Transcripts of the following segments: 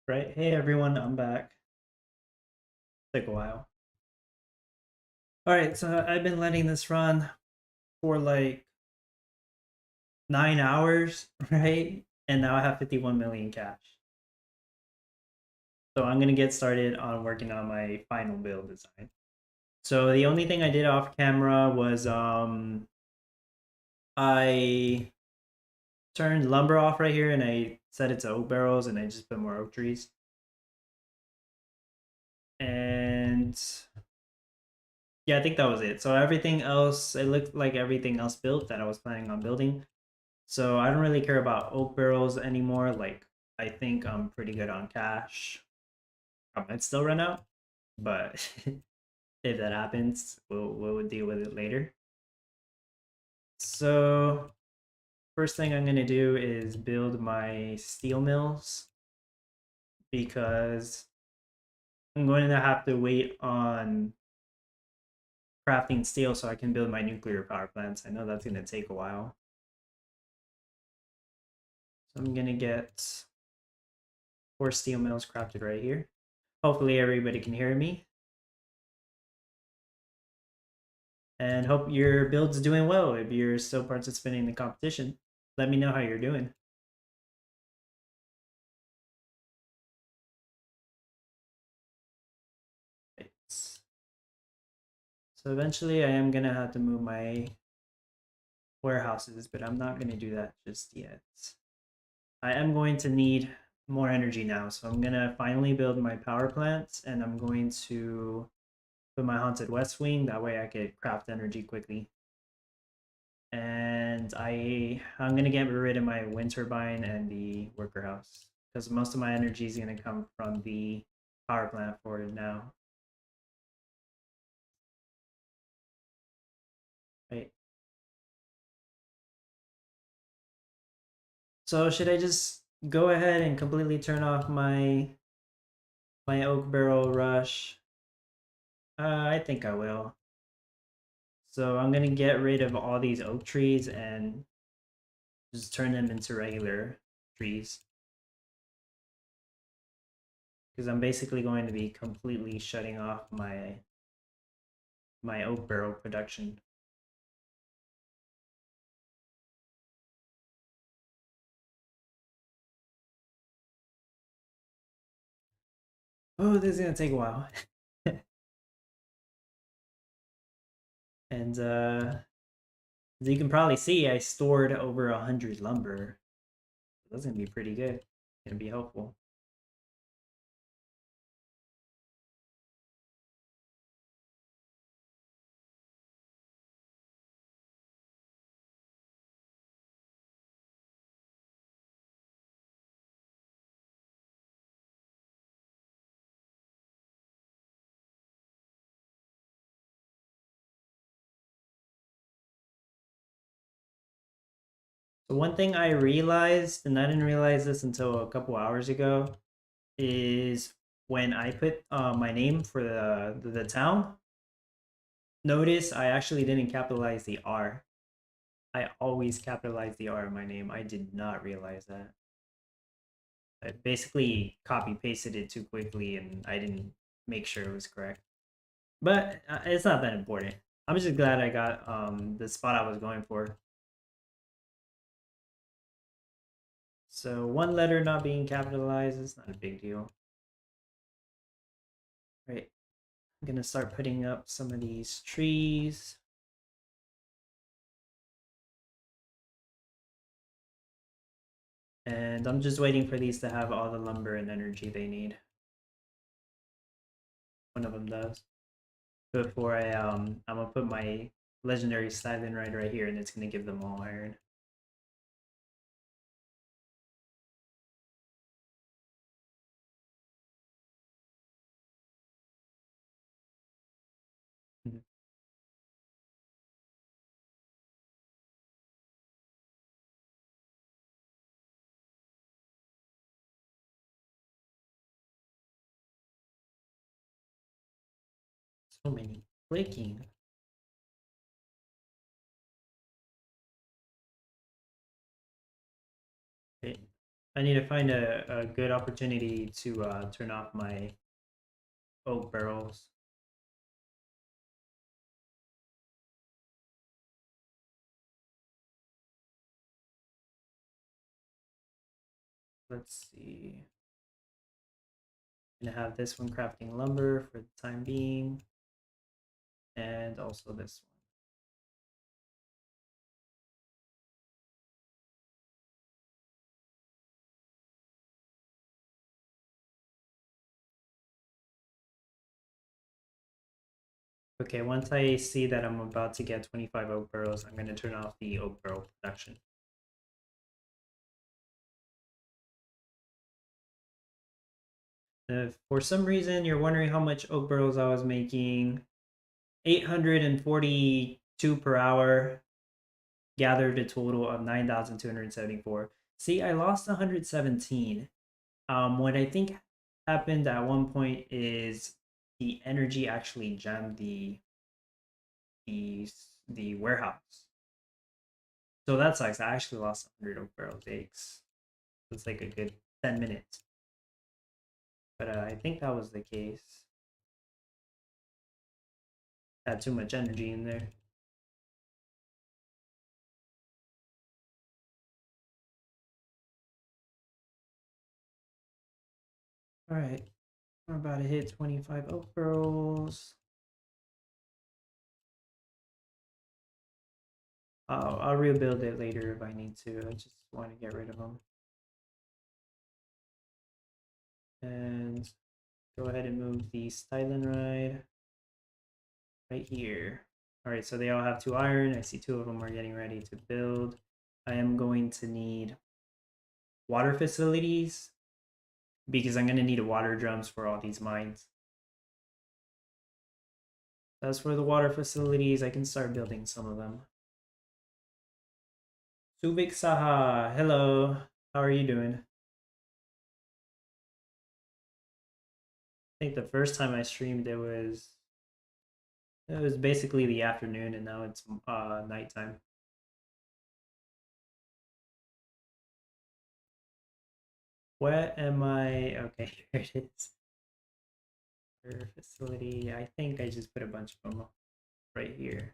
Right. Hey everyone, I'm back. Took a while. All right, so I've been letting this run for like 9 hours, right? And now I have 51 million cash. So I'm gonna get started on working on my final build design. So the only thing I did off camera was I turned lumber off right here and I set it to oak barrels and I just put more oak trees. And yeah, I think that was it. So everything else, it looked like everything else built that I was planning on building. So I don't really care about oak barrels anymore. Like I think I'm pretty good on cash. I might still run out, but if that happens, we'll deal with it later. So first thing I'm gonna do is build my steel mills because I'm going to have to wait on crafting steel so I can build my nuclear power plants. I know that's gonna take a while. So I'm gonna get 4 steel mills crafted right here. Hopefully everybody can hear me. And hope your build's doing well. If you're still participating in the competition, let me know how you're doing. Right. So eventually I am gonna have to move my warehouses, but I'm not gonna do that just yet. I am going to need more energy now, so I'm gonna finally build my power plant and I'm going to put my haunted west wing, that way I could craft energy quickly. And I'm gonna get rid of my wind turbine and the worker house because most of my energy is gonna come from the power plant for now. Right. So should I just go ahead and completely turn off my oak barrel rush? I think I will. So I'm gonna get rid of all these oak trees and just turn them into regular trees. Because I'm basically going to be completely shutting off my oak barrel production. Oh, this is gonna take a while. And as you can probably see, I stored over 100 lumber. That's gonna be pretty good. It's gonna be helpful. So one thing I realized, and I didn't realize this until a couple hours ago, is when I put my name for the town. Notice I actually didn't capitalize the R. I always capitalize the R in my name. I did not realize that. I basically copy pasted it too quickly, and I didn't make sure it was correct. But it's not that important. I'm just glad I got the spot I was going for. So one letter not being capitalized is not a big deal. Right. I'm gonna start putting up some of these trees. And I'm just waiting for these to have all the lumber and energy they need. One of them does. Before I'm gonna put my legendary silent right here, and it's gonna give them all iron. Mhm. So many clicking. Okay. I need to find a good opportunity to turn off my oak barrels. Let's see. I'm gonna have this one crafting lumber for the time being, and also this one. Okay, once I see that I'm about to get 25 oak barrels, I'm gonna turn off the oak barrel production. If for some reason you're wondering how much oak barrels I was making, 842 per hour, gathered a total of 9,274. See, I lost 117. What I think happened at one point is the energy actually jammed the the warehouse. So that sucks. I actually lost 100 oak barrels eggs. It's like a good 10 minutes. But I think that was the case. Had too much energy in there. All right, we're about to hit 25 oak barrels. I'll rebuild it later if I need to. I just want to get rid of them. And go ahead and move the styling ride right here. All right, so they all have 2 iron. I see 2 of them are getting ready to build. I am going to need water facilities because I'm going to need water drums for all these mines. As for the water facilities, I can start building some of them. Subik Saha, hello. How are you doing? I think the first time I streamed it was basically the afternoon, and now it's nighttime. Where am I? Okay, here it is. Facility. I think I just put a bunch of them right here.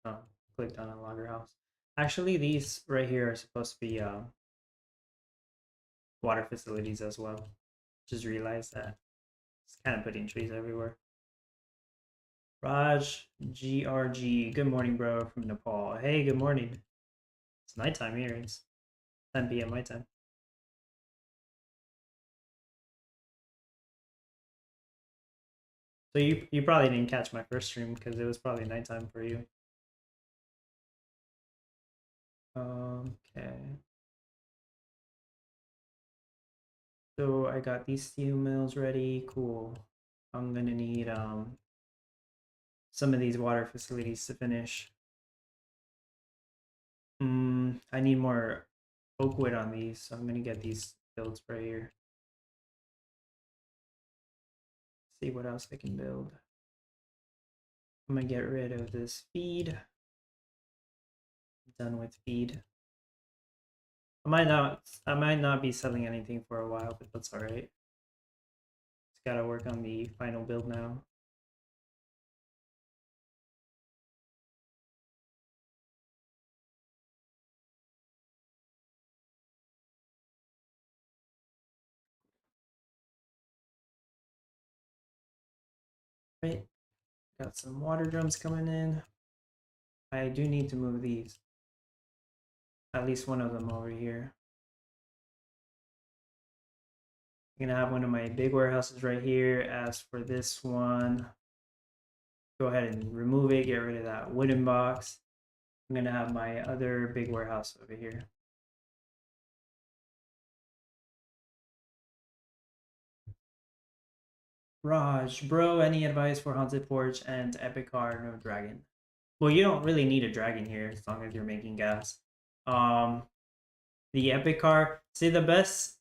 Oh, clicked on a logger house. Actually, these right here are supposed to be water facilities as well. Just realized that. It's kind of putting trees everywhere. Raj GRG. Good morning, bro, from Nepal. Hey, good morning. It's nighttime here. It's 10 p.m. my time. So you probably didn't catch my first stream because it was probably nighttime for you. Okay. So I got these steel mills ready. Cool. I'm gonna need some of these water facilities to finish. I need more oak wood on these, so I'm gonna get these builds right here. See what else I can build. I'm gonna get rid of this feed. Done with feed. I might not be selling anything for a while, but that's alright. Just gotta work on the final build now. Right. Got some water drums coming in. I do need to move these. At least one of them over here. I'm gonna have one of my big warehouses right here. As for this one, go ahead and remove it, get rid of that wooden box. I'm gonna have my other big warehouse over here. Raj, bro, any advice for Haunted Forge and Epic Car, no dragon? Well, you don't really need a dragon here as long as you're making gas. Um, the Epic Car, see the best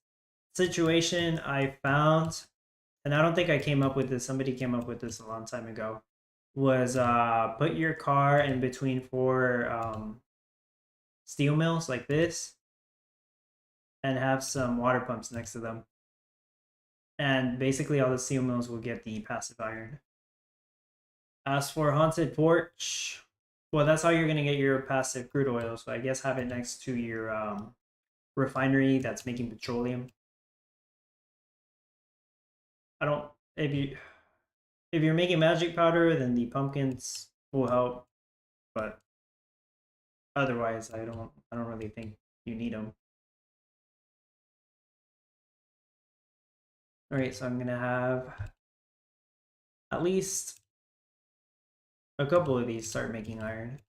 situation I found, and I don't think I came up with this, somebody came up with this a long time ago, was put your car in between four steel mills like this and have some water pumps next to them. And basically all the steel mills will get the passive iron. As for haunted porch, well, that's how you're gonna get your passive crude oil. So I guess have it next to your refinery that's making petroleum. I don't if you're making magic powder, then the pumpkins will help, but otherwise, I don't really think you need them. All right, so I'm gonna have at least a couple of these start making iron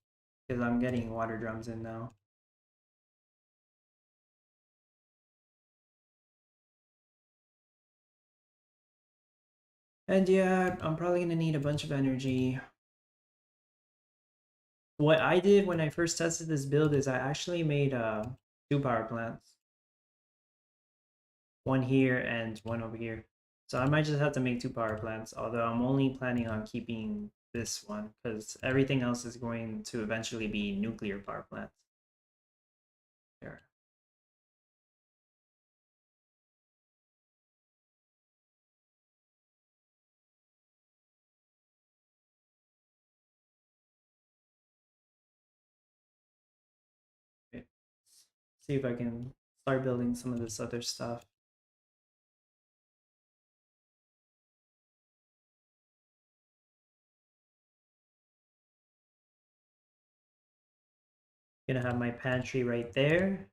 because I'm getting water drums in now. And yeah, I'm probably gonna need a bunch of energy. What I did when I first tested this build is I actually made two power plants, one here and one over here. So I might just have to make two power plants, although I'm only planning on keeping this one because everything else is going to eventually be nuclear power plants. There. Okay. See if I can start building some of this other stuff. Gonna have my pantry right there,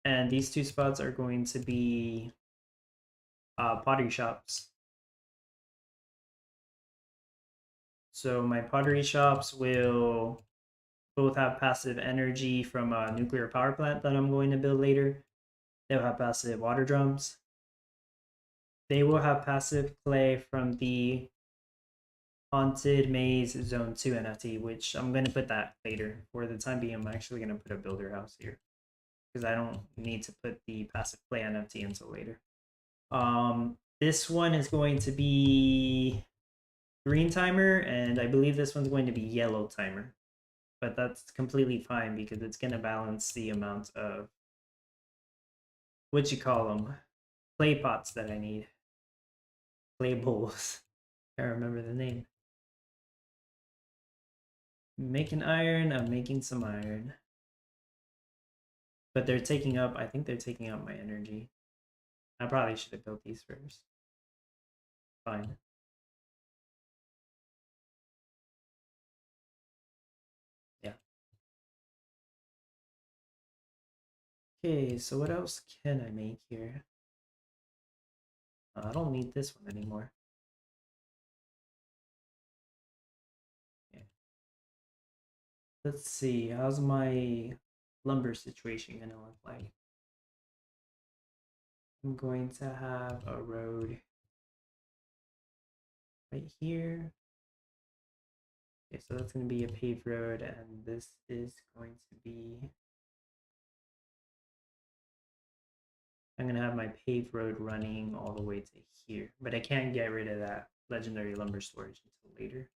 and these two spots are going to be pottery shops. So my pottery shops will both have passive energy from a nuclear power plant that I'm going to build later. They'll have passive water drums. They will have passive clay from the Haunted Maze Zone 2 NFT, which I'm going to put that later. For the time being, I'm actually going to put a builder house here because I don't need to put the passive clay NFT until later. This one is going to be green timer, and I believe this one's going to be yellow timer. But that's completely fine because it's going to balance the amount of what you call them clay pots that I need. Clay bowls. I remember the name. Making iron. I'm making some iron. But they're taking up. I think they're taking up my energy. I probably should have built these first. Fine. Yeah. Okay. So what else can I make here? I don't need this one anymore. Yeah. Let's see. How's my lumber situation gonna look like? I'm going to have a road right here. Okay, so that's going to be a paved road, and this is going to be... I'm going to have my paved road running all the way to here, but I can't get rid of that legendary lumber storage until later.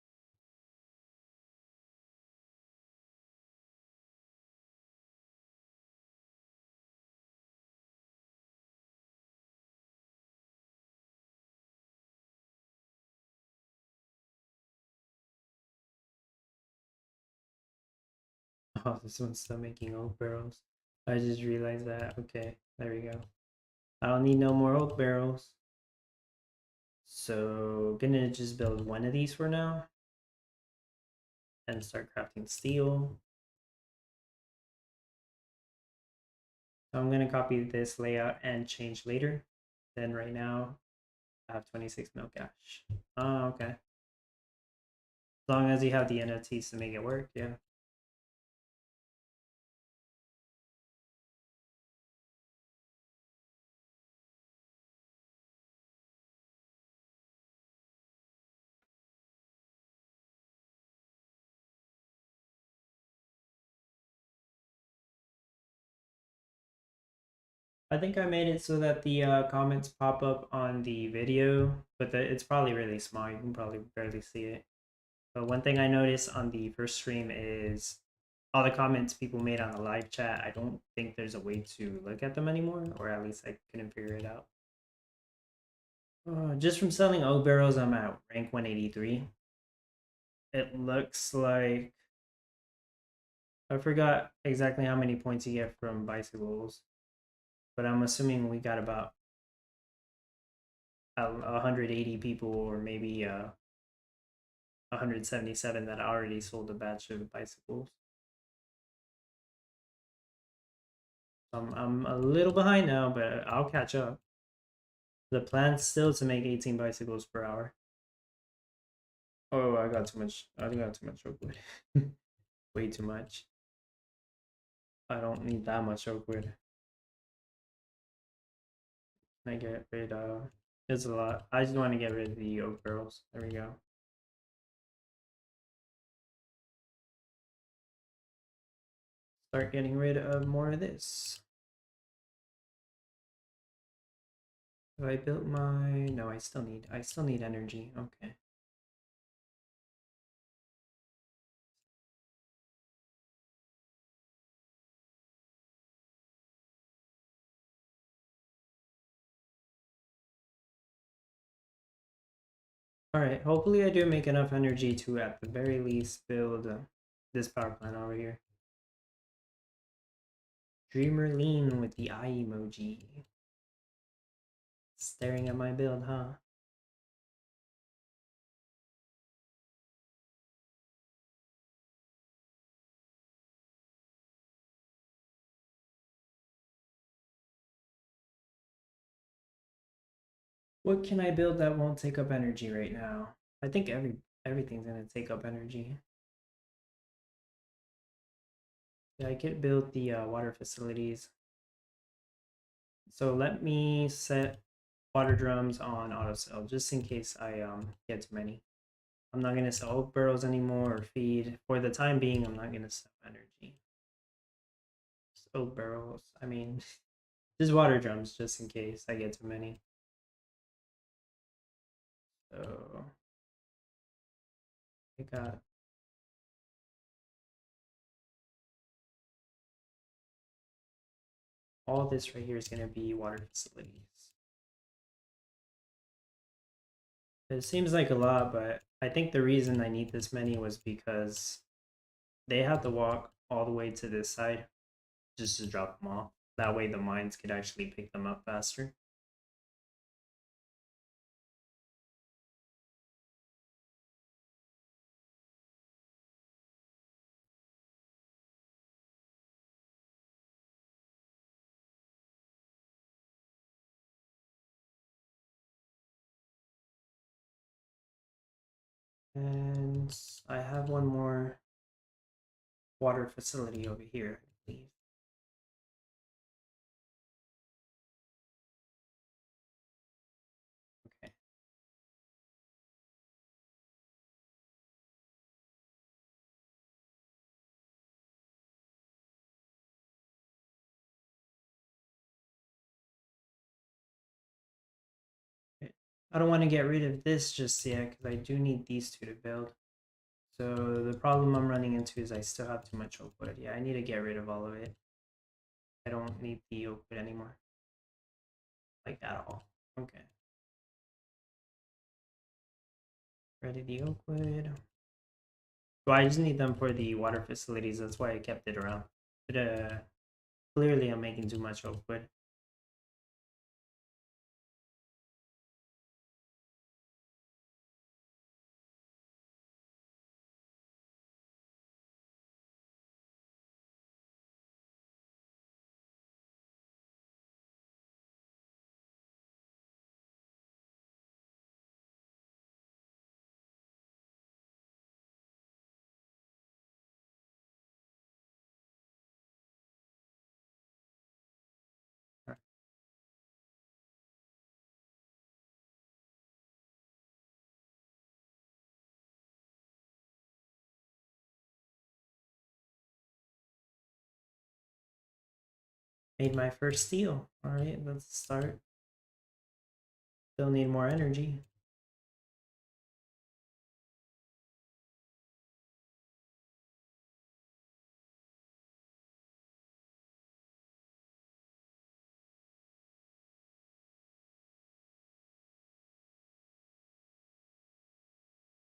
Oh, this one's still making oak barrels. I just realized that. Okay, there we go. I don't need no more oak barrels. So, gonna just build one of these for now and start crafting steel. So I'm gonna copy this layout and change later. Then right now, I have 26 mil cash. Oh, okay. As long as you have the NFTs to make it work, yeah. I think I made it so that the comments pop up on the video, but it's probably really small. You can probably barely see it. But one thing I noticed on the first stream is all the comments people made on the live chat. I don't think there's a way to look at them anymore, or at least I couldn't figure it out. Just from selling oak barrels, I'm at rank 183. It looks like I forgot exactly how many points you get from bicycles, but I'm assuming we got about 180 people, or maybe 177 that already sold a batch of bicycles. I'm a little behind now, but I'll catch up. The plan's still to make 18 bicycles per hour. Oh, I got too much. I got too much oak wood. Way too much. I don't need that much oak wood. I get rid of. It's a lot. I just want to get rid of the oak barrels. There we go. Start getting rid of more of this. Have I built my? No, I still need energy. Okay. All right. Hopefully, I do make enough energy to, at the very least, build this power plant over here. Dreamer lean with the eye emoji. Staring at my build, huh? What can I build that won't take up energy right now? I think everything's gonna take up energy. Yeah, I could build the water facilities. So let me set water drums on auto sell just in case I get too many. I'm not gonna sell oak barrels anymore or feed. For the time being, I'm not gonna sell energy. Just oak barrels. I mean, just water drums just in case I get too many. So I got all this right here is gonna be water facilities. It seems like a lot, but I think the reason I need this many was because they have to walk all the way to this side just to drop them off. That way the mines could actually pick them up faster. And I have one more water facility over here, I believe. Okay. I don't want to get rid of this just yet because I do need these two to build. So the problem I'm running into is I still have too much oak wood. Yeah, I need to get rid of all of it. I don't need the oak wood anymore. Like at all. Okay. Ready the oak wood. Well, I just need them for the water facilities. That's why I kept it around. But clearly I'm making too much oak wood. Made my first steel. All right, let's start. Still need more energy.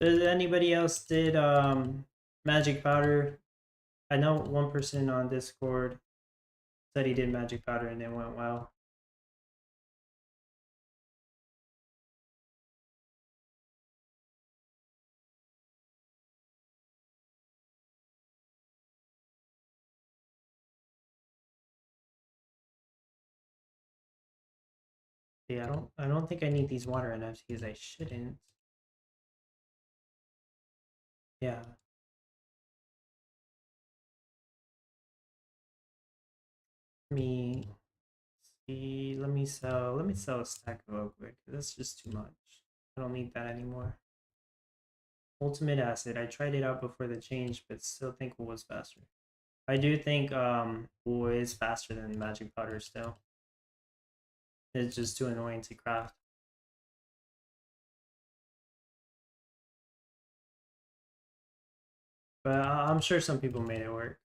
Did anybody else did magic powder? I know one person on Discord said he did magic powder and it went well. Yeah, I don't think I need these water NFTs. I shouldn't. Yeah. Me see. Let me sell a stack real quick. That's just too much. I don't need that anymore. Ultimate acid. I tried it out before the change, but still think wool was faster. I do think wool is faster than magic powder still. It's just too annoying to craft. But I'm sure some people made it work.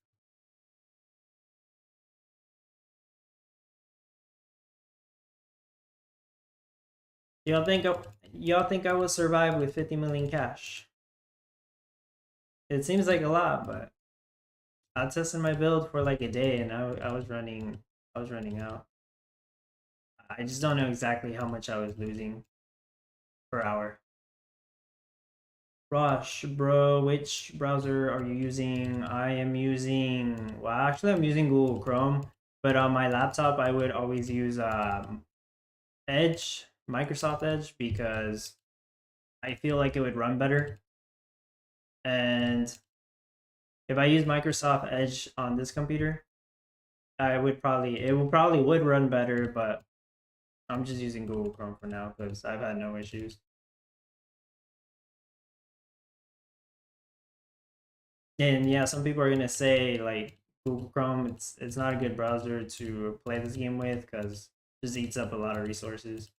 Y'all think y'all think I will survive with 50 million cash? It seems like a lot, but I tested my build for like a day and I was running out. I just don't know exactly how much I was losing per hour. Rush, bro, which browser are you using? I am using, well, actually, I'm using Google Chrome, but on my laptop, I would always use Edge, Microsoft Edge, because I feel like it would run better. And if I use Microsoft Edge on this computer, it would probably run better, but I'm just using Google Chrome for now because I've had no issues. And yeah, some people are gonna say like Google Chrome, it's not a good browser to play this game with because it just eats up a lot of resources.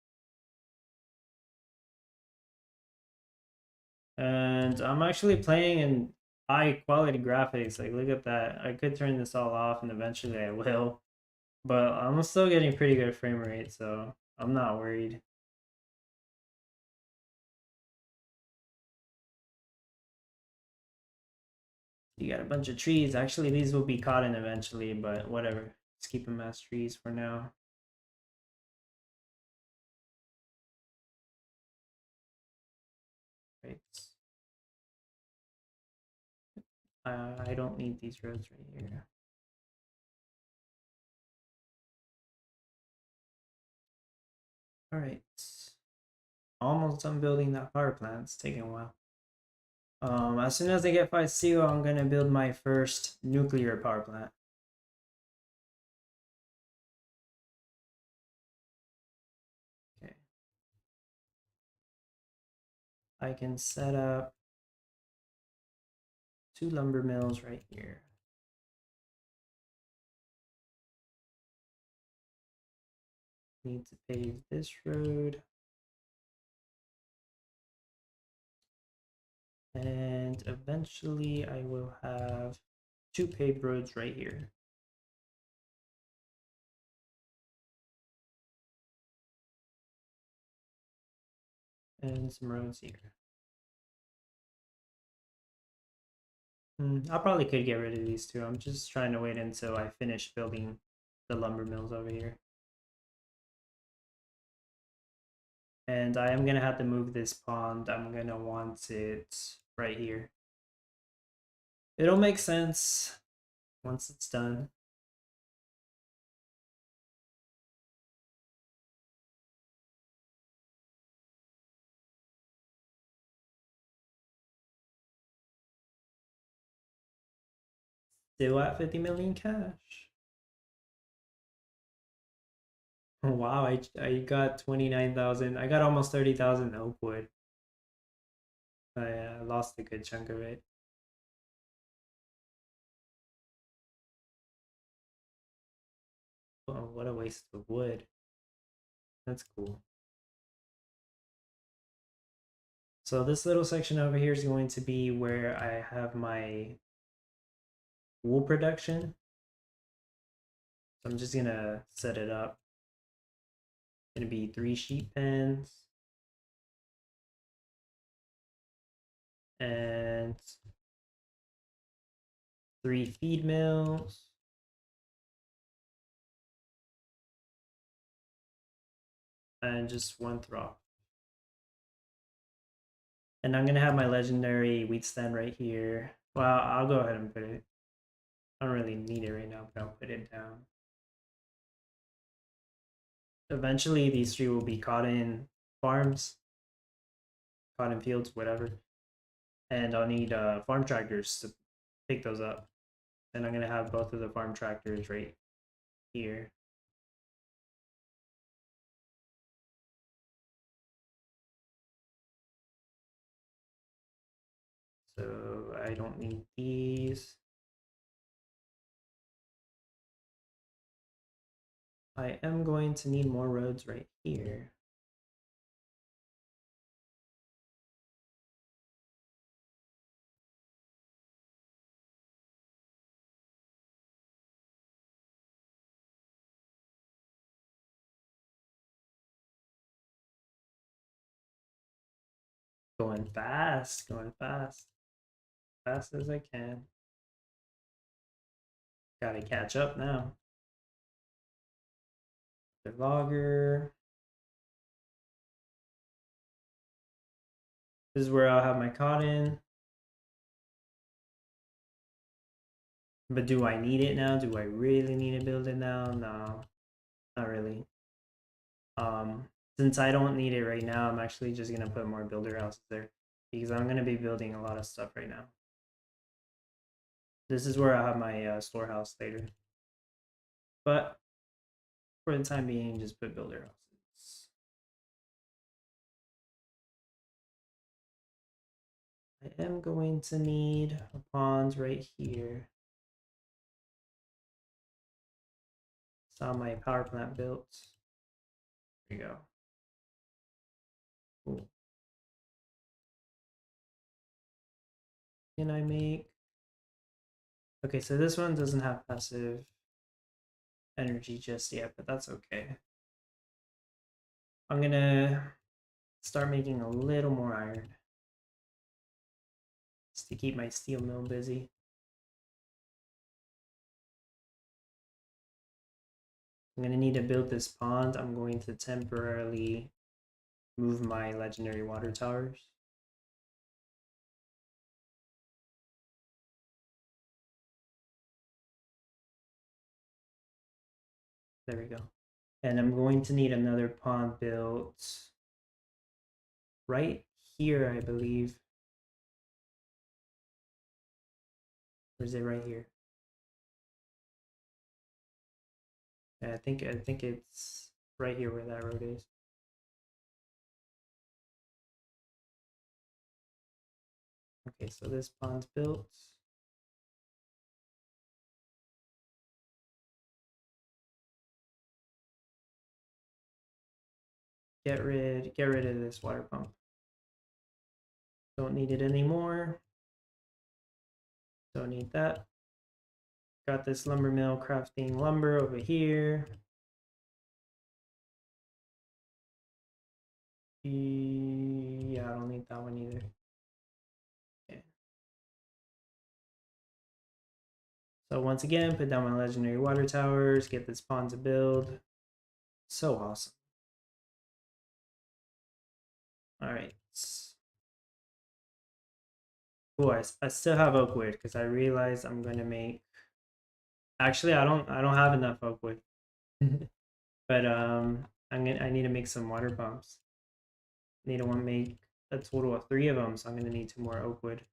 And I'm actually playing in high quality graphics. Like look at that. I could turn this all off and eventually I will. But I'm still getting pretty good frame rate, so I'm not worried. You got a bunch of trees. Actually, these will be caught in eventually, but whatever. Let's keep them as trees for now. Right. I don't need these roads right here. All right. Almost done building that power plant. It's taking a while. As soon as I get 5 CO, I'm gonna build my first nuclear power plant. Okay. I can set up 2 lumber mills right here. Need to pave this road. And eventually I will have 2 paved roads right here. And some roads here. I probably could get rid of these two. I'm just trying to wait until I finish building the lumber mills over here. And I am gonna have to move this pond. I'm gonna want it right here. It'll make sense once it's done. Still at 50 million cash. Wow, I got 29,000. I got almost 30,000 oak wood. I lost a good chunk of it. Oh, what a waste of wood. That's cool. So this little section over here is going to be where I have my wool production. So I'm just gonna set it up. It's gonna be 3 sheep pens. and 3 feed mills. And just 1 throw. And I'm gonna have my legendary wheat stand right here. Well, I'll go ahead and put it. I don't really need it right now, but I'll put it down. Eventually, these 3 will be cotton farms, cotton fields, whatever. And I'll need farm tractors to pick those up. And I'm gonna have both of the farm tractors right here. So I don't need these. I am going to need more roads right here. Going fast, fast as I can. Gotta catch up now. The logger. This is where I'll have my cotton. But do I need it now? Do I really need to build it now? No, not really. Since I don't need it right now, I'm actually just gonna put more builder houses there because I'm gonna be building a lot of stuff right now. This is where I'll have my storehouse later. But for the time being, just put builder houses. I am going to need a pond right here. Saw my power plant built. There you go. Cool. Can I make? Okay, so this one doesn't have passive energy just yet, but that's okay. I'm gonna start making a little more iron just to keep my steel mill busy. I'm gonna need to build this pond. I'm going to temporarily move my legendary water towers. There we go. And I'm going to need another pond built right here, I believe. Or is it right here? Yeah, I think it's right here where that road is. Okay, so this pond's built. Get rid of this water pump. Don't need it anymore. Don't need that. Got this lumber mill crafting lumber over here. Yeah, I don't need that one either. Okay. So once again, put down my legendary water towers, get this pond to build. So awesome. All right. Cool. I still have oak wood because I realized I'm gonna make. Actually, I don't have enough oak wood. But I need to make some water pumps. Need to make a total of 3 of them, so I'm gonna need 2 more oak wood.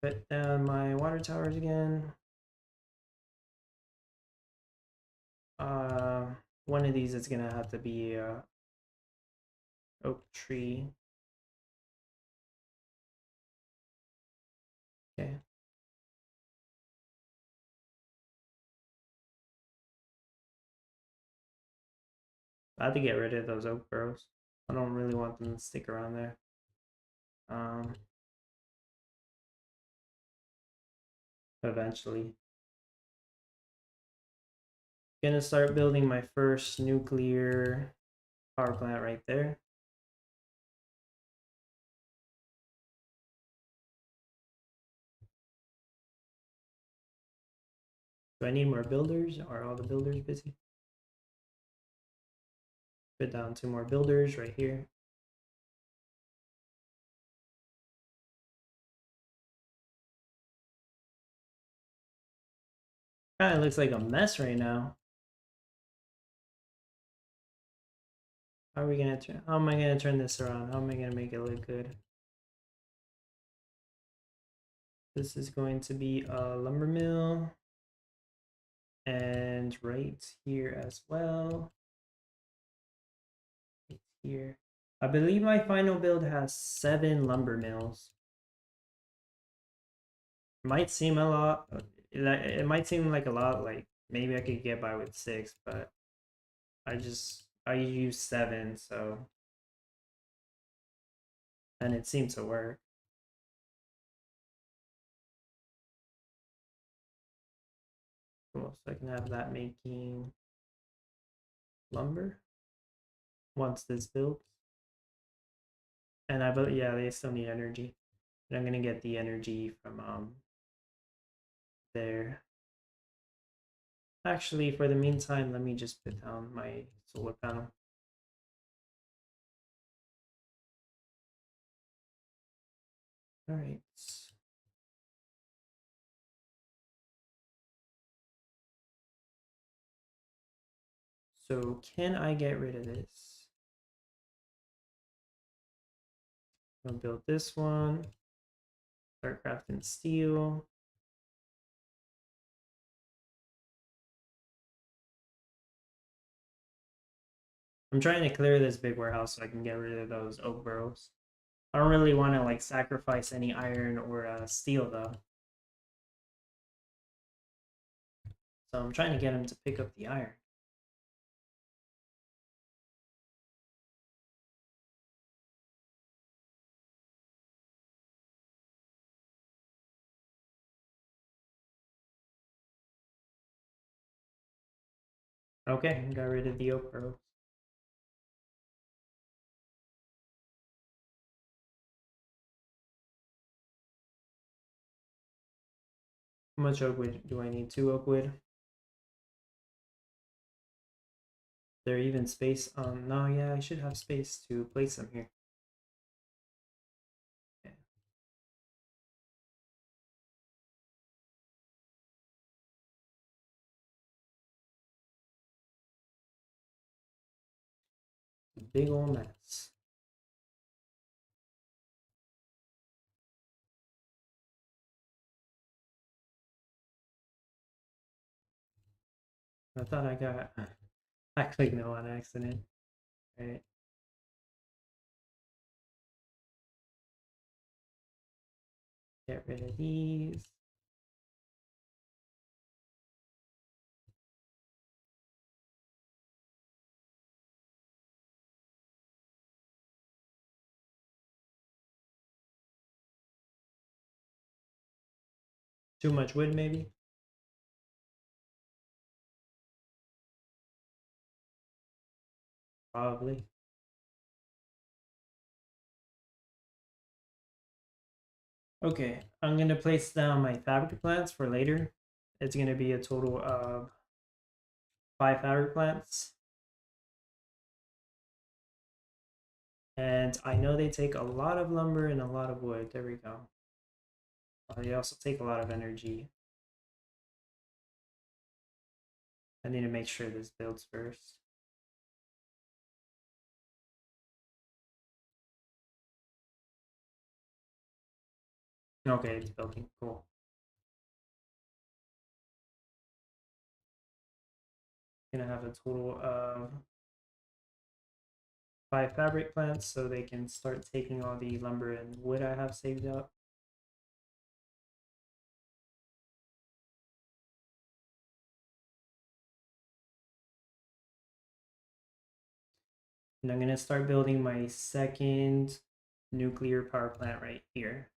Put down my water towers again. One of these is gonna have to be a oak tree. Okay. I have to get rid of those oak burrows. I don't really want them to stick around there. Eventually. Gonna start building my first nuclear power plant right there. Do I need more builders? Are all the builders busy? Put down 2 more builders right here. Kind of looks like a mess right now. How are we gonna turn? How am I gonna turn this around? How am I gonna make it look good? This is going to be a lumber mill, and right here as well. Right here. I believe my final build has 7 lumber mills. It might seem a lot. It might seem like a lot. Like maybe I could get by with 6, but I use 7, so and it seems to work. Cool. So I can have that making lumber once this builds. And I believe, yeah, they still need energy. And I'm gonna get the energy from there. Actually, for the meantime, let me just put down my solar panel. All right. So can I get rid of this? I'll build this one. Start crafting steel. I'm trying to clear this big warehouse so I can get rid of those oak burrows. I don't really want to like sacrifice any iron or steel though. So I'm trying to get him to pick up the iron. Okay, got rid of the oak burrows. How much oak wood do I need? 2 oak wood. There even space? No, yeah, I should have space to place them here. Okay. Big old mess. I thought I got. I clicked no on accident. Right. Get rid of these. Too much wood, maybe? Probably. Okay, I'm gonna place down my fabric plants for later. It's gonna be a total of 5 fabric plants. And I know they take a lot of lumber and a lot of wood. There we go. They also take a lot of energy. I need to make sure this builds first. Okay, it's building. Cool. Gonna have a total of 5 fabric plants so they can start taking all the lumber and wood I have saved up. And I'm gonna start building my second nuclear power plant right here.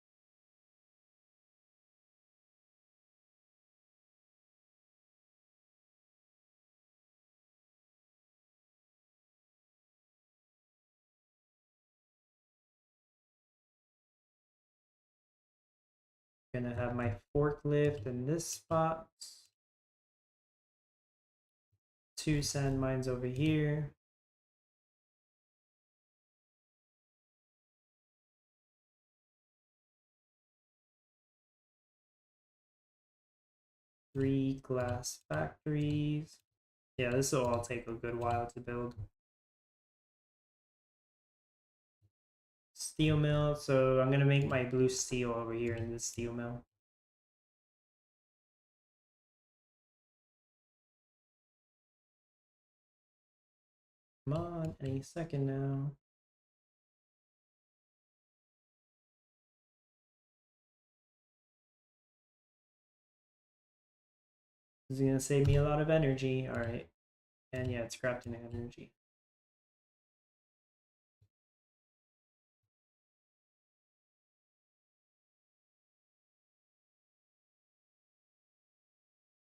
Gonna have my forklift in this spot. 2 sand mines over here. Three glass factories. Yeah, this will all take a good while to build. Steel mill, so I'm gonna make my blue steel over here in this steel mill. Come on, any second now. This is gonna save me a lot of energy. Alright. And yeah, it's crafting energy.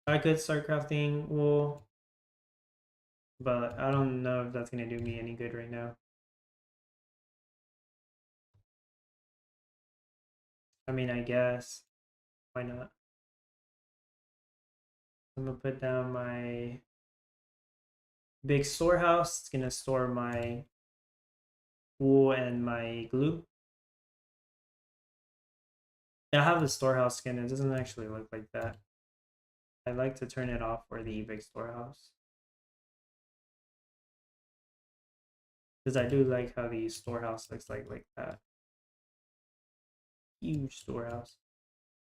I could start crafting wool, but I don't know if that's gonna do me any good right now. I mean, I guess. Why not? I'm gonna put down my big storehouse. It's gonna store my wool and my glue. I have the storehouse skin. It doesn't actually look like that. I like to turn it off for the big storehouse. Because I do like how the storehouse looks like that. Huge storehouse.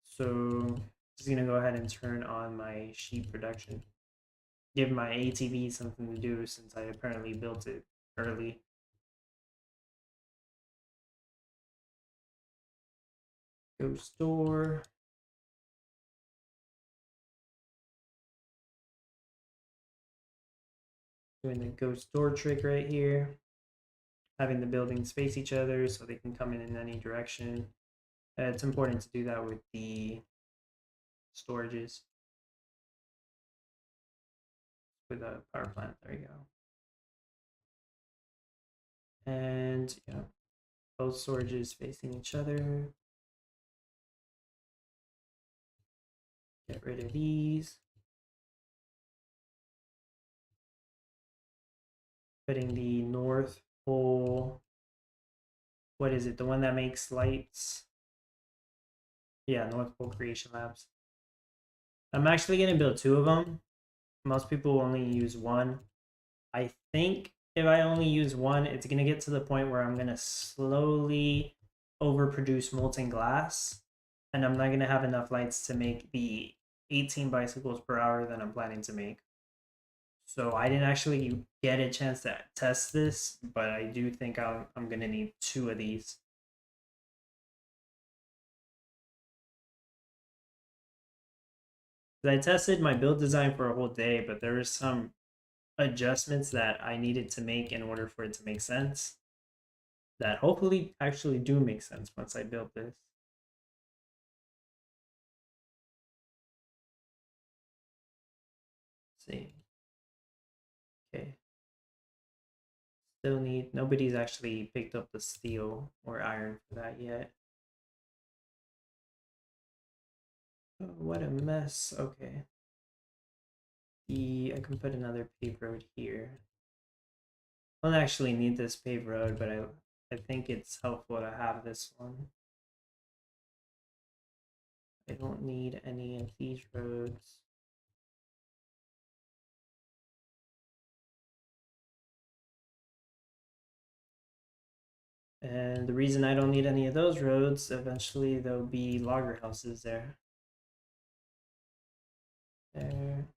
So just gonna go ahead and turn on my sheep production. Give my ATV something to do since I apparently built it early. Go store. Doing the go store trick right here. Having the buildings face each other so they can come in any direction. It's important to do that with the storages. With a power plant, there you go. And yeah, both storages facing each other. Get rid of these. Putting the North Pole, what is it? The one that makes lights? Yeah, North Pole Creation Labs. I'm actually going to build 2 of them. Most people only use one. I think if I only use one, it's going to get to the point where I'm going to slowly overproduce molten glass. And I'm not going to have enough lights to make the 18 bicycles per hour that I'm planning to make. So I didn't actually get a chance to test this, but I do think I'm going to need 2 of these. I tested my build design for a whole day, but there were some adjustments that I needed to make in order for it to make sense that hopefully actually do make sense once I build this. Let's see. Okay. Still need, nobody's actually picked up the steel or iron for that yet. Oh, what a mess. Okay. I can put another paved road here. I don't actually need this paved road, but I think it's helpful to have this one. I don't need any of these roads. And the reason I don't need any of those roads, eventually there'll be logger houses there. There.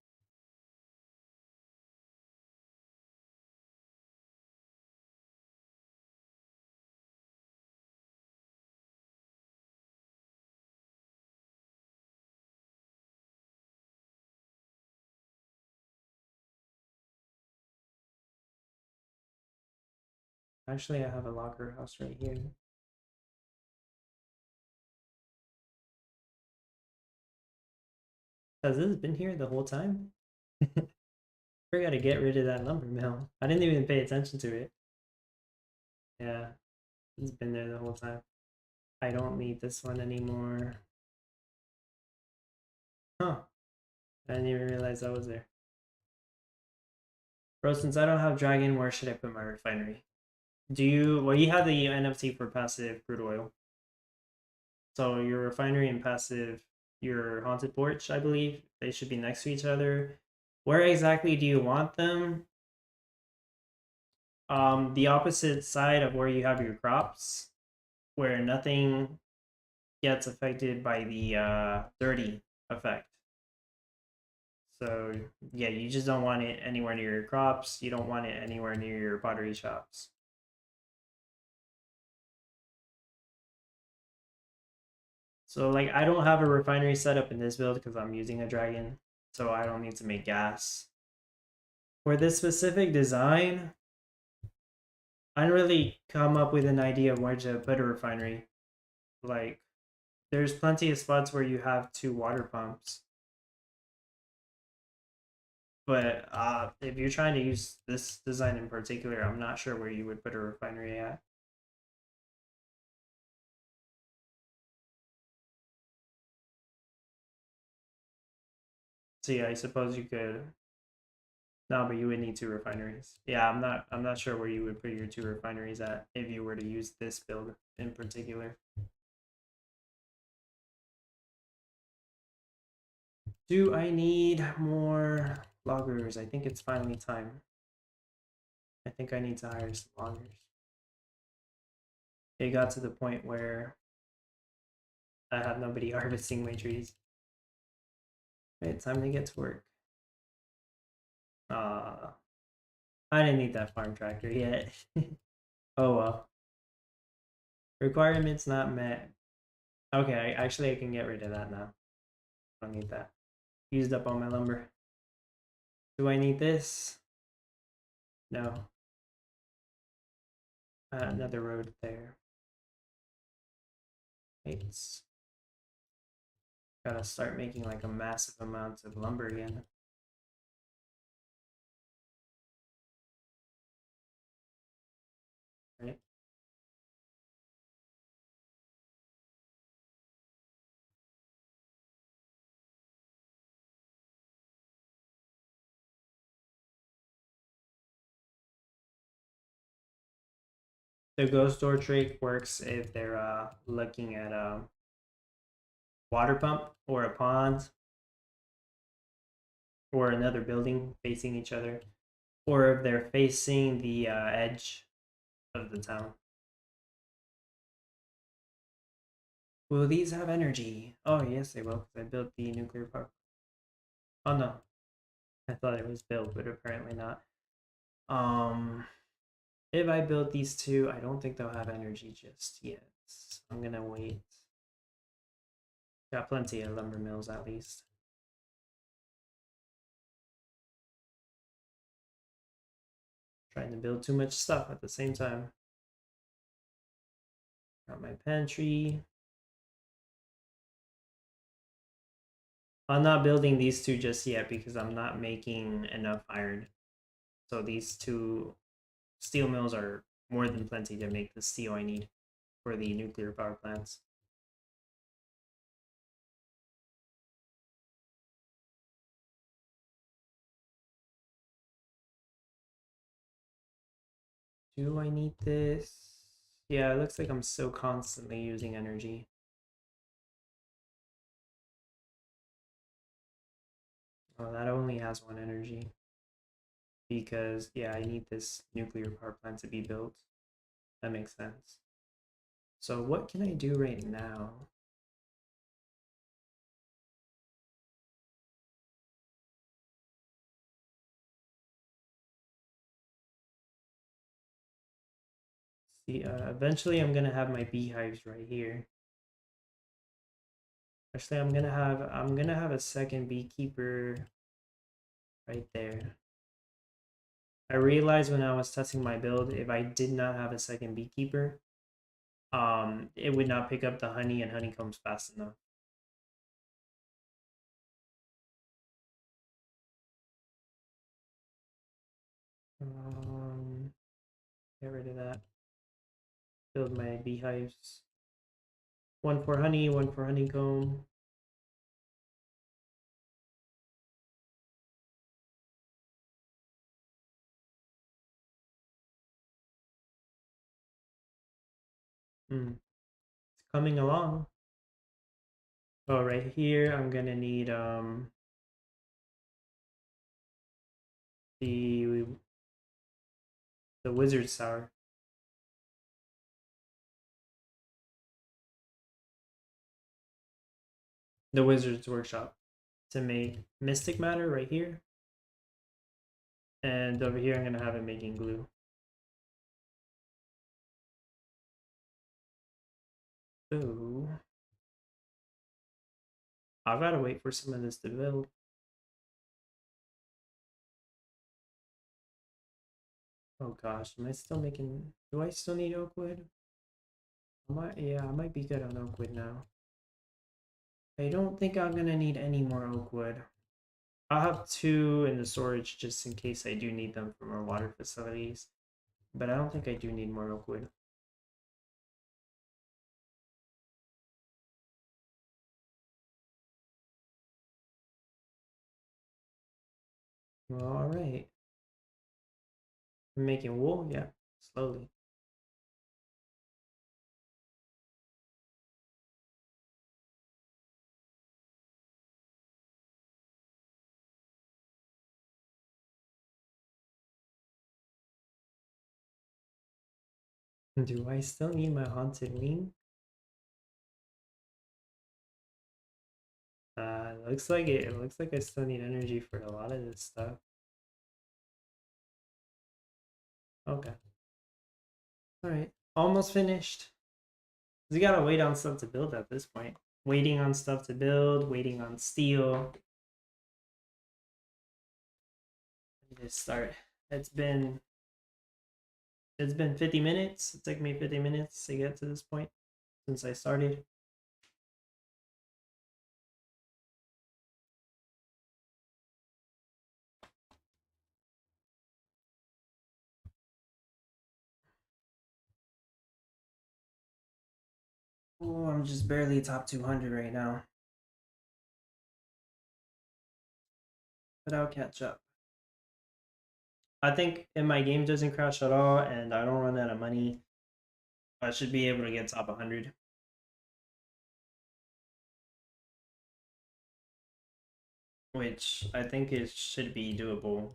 Actually, I have a logger house right here. Has this been here the whole time? We gotta get rid of that lumber mill. I didn't even pay attention to it. Yeah, it's been there the whole time. I don't need this one anymore. Huh. I didn't even realize that was there. Bro, since I don't have Dragon, where should I put my refinery? Do you, well, you have the NFT for passive crude oil. So your refinery and passive, your haunted porch, I believe, they should be next to each other. Where exactly do you want them? The opposite side of where you have your crops, where nothing gets affected by the dirty effect. So yeah, you just don't want it anywhere near your crops. You don't want it anywhere near your pottery shops. So like I don't have a refinery set up in this build because I'm using a dragon, so I don't need to make gas. For this specific design, I didn't really come up with an idea of where to put a refinery. Like there's plenty of spots where you have two water pumps. But if you're trying to use this design in particular, I'm not sure where you would put a refinery at. So yeah, I suppose you could. No, but you would need two refineries. Yeah, I'm not sure where you would put your two refineries at if you were to use this build in particular. Do I need more loggers? I think it's finally time. I think I need to hire some loggers. It got to the point where I have nobody harvesting my trees. Okay, it's time to get to work. I didn't need that farm tractor yet. Oh well. Requirements not met. Okay, actually I can get rid of that now. I don't need that. Used up all my lumber. Do I need this? No. Another road there. It's gotta start making like a massive amount of lumber again. Right? The ghost door trick works if they're looking at a water pump or a pond or another building facing each other, or if they're facing the edge of the town. Will these have energy? Oh yes, they will. Because I built the nuclear power. Oh no, I thought it was built, but apparently not. Um, if I build these two, I don't think they'll have energy just yet. I'm gonna wait. Got plenty of lumber mills at least. Trying to build too much stuff at the same time. Got my pantry. I'm not building these two just yet because I'm not making enough iron. So these two steel mills are more than plenty to make the steel I need for the nuclear power plants. Do I need this? Yeah, it looks like I'm still constantly using energy. Oh, that only has one energy. Because, yeah, I need this nuclear power plant to be built. That makes sense. So what can I do right now? See, eventually I'm gonna have my beehives right here. Actually, I'm gonna have a second beekeeper right there. I realized when I was testing my build, if I did not have a second beekeeper, it would not pick up the honey and honeycombs fast enough. Um, get rid of that. Build my beehives. One for honey, one for honeycomb. It's coming along. Oh, right here, I'm gonna need the wizard's tower. The wizard's workshop to make mystic matter right here. And over here, I'm gonna have it making glue. So I've gotta wait for some of this to build. Oh gosh, am I still making? Do I still need oak wood? Yeah, I might be good on oak wood now. I don't think I'm gonna need any more oak wood. I'll have 2 in the storage just in case I do need them for more water facilities. But I don't think I do need more oak wood. Well, alright. I'm making wool? Yeah, slowly. Do I still need my haunted wing? Looks like it. It looks like I still need energy for a lot of this stuff. Okay. Alright. Almost finished. You gotta wait on stuff to build at this point. Waiting on stuff to build, waiting on steel. Just start. It's been 50 minutes. It took me 50 minutes to get to this point since I started. Oh, I'm just barely top 200 right now. But I'll catch up. I think if my game doesn't crash at all and I don't run out of money, I should be able to get top 100. Which I think it should be doable.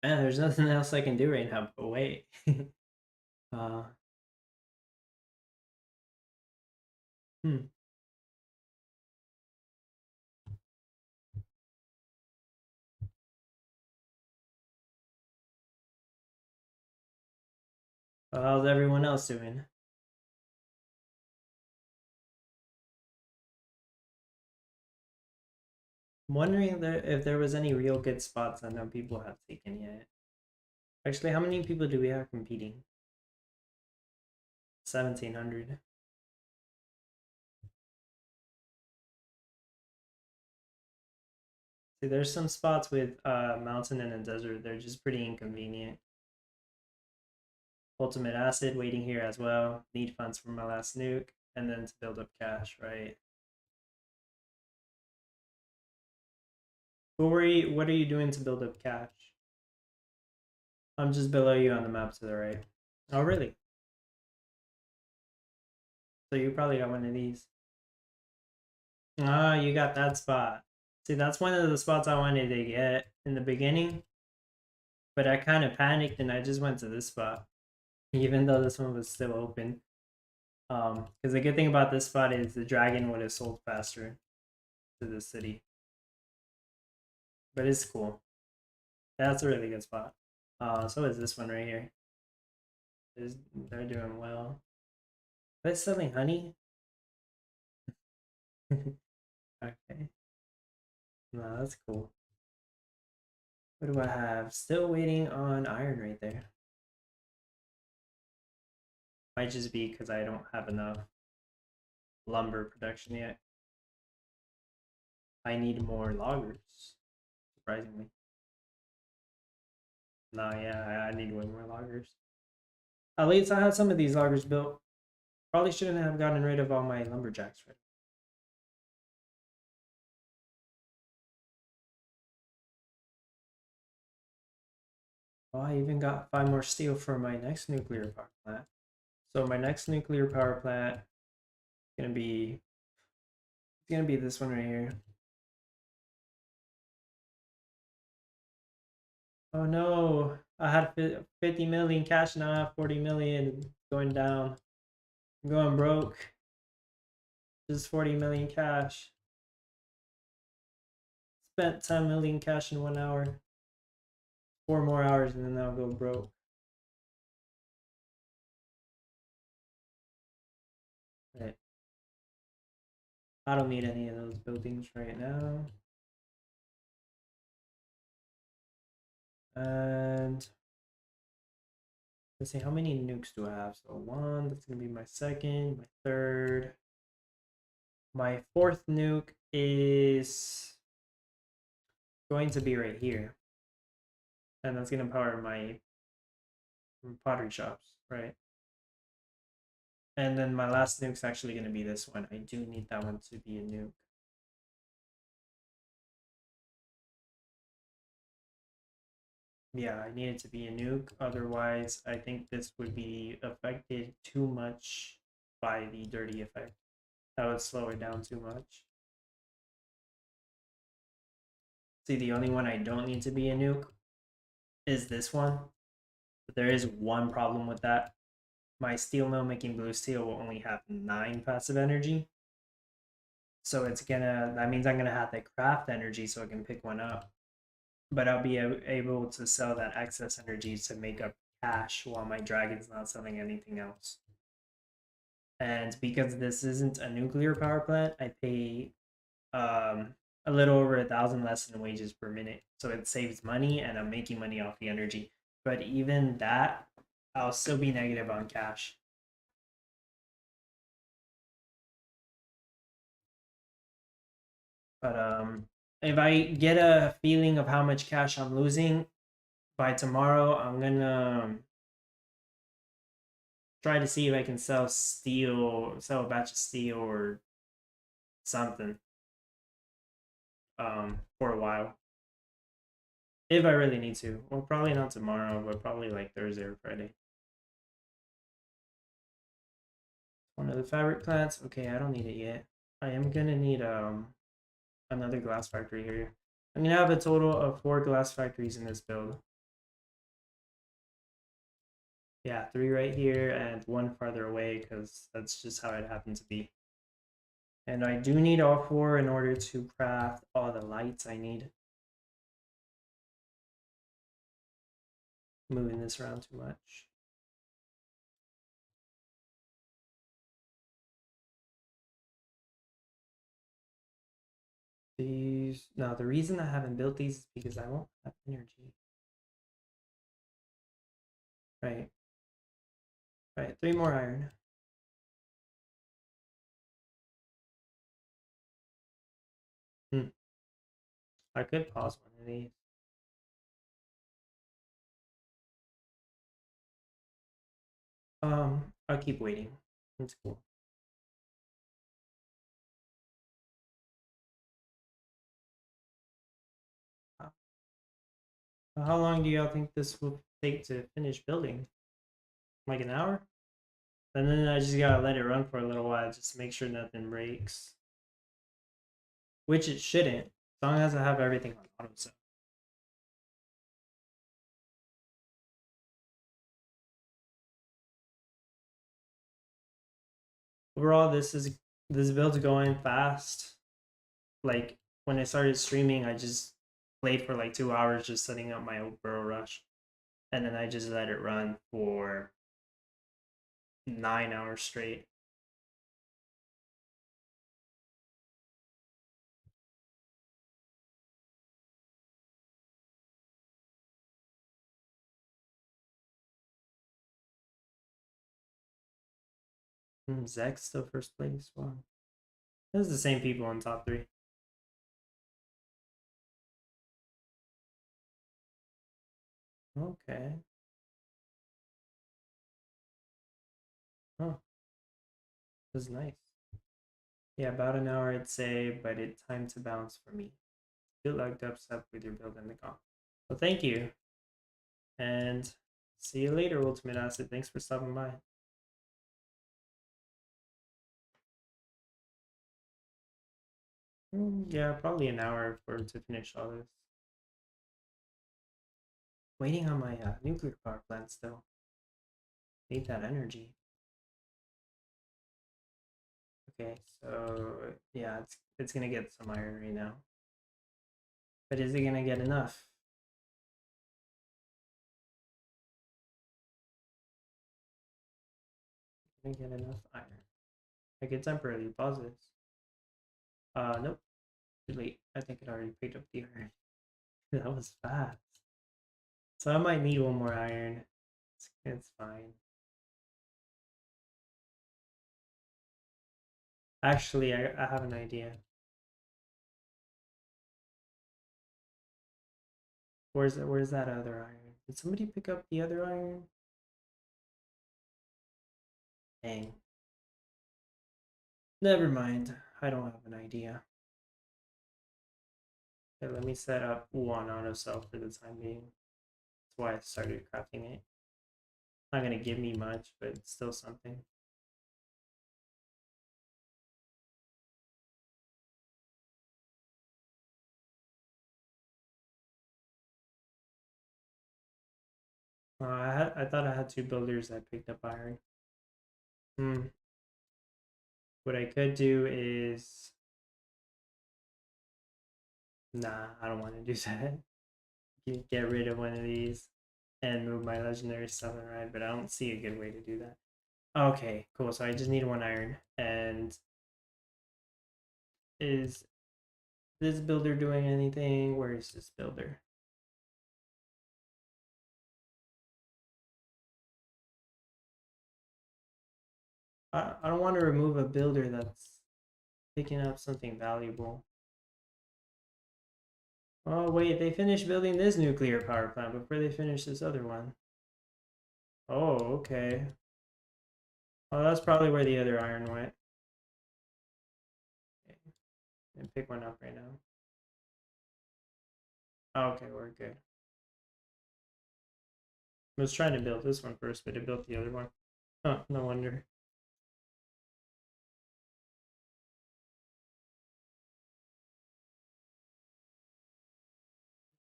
Man, there's nothing else I can do right now but wait. uh, hmm. How's everyone else doing? I'm wondering if there was any real good spots I know people have taken yet. Actually, how many people do we have competing? 1,700. See, there's some spots with mountain and a desert. They're just pretty inconvenient. Ultimate acid waiting here as well. Need funds for my last nuke, and then to build up cash, right? What are you doing to build up cash? I'm just below you on the map to the right. Oh, really? So you probably got one of these. Ah, you got that spot. See, that's one of the spots I wanted to get in the beginning, but I kind of panicked and I just went to this spot, even though this one was still open. Because the good thing about this spot is the dragon would have sold faster to the city, but it's cool. That's a really good spot. So is this one right here. They're doing well. They're selling honey. Okay, no, that's cool. What do I have? Still waiting on iron right there. Might just be because I don't have enough lumber production yet. I need more loggers, surprisingly. No, yeah, I need way more loggers. At least I have some of these loggers built. Probably shouldn't have gotten rid of all my lumberjacks. Right? Oh, I even got 5 more steel for my next nuclear power plant. So my next nuclear power plant is gonna be this one right here. Oh no, I had 50 million cash, now I have 40 million going down. I'm going broke. Just 40 million cash. Spent 10 million cash in 1 hour. 4 more hours and then I'll go broke. Right. I don't need any of those buildings right now. And let's see, how many nukes do I have? So one, that's gonna be my second, my third. My fourth nuke is going to be right here. And that's gonna power my pottery shops, right? And then my last nuke's actually gonna be this one. I do need that one to be a nuke. Yeah, I need it to be a nuke. Otherwise, I think this would be affected too much by the dirty effect. That would slow it down too much. See, the only one I don't need to be a nuke is this one. But there is one problem with that. My steel mill making blue steel will only have 9 passive energy. So that means I'm gonna have to craft energy so I can pick one up. But I'll be able to sell that excess energy to make up cash while my dragon's not selling anything else. And because this isn't a nuclear power plant, I pay a little over 1,000 less in wages per minute. So it saves money and I'm making money off the energy. But even that, I'll still be negative on cash. But if I get a feeling of how much cash I'm losing by tomorrow, I'm gonna try to see if I can sell a batch of steel or something for a while. If I really need to. Well, probably not tomorrow, but probably like Thursday or Friday. One of the fabric plants. Okay, I don't need it yet. I am gonna need another glass factory here. I'm gonna have a total of 4 glass factories in this build. Yeah, 3 right here and 1 farther away because that's just how it happened to be. And I do need all 4 in order to craft all the lights I need. Moving this around too much. These now the reason I haven't built these is because I won't have energy. Right. Right, 3 more iron. I could pause one of these. I'll keep waiting. It's cool. How long do y'all think this will take to finish building? Like an hour? And then I just gotta let it run for a little while just to make sure nothing breaks. Which it shouldn't, as long as I have everything on auto set. Overall, this build's going fast. Like when I started streaming, I just played for like 2 hours just setting up my old Burrow Rush. And then I just let it run for 9 hours straight. Zek's still first place. Wow. This is the same people in top 3. Okay. Oh, this is nice. Yeah, about an hour I'd say, but it's time to bounce for me. Good luck, Dubstep, with your build in the comp. Well, thank you. And see you later, Ultimate Acid. Thanks for stopping by. Yeah, probably an hour for to finish all this. Waiting on my nuclear power plant still. Need that energy. Okay, so yeah, it's gonna get some iron right now. But is it gonna get enough? Gonna get enough iron. I could temporarily pause this. Nope. Too late. I think it already picked up the iron. That was fast. So I might need one more iron. It's fine. Actually, I have an idea. Where's that other iron? Did somebody pick up the other iron? Dang. Never mind. I don't have an idea. Okay, let me set up one auto cell for the time being. That's why I started crafting it. Not gonna give me much, but it's still something. I thought I had two builders that picked up iron. What I could do is nah, I don't want to do that. Get rid of one of these and move my legendary summon ride, but I don't see a good way to do that. Okay, cool. So I just need one iron. And is this builder doing anything? Where is this builder? I don't want to remove a builder that's picking up something valuable. Oh wait, they finished building this nuclear power plant before they finish this other one. Oh, okay. Oh, that's probably where the other iron went. Okay. And pick one up right now. Okay, we're good. I was trying to build this one first, but it built the other one. Huh, no wonder.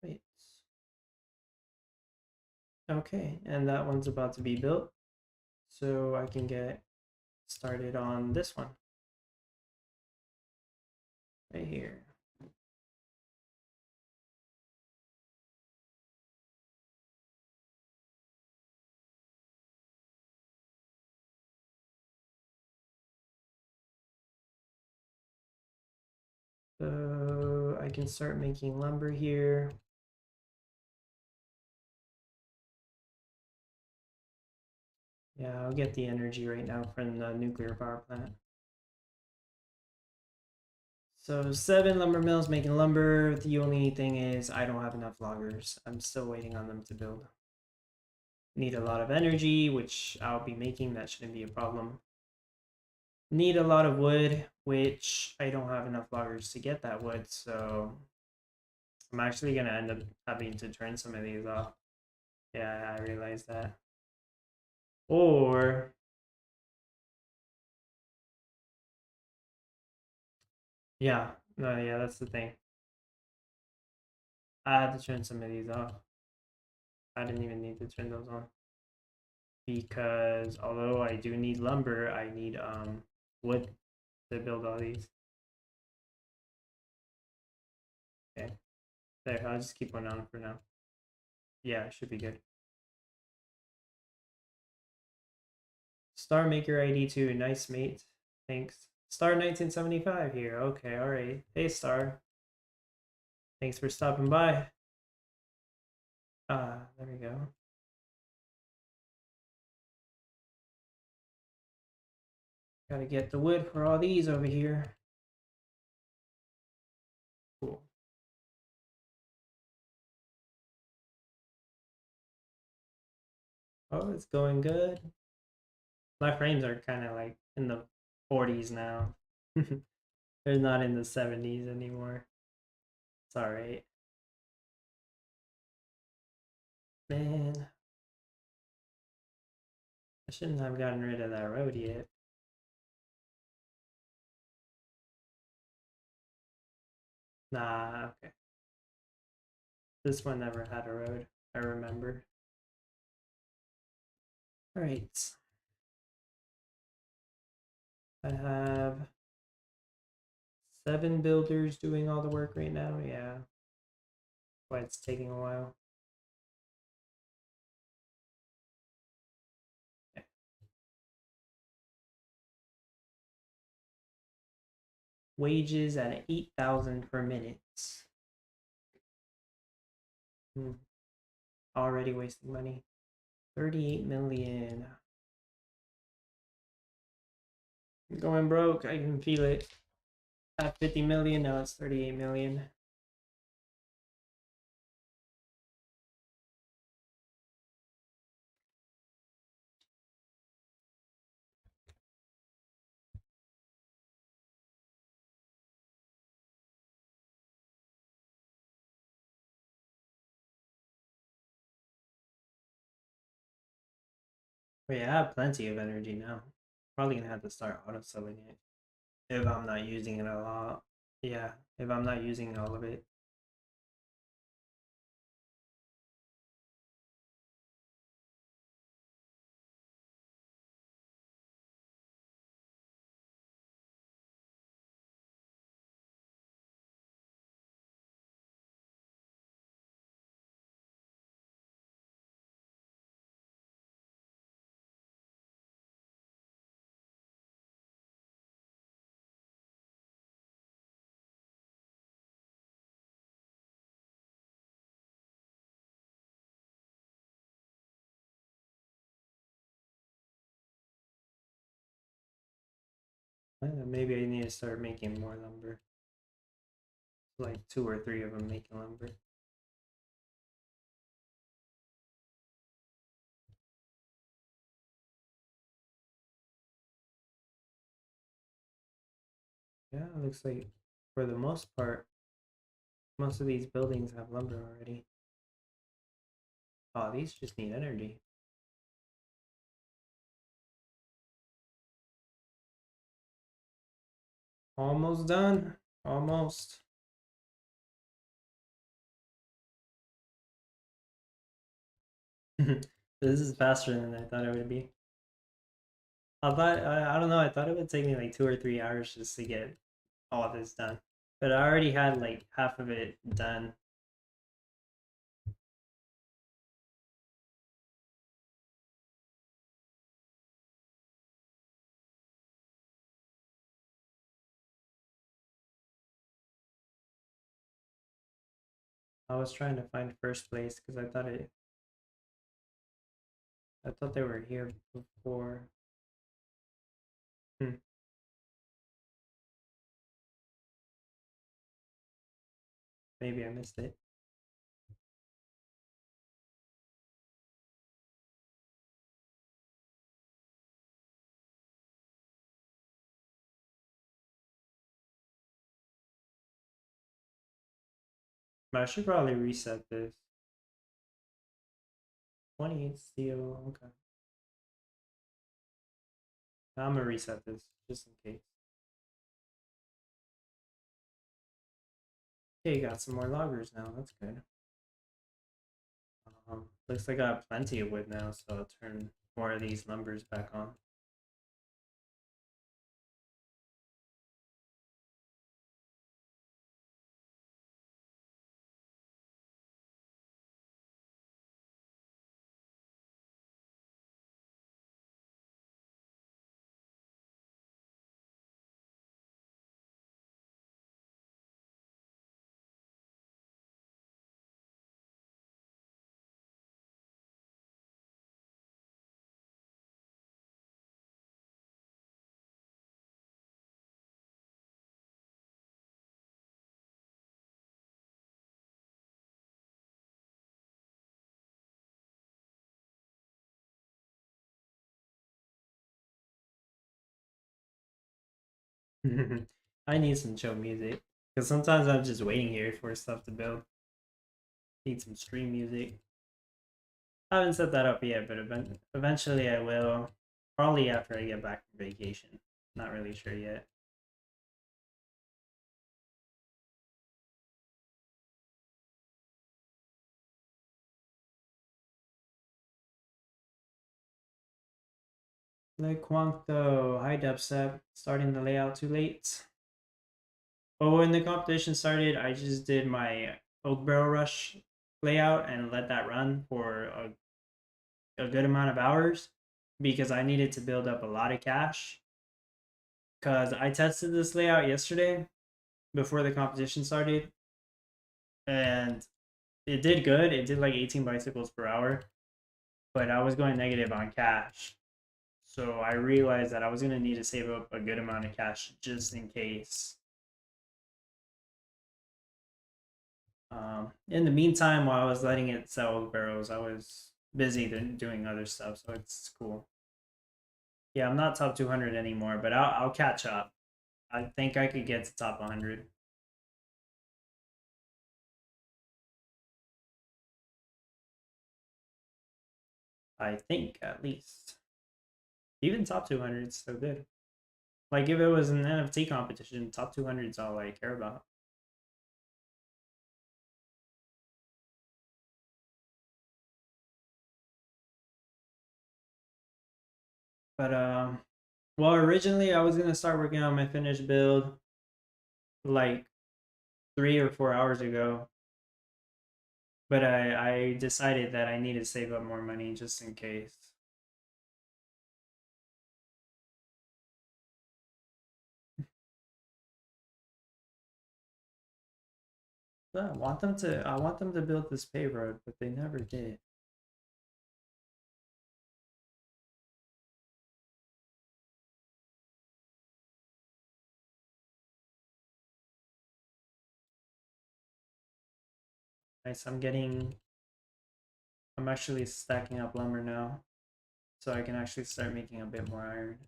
Wait. Okay, and that one's about to be built. So I can get started on this one. Right here. So I can start making lumber here. Yeah, I'll get the energy right now from the nuclear power plant. So 7 lumber mills making lumber. The only thing is I don't have enough loggers. I'm still waiting on them to build. Need a lot of energy, which I'll be making. That shouldn't be a problem. Need a lot of wood, which I don't have enough loggers to get that wood, so I'm actually gonna end up having to turn some of these off. Yeah, I realized that. Or yeah, no, yeah, that's the thing. I had to turn some of these off. I didn't even need to turn those on. Because although I do need lumber, I need wood to build all these. Okay. There, I'll just keep one on for now. Yeah, it should be good. Star Maker ID 2, nice mate. Thanks. Star 1975 here. Okay, alright. Hey Star. Thanks for stopping by. There we go. Gotta get the wood for all these over here. Cool. Oh, it's going good. My frames are kind of like in the 40s now. They're not in the 70s anymore. It's alright. Man, I shouldn't have gotten rid of that road yet. Nah, okay. This one never had a road, I remember. Alright. I have 7 builders doing all the work right now. Yeah. Why it's taking a while. Okay. Wages at 8,000 per minute. Hmm. Already wasting money. 38 million. I'm going broke. I can feel it. At 50 million, now it's 38 million. Wait, I have plenty of energy now. Probably gonna have to start auto selling it if I'm not using it a lot. Yeah, if I'm not using all of it. Maybe I need to start making more lumber. Like 2 or 3 of them making lumber. Yeah, it looks like for the most part, most of these buildings have lumber already. Oh, these just need energy. Almost done. Almost. This is faster than I thought it would be. I don't know, I thought it would take me like 2 or 3 hours just to get all of this done. But I already had like half of it done. I was trying to find first place because I thought they were here before. Hmm, maybe I missed it. But I should probably reset this. 28 steel. Okay. I'm gonna reset this just in case. Okay, got some more loggers now. That's good. Looks like I got plenty of wood now, so I'll turn more of these lumbers back on. I need some chill music because sometimes I'm just waiting here for stuff to build. Need some stream music. I haven't set that up yet, but eventually I will. Probably after I get back from vacation. Not really sure yet. Le Quanto, hi dubstep, starting the layout too late. Oh, when the competition started, I just did my Oak Barrel Rush layout and let that run for a good amount of hours because I needed to build up a lot of cash. Because I tested this layout yesterday before the competition started, and it did good. It did like 18 bicycles per hour, but I was going negative on cash. So I realized that I was going to need to save up a good amount of cash just in case. In the meantime, while I was letting it sell barrels, I was busy doing other stuff, so it's cool. Yeah, I'm not top 200 anymore, but I'll catch up. I think I could get to top 100. I think at least. Even top 200 is so good. Like if it was an NFT competition, top 200 is all I care about. But well, originally I was gonna start working on my finished build like 3 or 4 hours ago, but I decided that I need to save up more money just in case. I want them to build this pay road, but they never did. Nice, I'm actually stacking up lumber now, so I can actually start making a bit more iron.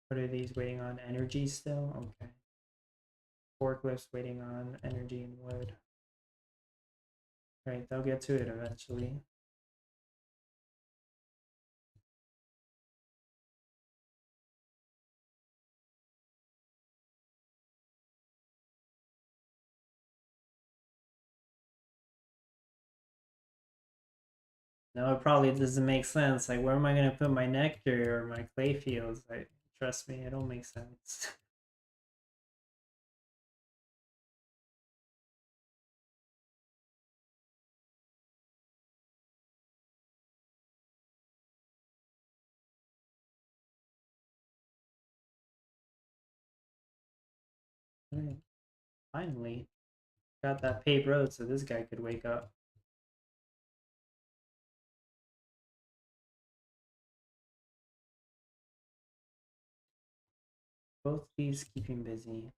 What are these waiting on? Energy still? Okay. Forklifts waiting on energy and wood. Right, they'll get to it eventually. No, it probably doesn't make sense. Like, where am I gonna put my nectar or my clay fields? Like, trust me, it don't make sense. Right, finally, got that paved road so this guy could wake up. Both these keep him busy.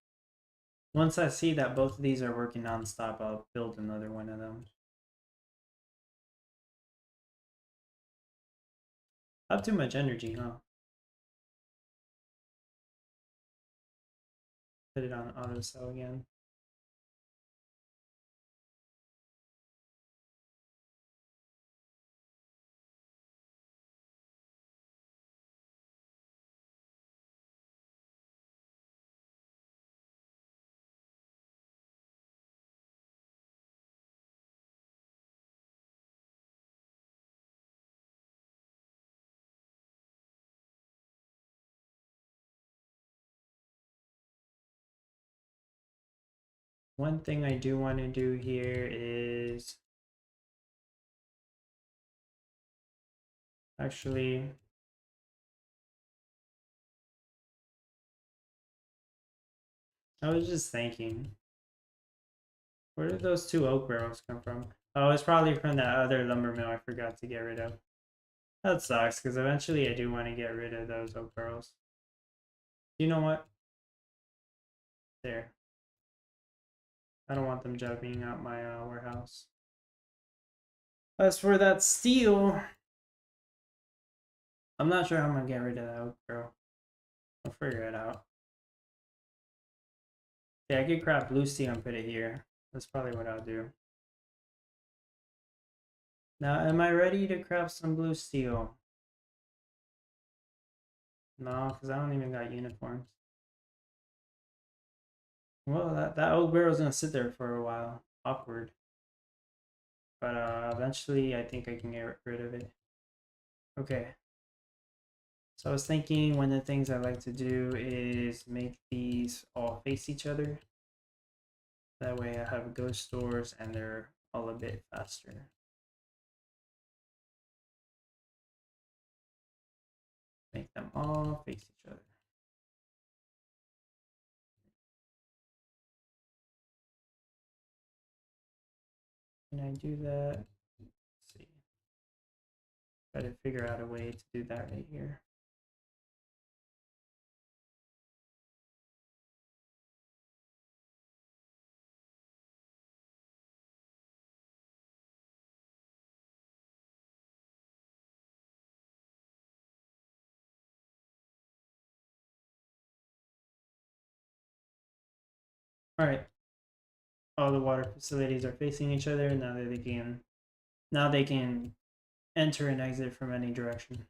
Once I see that both of these are working nonstop, I'll build another one of them. I have too much energy, huh? Put it on auto sell again. One thing I do want to do here is actually I was just thinking, where did those two oak barrels come from? Oh, it's probably from that other lumber mill I forgot to get rid of. That sucks, because eventually I do want to get rid of those oak barrels. You know what? There. I don't want them jumping out my warehouse. As for that steel, I'm not sure how I'm gonna get rid of that oak barrel. I'll figure it out. Yeah, I could craft blue steel and put it here. That's probably what I'll do. Now, am I ready to craft some blue steel? No, because I don't even got uniforms. Well, that oak barrel's gonna sit there for a while. Awkward. But eventually, I think I can get rid of it. Okay. So I was thinking one of the things I like to do is make these all face each other. That way I have ghost doors and they're all a bit faster. Make them all face each other. Can I do that? Let's see. Try to figure out a way to do that right here. All right. All the water facilities are facing each other now that they can enter and exit from any direction.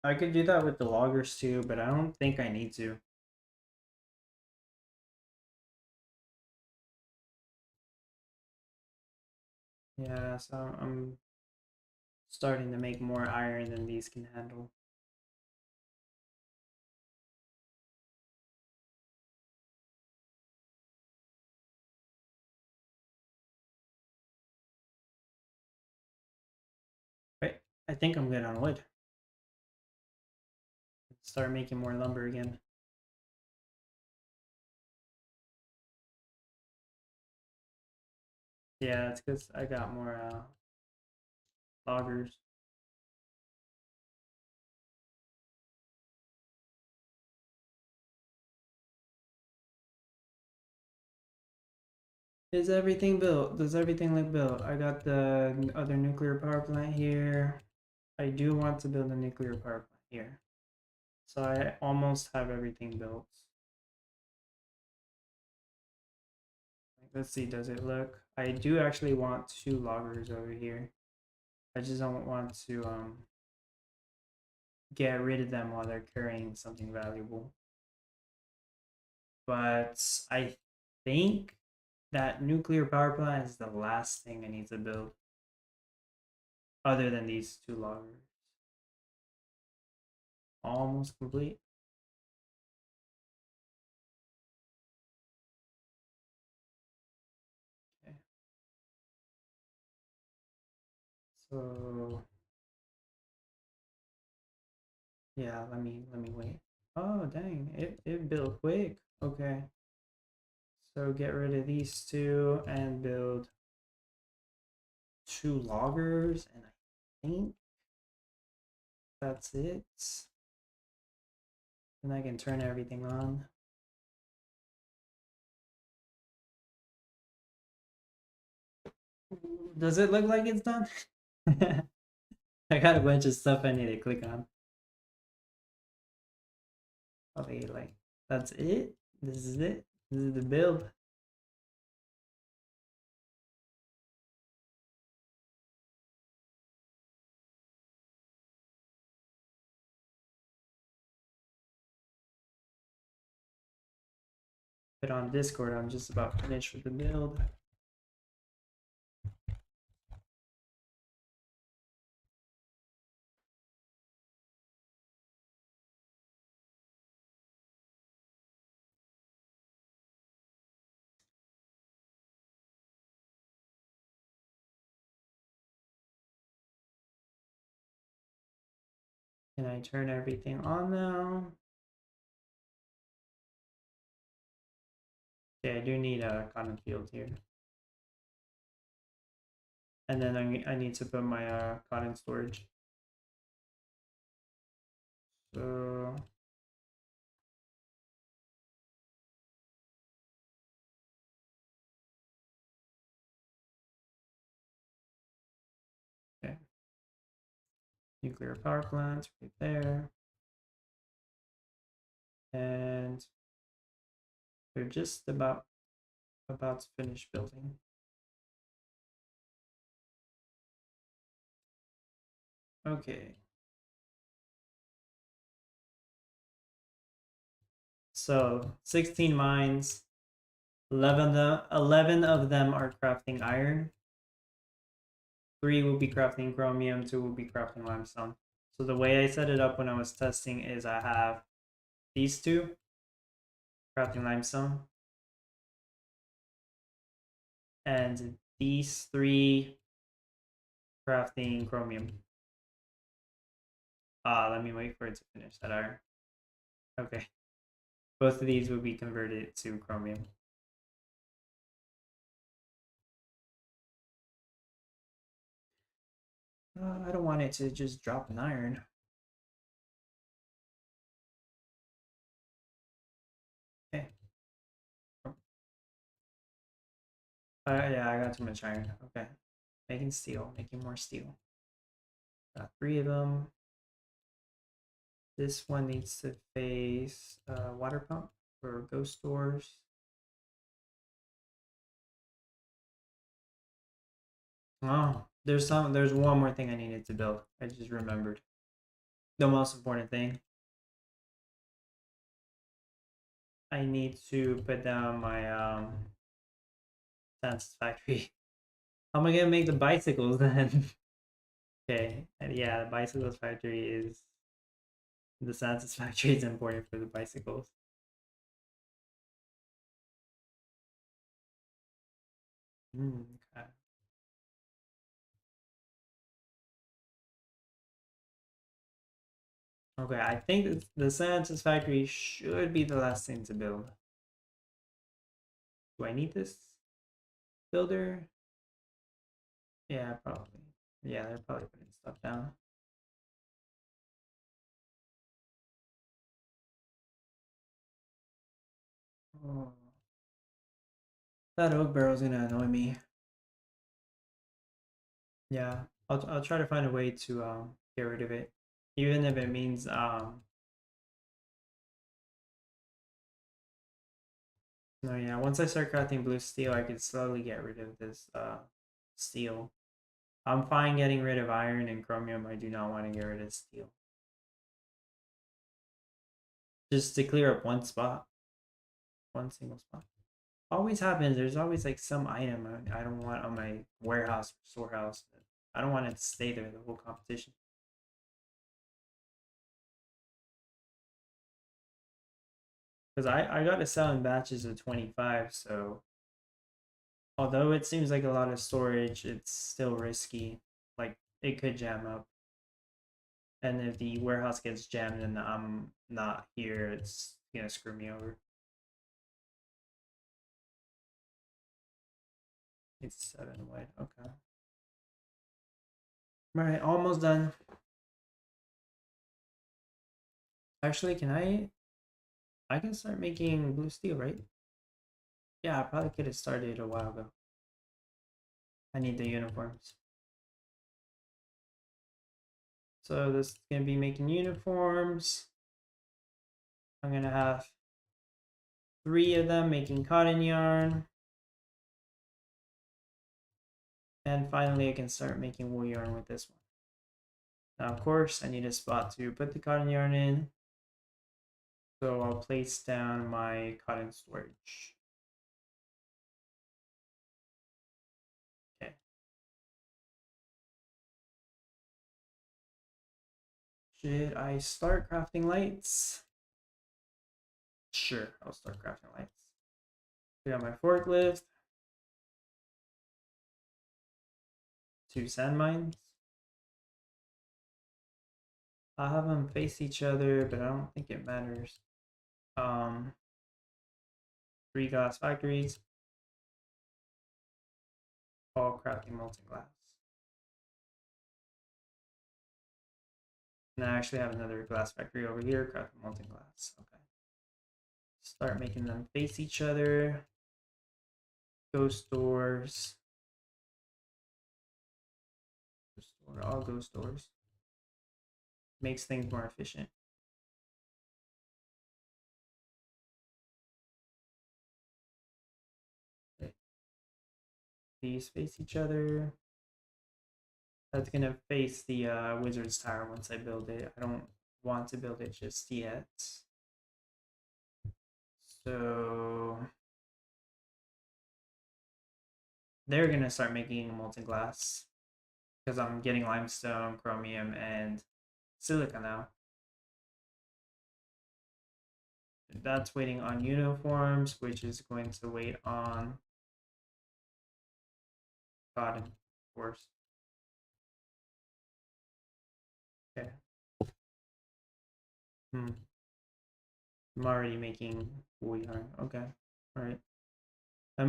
I could do that with the loggers too, but I don't think I need to. Yeah, so I'm starting to make more iron than these can handle. Right, I think I'm good on wood. Start making more lumber again. Yeah, it's because I got more loggers. Is everything built? Does everything look built? I got the other nuclear power plant here. I do want to build a nuclear power plant here. So I almost have everything built. Let's see, does it look? I do actually want 2 loggers over here. I just don't want to get rid of them while they're carrying something valuable. But I think that nuclear power plant is the last thing I need to build other than these 2 loggers. Almost complete. Okay. So yeah, let me wait. Oh dang, it built quick. Okay. So get rid of these 2 and build 2 loggers, and I think that's it. And I can turn everything on. Does it look like it's done? I got a bunch of stuff I need to click on. Okay, like that's it. This is it. This is the build. Put on Discord. I'm just about finished with the build. Can I turn everything on now? Okay, I do need a cotton field here. And then I need to put my cotton storage. So Nuclear power plants right there. And they're just about to finish building. Okay. So 16 mines, 11 of them are crafting iron. 3 will be crafting chromium, 2 will be crafting limestone. So the way I set it up when I was testing is I have these 2 crafting limestone, and these 3 crafting chromium. Let me wait for it to finish that iron. Okay. Both of these will be converted to chromium. I don't want it to just drop an iron. Okay. Yeah, I got too much iron. Okay. Making steel, making more steel. Got 3 of them. This one needs to face water pump for ghost doors. Oh, there's one more thing I needed to build. I just remembered. The most important thing. I need to put down my Santa's factory. How am I gonna make the bicycles then? Okay, and yeah, the bicycles factory is the Santa's factory is important for the bicycles. Okay. Okay, I think the Santa's factory should be the last thing to build. Do I need this builder? Yeah, probably. Yeah, they're probably putting stuff down. Oh. That oak barrel's gonna annoy me. Yeah, I'll try to find a way to get rid of it, even if it means no, yeah. Once I start crafting blue steel, I can slowly get rid of this steel. I'm fine getting rid of iron and chromium. I do not want to get rid of steel. Just to clear up one spot, one single spot. Always happens. There's always like some item I don't want on my warehouse or storehouse. I don't want it to stay there the whole competition. Because I got to sell in batches of 25, so although it seems like a lot of storage, it's still risky. Like it could jam up. And if the warehouse gets jammed and I'm not here, it's gonna screw me over. It's 7 wood. Okay. Alright, almost done. Actually, I can start making blue steel, right? Yeah, I probably could have started a while ago. I need the uniforms. So this is gonna be making uniforms. I'm gonna have 3 of them making cotton yarn. And finally I can start making wool yarn with this one. Now of course I need a spot to put the cotton yarn in. So I'll place down my cotton storage. Okay. Should I start crafting lights? Sure, I'll start crafting lights. We got my forklift. 2 sand mines. I'll have them face each other, but I don't think it matters. 3 glass factories. All crafting molten glass. And I actually have another glass factory over here, crafting molten glass. Okay. Start making them face each other. Ghost doors. Ghost door, all ghost doors. makes things more efficient. Okay. These face each other. That's gonna face the wizard's tower once I build it. I don't want to build it just yet. So they're gonna start making molten glass because I'm getting limestone, chromium, and silica now. That's waiting on uniforms, which is going to wait on cotton, of course. Okay. I'm already making wool yarn. Okay. All right. I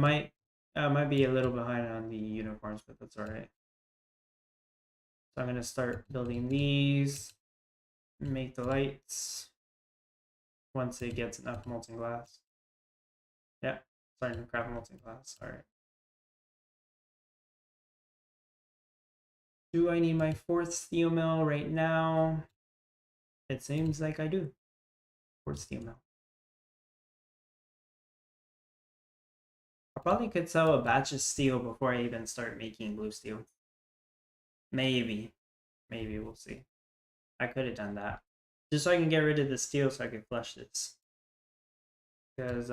might be a little behind on the uniforms, but that's all right. So I'm gonna start building these, make the lights once it gets enough molten glass. Yeah, starting to craft molten glass. All right. Do I need my fourth steel mill right now? It seems like I do. Fourth steel mill. I probably could sell a batch of steel before I even start making blue steel. Maybe. Maybe we'll see. I could have done that. Just so I can get rid of the steel so I can flush this. Because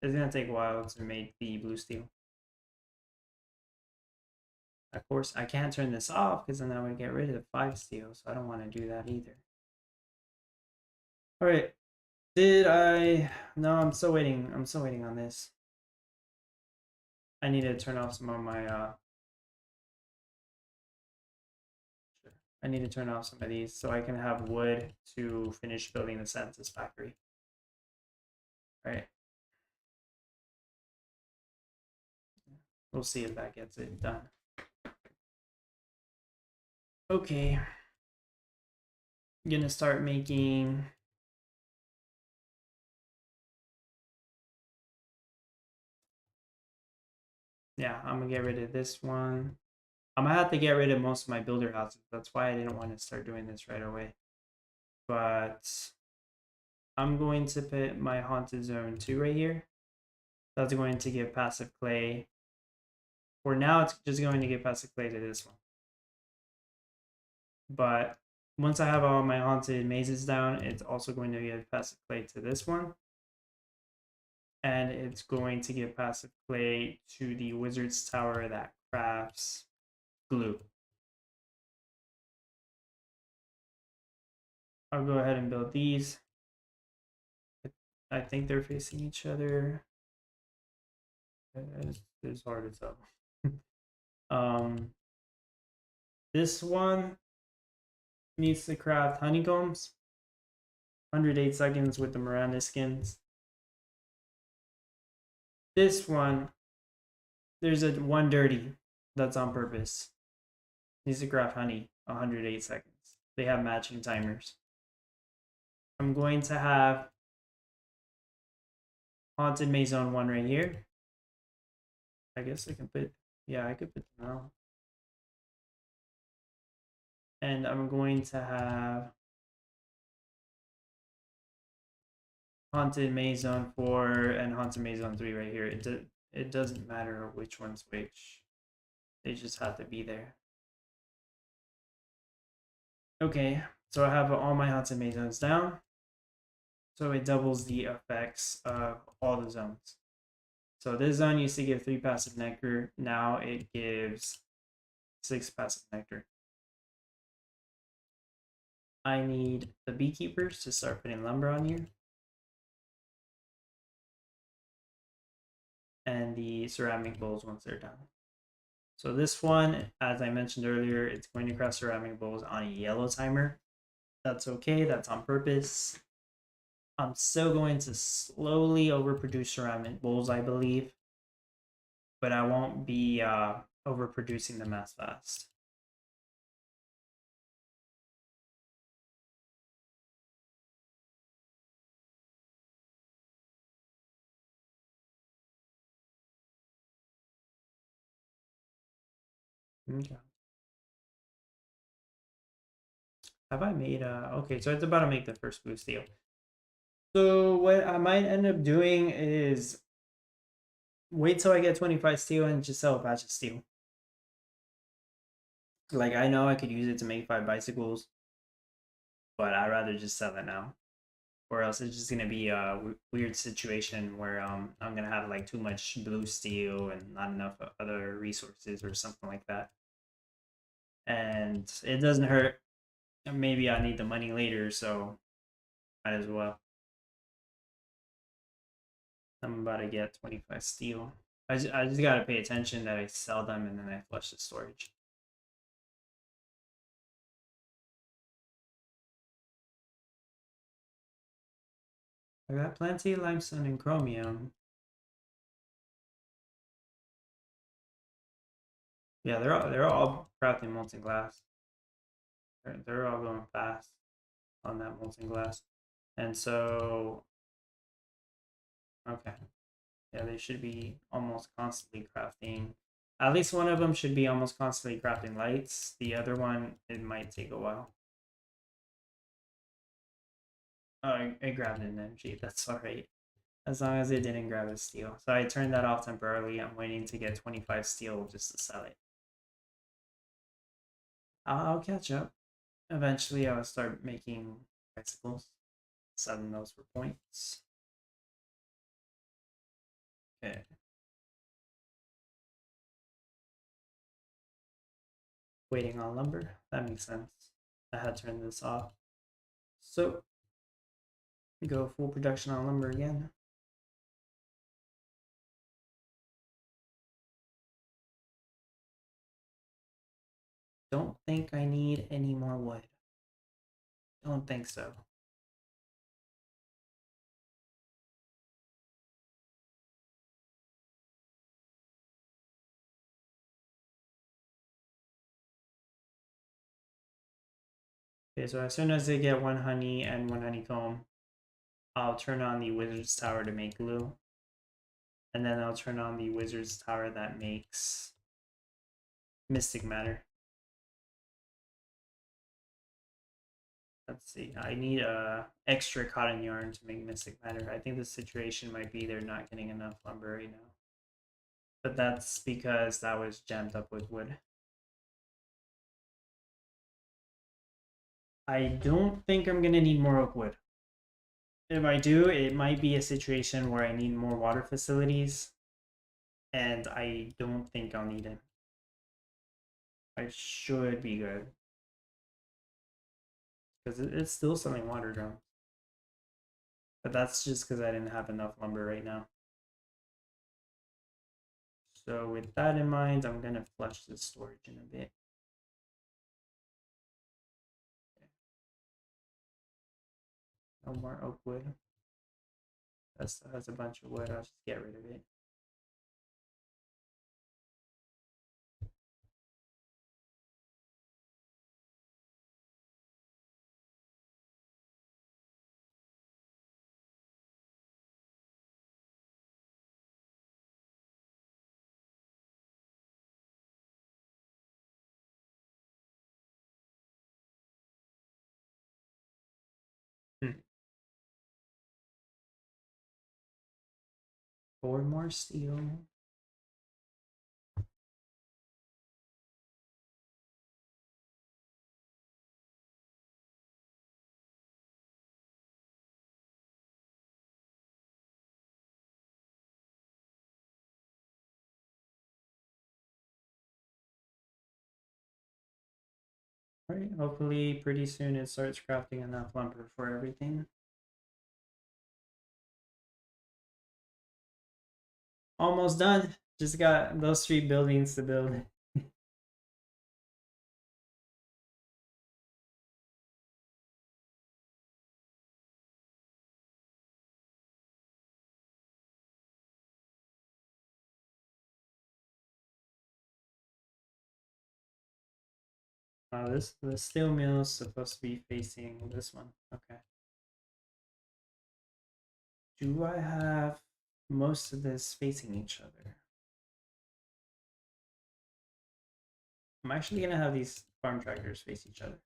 it's gonna take a while to make the blue steel. Of course, I can't turn this off because then I would get rid of 5 steel, so I don't want to do that either. Alright. Did I... No, I'm still waiting. I'm still waiting on this. I need to turn off some of my... I need to turn off some of these so I can have wood to finish building the census factory. Alright. We'll see if that gets it done. Okay. I'm gonna start making... Yeah, I'm gonna get rid of this one. I'm gonna have to get rid of most of my builder houses. That's why I didn't want to start doing this right away. But I'm going to put my haunted zone 2 right here. That's going to give passive clay. For now, it's just going to give passive clay to this one. But once I have all my haunted mazes down, it's also going to give passive clay to this one. And it's going to give passive clay to the wizard's tower that crafts glue. I'll go ahead and build these. I think they're facing each other. It's hard to tell. This one needs to craft honeycombs. 108 seconds with the Miranda skins. This one, there's a one dirty that's on purpose. Needs to craft honey. 108 seconds. They have matching timers. I'm going to have Haunted Maison 1 right here. I guess I can put, yeah, I could put them out. And I'm going to have Haunted Maison 4 and Haunted Maison 3 right here. It doesn't matter which one's which. They just have to be there. Okay, so I have all my Haunted Maisons down. So it doubles the effects of all the zones. So this zone used to give 3 passive nectar. Now it gives 6 passive nectar. I need the beekeepers to start putting lumber on here. And the ceramic bowls once they're done. So this one, as I mentioned earlier, it's going to craft ceramic bowls on a yellow timer. That's okay, that's on purpose. I'm still going to slowly overproduce ceramic bowls, I believe. But I won't be overproducing them as fast. Okay. Have I made okay, so it's about to make the first blue steel. So what I might end up doing is wait till I get 25 steel and just sell a batch of steel. Like I know I could use it to make 5 bicycles, but I'd rather just sell it now. Or else it's just gonna be a weird situation where I'm gonna have like too much blue steel and not enough other resources or something like that. And it doesn't hurt. Maybe I need the money later, so might as well. I'm about to get 25 steel. I just gotta pay attention that I sell them and then I flush the storage. I got plenty of limestone and chromium. Yeah, they're all crafting molten glass. They're all going fast on that molten glass. And so okay. Yeah, they should be almost constantly crafting. At least one of them should be almost constantly crafting lights. The other one, it might take a while. Oh, I grabbed an energy. That's all right. As long as it didn't grab a steel. So I turned that off temporarily. I'm waiting to get 25 steel just to sell it. I'll catch up. Eventually, I'll start making bicycles, selling those for points. Okay. Waiting on lumber. That makes sense. I had turned this off. So, go full production on lumber again. Don't think I need any more wood. Don't think so. Okay, so as soon as I get one honey and one honeycomb, I'll turn on the wizard's tower to make glue. And then I'll turn on the wizard's tower that makes mystic matter. Let's see. I need extra cotton yarn to make mystic matter. I think the situation might be they're not getting enough lumber right now. But that's because that was jammed up with wood. I don't think I'm gonna need more oak wood. If I do, it might be a situation where I need more water facilities, and I don't think I'll need it. I should be good. Because it's still selling water drums. But that's just because I didn't have enough lumber right now. So with that in mind, I'm going to flush this storage in a bit. No more oak wood. That still has a bunch of wood. I'll just get rid of it. Hmm. 4 more steel. All right, hopefully pretty soon it starts crafting enough lumber for everything. Almost done. Just got those 3 buildings to build. This the steel mill is supposed to be facing this one. Okay. Do I have most of this facing each other? I'm actually gonna have these farm tractors face each other.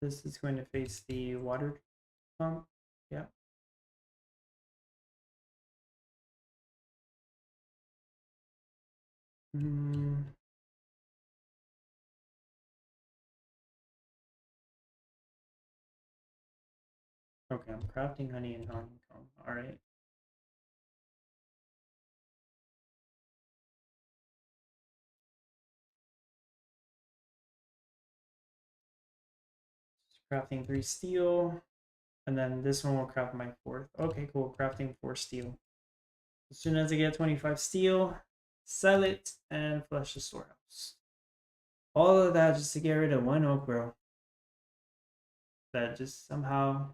This is going to face the water pump. Yeah. Mm. Okay, I'm crafting honey and honeycomb. All right. Crafting 3 steel. And then this one will craft my 4th. Okay, cool. Crafting 4 steel. As soon as I get 25 steel, sell it and flush the storehouse. All of that just to get rid of 1 oak barrel that just somehow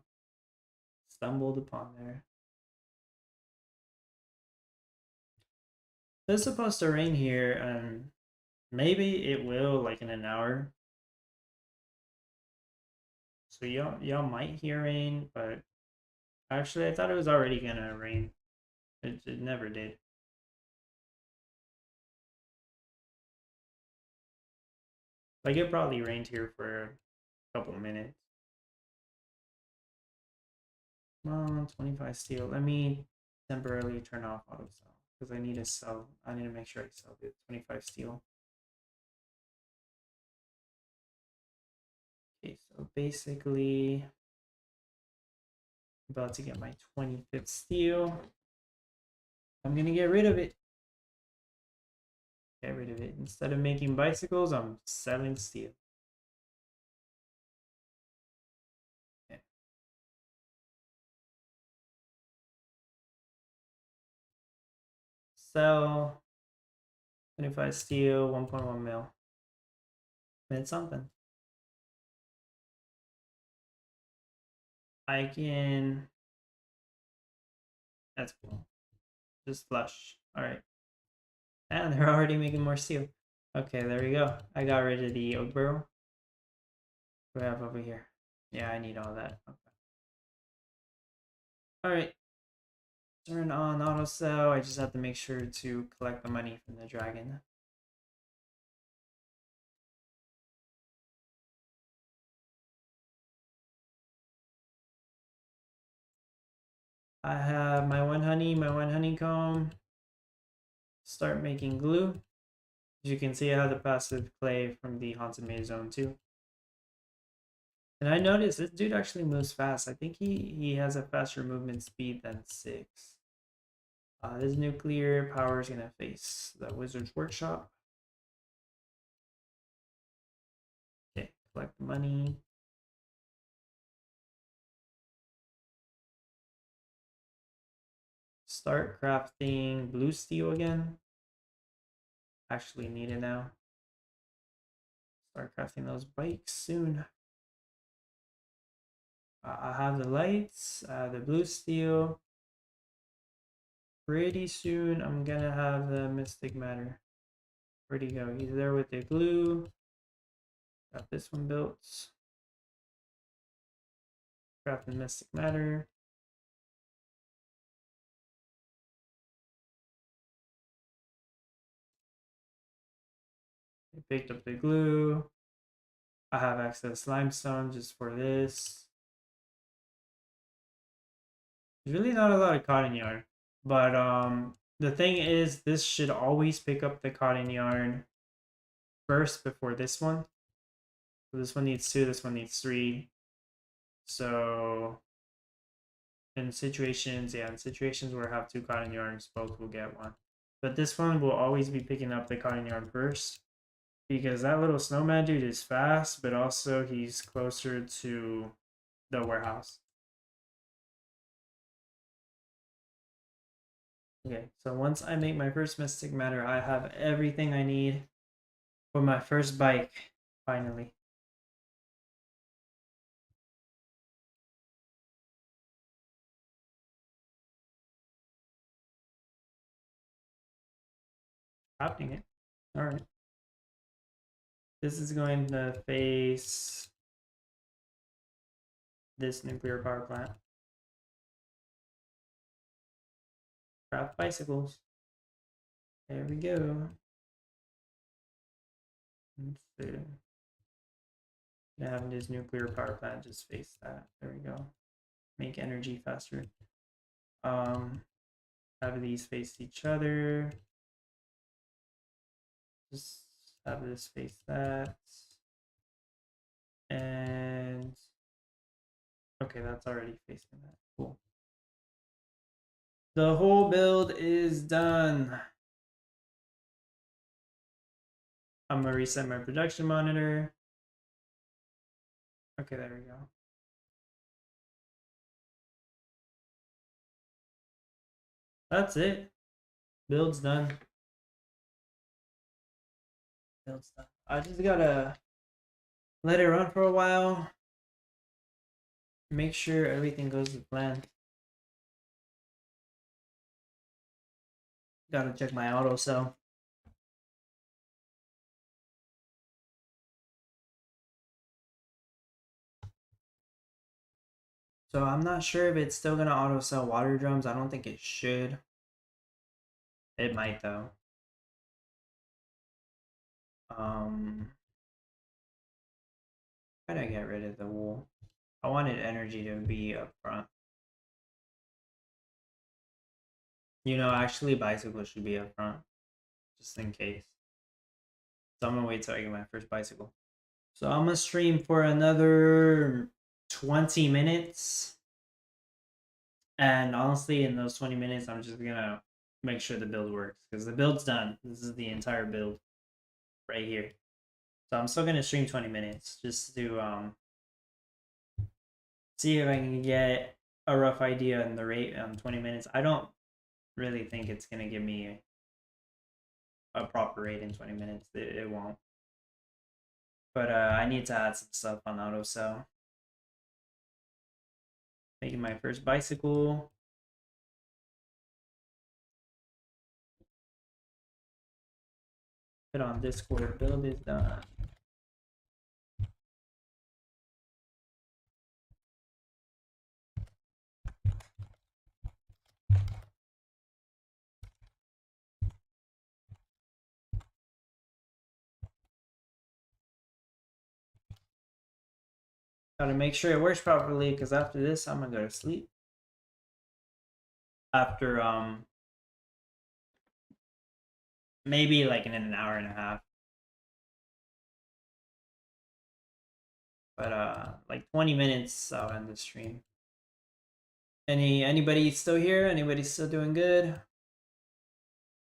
stumbled upon there. It's supposed to rain here, and maybe it will like in an hour. So y'all might hear rain, but actually I thought it was already gonna rain. It never did. Like it probably rained here for a couple minutes. Come on, 25 steel. Let me temporarily turn off auto sell because I need to sell. I need to make sure I sell the 25 steel. Okay, so basically, about to get my 25th steel. I'm gonna get rid of it. Get rid of it. Instead of making bicycles, I'm selling steel. Okay. Sell 25 steel, 1.1 mil. Made something. I can. That's cool. Just flush. All right. And they're already making more steel. Okay, there we go. I got rid of the oak barrel. What do we have over here? Yeah, I need all that. Okay. All right. Turn on auto sell. I just have to make sure to collect the money from the dragon. I have my 1 honey, my 1 honeycomb. Start making glue. As you can see, I have the passive clay from the Haunted Maze Zone too. And I noticed this dude actually moves fast. I think he has a faster movement speed than 6. This nuclear power is gonna face the Wizard's Workshop. Okay, collect the money. Start crafting blue steel again. Actually need it now. Start crafting those bikes soon. I have the lights, the blue steel. Pretty soon I'm gonna have the mystic matter. Where'd he go? He's there with the glue. Got this one built. Craft the mystic matter. I picked up the glue. I have access limestone just for this. There's really not a lot of cotton yarn, but the thing is, this should always pick up the cotton yarn first before this one. So this one needs 2, this one needs 3. So in situations, yeah, in situations where I have 2 cotton yarns, both will get 1. But this one will always be picking up the cotton yarn first because that little snowman dude is fast, but also he's closer to the warehouse. Okay, so once I make my first mystic matter, I have everything I need for my first bike, finally. Crafting it. Alright. This is going to face this nuclear power plant. Craft bicycles. There we go. Let's see. Gonna have this nuclear power plant just face that. There we go. Make energy faster. Um, have these face each other. Just have this face that. And okay, that's already facing that. Cool. The whole build is done. I'm gonna reset my production monitor. Okay, there we go. That's it. Build's done. Build's done. I just gotta let it run for a while. Make sure everything goes to plan. Gotta check my auto cell. So I'm not sure if it's still gonna auto sell water drums. I don't think it should. It might though. How do I get rid of the wool? I wanted energy to be up front. You know, actually bicycles should be up front. Just in case. So I'm gonna wait till I get my first bicycle. So I'm gonna stream for another 20 minutes. And honestly, in those 20 minutes, I'm just gonna make sure the build works. Because the build's done. This is the entire build right here. So I'm still gonna stream 20 minutes just to see if I can get a rough idea in the rate 20 minutes. I don't really think it's gonna give me a proper rate in 20 minutes. It won't. But I need to add some stuff on auto cell. Making my first bicycle. Put on Discord. Build is done. Gotta make sure it works properly because after this, I'm gonna go to sleep. After maybe like in an hour and a half. But like 20 minutes, I'll end the stream. Anybody still here? Anybody still doing good?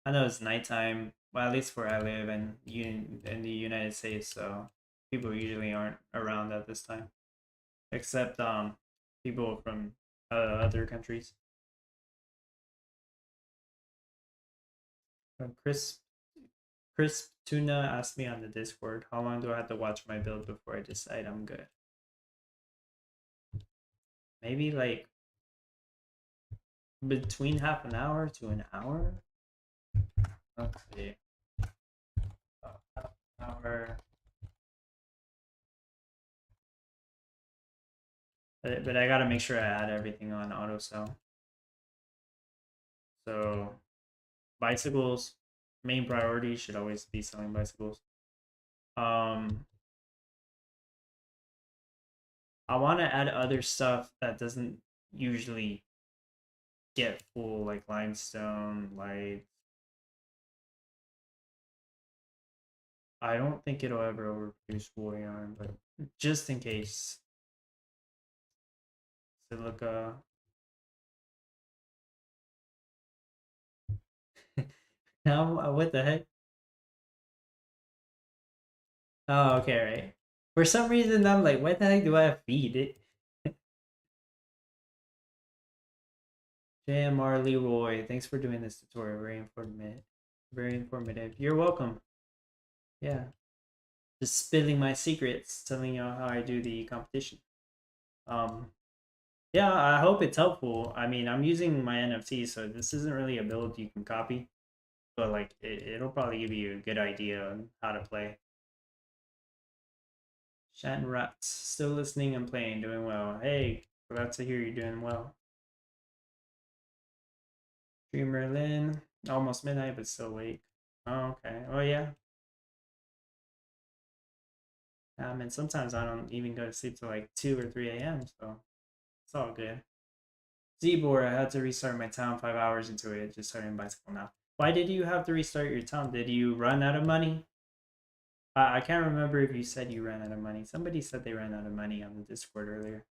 I know it's nighttime, well at least where I live and in the United States, so people usually aren't around at this time, except people from other countries. Chris Tuna asked me on the Discord, how long do I have to watch my build before I decide I'm good? Maybe like between half an hour to an hour. Let's see. About half an hour. But I gotta make sure I add everything on auto cell. So bicycles, main priority should always be selling bicycles. I want to add other stuff that doesn't usually get full, like limestone, like I don't think it'll ever overproduce wool yarn, but just in case. Silica. Now, what the heck? Oh, okay, right. For some reason, I'm like, what the heck do I feed it? JMR Leroy, thanks for doing this tutorial. Very informative. Very informative. You're welcome. Yeah. Just spilling my secrets, telling you how I do the competition. Um, yeah, I hope it's helpful. I mean, I'm using my NFT, so this isn't really a build you can copy, but like it'll probably give you a good idea on how to play. Shannon Rats, still listening and playing, doing well. Hey, glad to hear you're doing well. Dreamer Lynn, almost midnight, but still awake. Oh, okay. Oh, yeah. And sometimes I don't even go to sleep till like 2 or 3 a.m. So it's all good. Zbor, I had to restart my town 5 hours into it. Just starting bicycle now. Why did you have to restart your town? Did you run out of money? I can't remember if you said you ran out of money. Somebody said they ran out of money on the Discord earlier.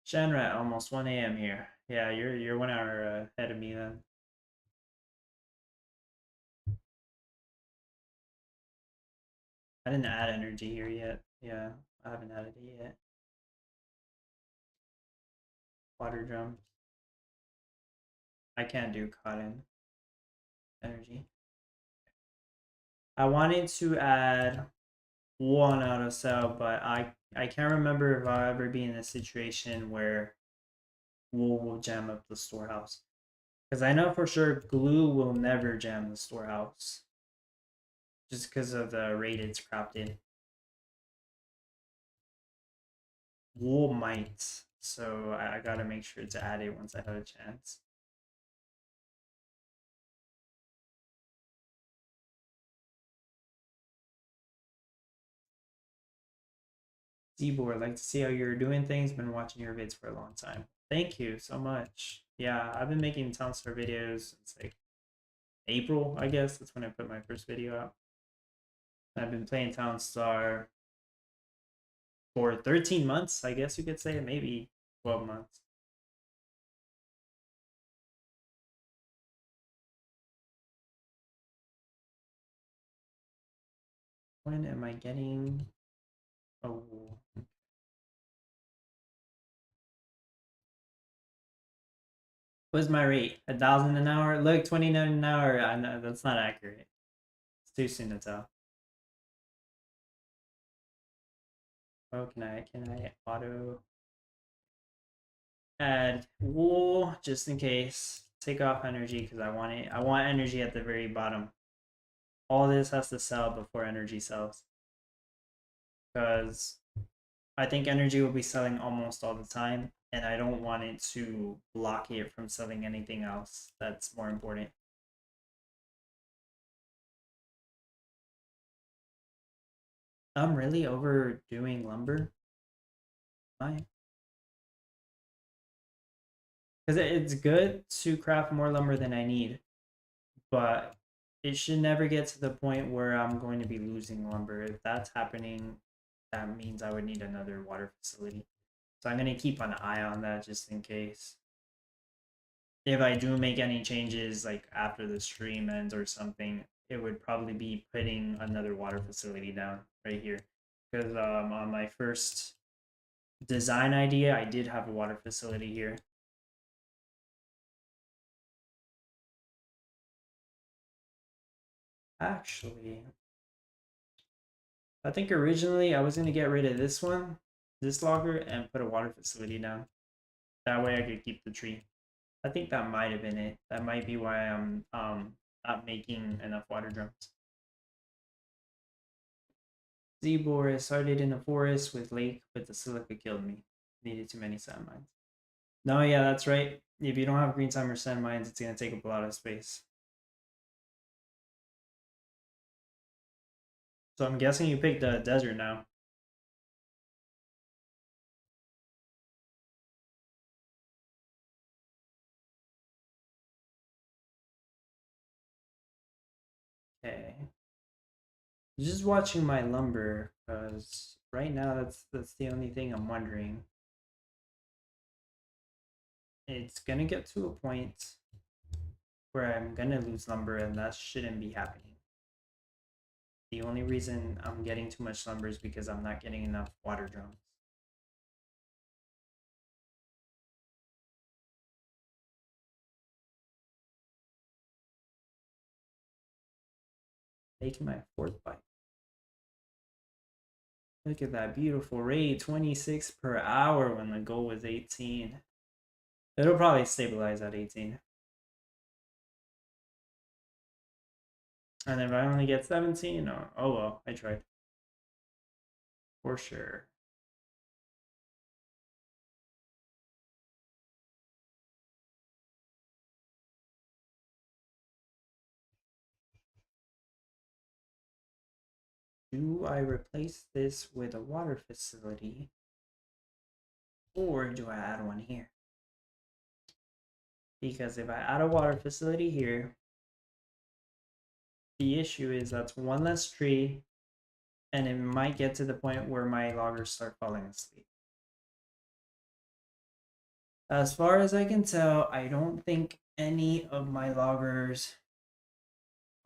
Shanrat, almost 1 a.m. here. Yeah, you're 1 hour ahead of me then. I didn't add energy here yet. Yeah, I haven't added it yet. Water drums. I can't do cotton energy. I wanted to add one auto cell, but I can't remember if I'll ever be in a situation where wool will jam up the storehouse. Because I know for sure glue will never jam the storehouse. Just because of the rate it's cropped in. Wool might. So I gotta make sure to add it once I have a chance. Zbor, I'd like to see how you're doing things. Been watching your vids for a long time. Thank you so much. Yeah, I've been making Townstar videos since like April, I guess. That's when I put my first video out. I've been playing Townstar for 13 months, I guess you could say, maybe 12 months. When am I getting? Oh, what's my rate? 1,000 an hour? Look, 29 an hour. I know that's not accurate. It's too soon to tell. Oh, can I auto add wool just in case? Take off energy because I want it. I want energy at the very bottom. All this has to sell before energy sells. Because I think energy will be selling almost all the time, and I don't want it to block it from selling anything else that's more important. I'm really overdoing lumber. Why? Because it's good to craft more lumber than I need, but it should never get to the point where I'm going to be losing lumber. If that's happening, that means I would need another water facility. So I'm going to keep an eye on that just in case. If I do make any changes like after the stream ends or something, it would probably be putting another water facility down right here. Because on my first design idea, I did have a water facility here. Actually, I think originally I was going to get rid of this one, this logger, and put a water facility down. That way I could keep the tree. I think that might have been it. That might be why I'm not making enough water drums. Zbor started in the forest with lake, but the silica killed me. Needed too many sand mines. No, yeah, that's right. If you don't have green time or sand mines, it's gonna take up a lot of space. So I'm guessing you picked the desert now. Okay. Just watching my lumber, because right now that's the only thing I'm wondering. It's gonna get to a point where I'm gonna lose lumber, and that shouldn't be happening. The only reason I'm getting too much lumber is because I'm not getting enough water drums. Making my fourth bite. Look at that beautiful rate, 26 per hour when the goal was 18. It'll probably stabilize at 18. And if I only get 17, oh well, I tried. For sure. do I replace this with a water facility, or do I add one here? Because if I add a water facility here, the issue is that's one less tree, and it might get to the point where my loggers start falling asleep. As far as I can tell, I don't think any of my loggers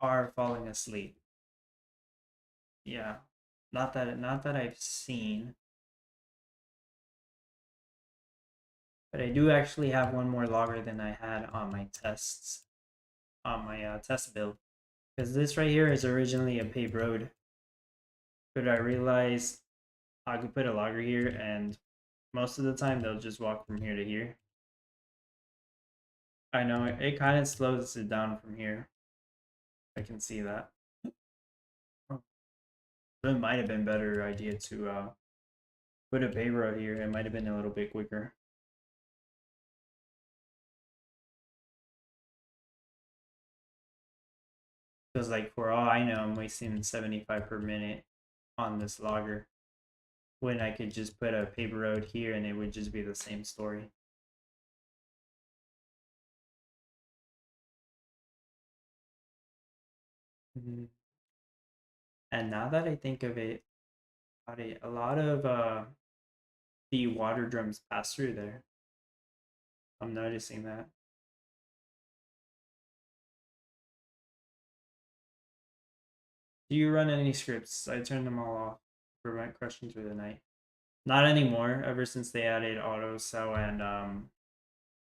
are falling asleep. Yeah, not that I've seen. But I do actually have one more logger than I had on my tests, on my test build. Because this right here is originally a paved road. But I realized I could put a logger here, and most of the time they'll just walk from here to here. I know it kind of slows it down from here. I can see that. It might have been a better idea to put a paved road here. It might have been a little bit quicker. Because like for all I know, I'm wasting 75 per minute on this logger, when I could just put a paper road here and it would just be the same story. Mm-hmm. And now that I think of it, a lot of the water drums pass through there. I'm noticing that. Do you run any scripts? I turned them all off to prevent crushing through the night. Not anymore. Ever since they added auto cell and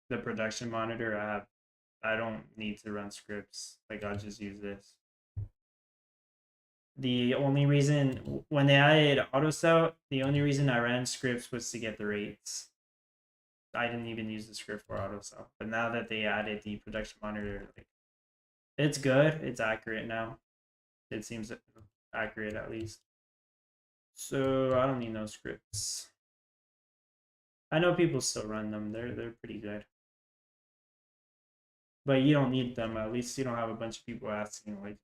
the production monitor, I don't need to run scripts. Like I'll just use this. The only reason when they added auto cell, the only reason I ran scripts was to get the rates. I didn't even use the script for auto cell. But now that they added the production monitor, like it's good. It's accurate now. It seems accurate at least. So I don't need no scripts. I know people still run them. They're pretty good. But you don't need them. At least you don't have a bunch of people asking like,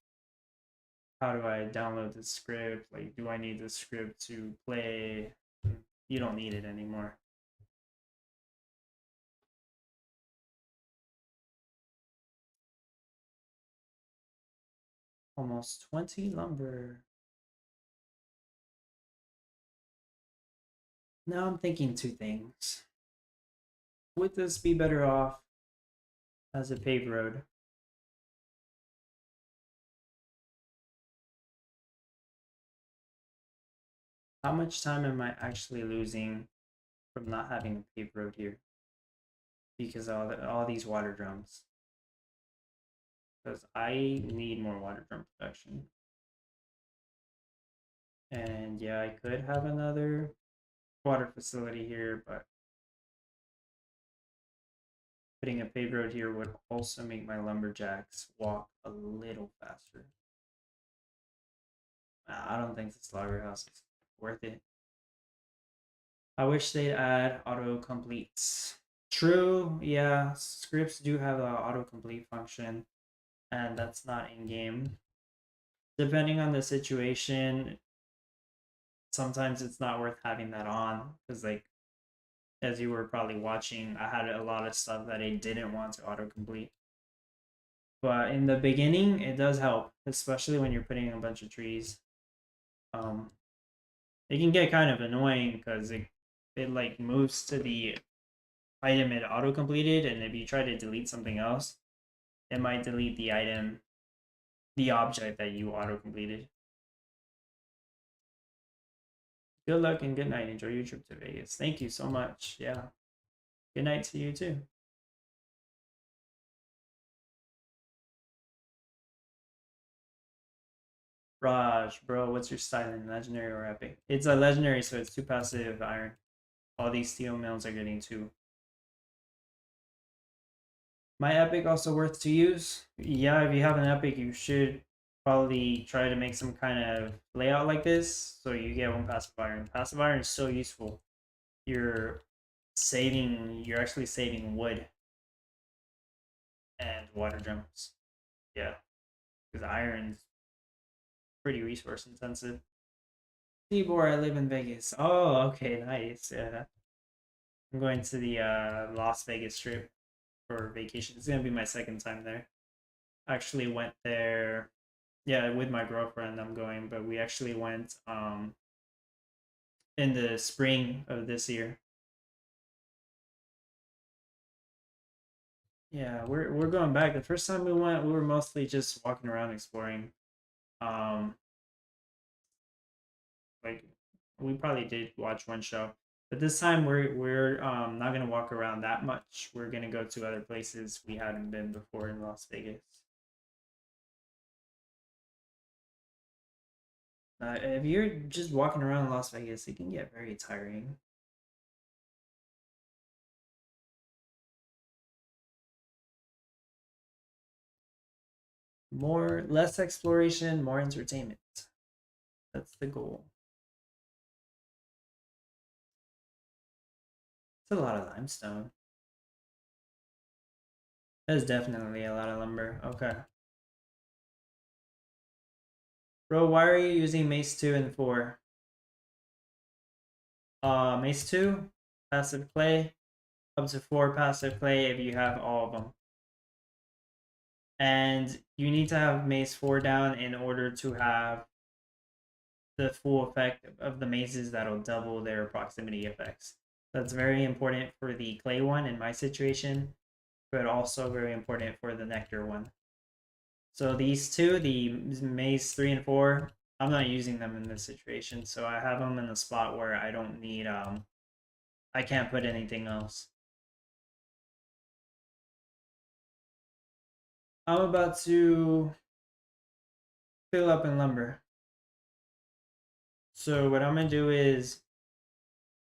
how do I download this script? Like, do I need this script to play? You don't need it anymore. Almost 20 lumber. Now I'm thinking two things. Would this be better off as a paved road? How much time am I actually losing from not having a paved road here? Because all these water drums. Because I need more water drum production. And yeah, I could have another water facility here, but putting a paved road here would also make my lumberjacks walk a little faster. I don't think this logger house is worth it. I wish they'd add auto completes. True, yeah, scripts do have an autocomplete function, and that's not in game. Depending on the situation, sometimes it's not worth having that on because, like, as you were probably watching, I had a lot of stuff that I didn't want to autocomplete. But in the beginning, it does help, especially when you're putting a bunch of trees. Um, it can get kind of annoying because it like moves to the item it auto completed, and if you try to delete something else, it might delete the item, the object that you auto completed. Good luck and good night. Enjoy your trip to Vegas. Thank you so much. Yeah. Good night to you too. Raj, bro, what's your styling? Legendary or epic? It's a legendary, so it's 2 passive iron. All these steel mills are getting 2. My epic also worth to use? Yeah, if you have an epic, you should probably try to make some kind of layout like this so you get 1 passive iron. Passive iron is so useful. You're you're actually saving wood and water drums. Yeah, because iron's pretty resource intensive. Tibor, I live in Vegas. Oh, okay, nice. Yeah. I'm going to the Las Vegas trip for vacation. It's gonna be my second time there. I actually went there, yeah, with my girlfriend. I'm going, but we actually went in the spring of this year. Yeah, we're going back. The first time we went, we were mostly just walking around exploring. Um, like we probably did watch one show, but this time we're not gonna walk around that much. We're gonna go to other places we hadn't been before in Las Vegas. If you're just walking around Las Vegas, it can get very tiring. Less exploration, more entertainment. That's the goal. It's a lot of limestone. That's definitely a lot of lumber. Okay. Bro, why are you using Mace 2 and 4? Mace 2, passive play, up to 4 passive play if you have all of them. And you need to have Mace 4 down in order to have the full effect of the mazes that'll double their proximity effects. That's very important for the clay one in my situation, but also very important for the nectar one. So these two, the maze 3 and 4, I'm not using them in this situation, so I have them in a spot where I don't need I can't put anything else. I'm about to fill up in lumber. So what I'm gonna do is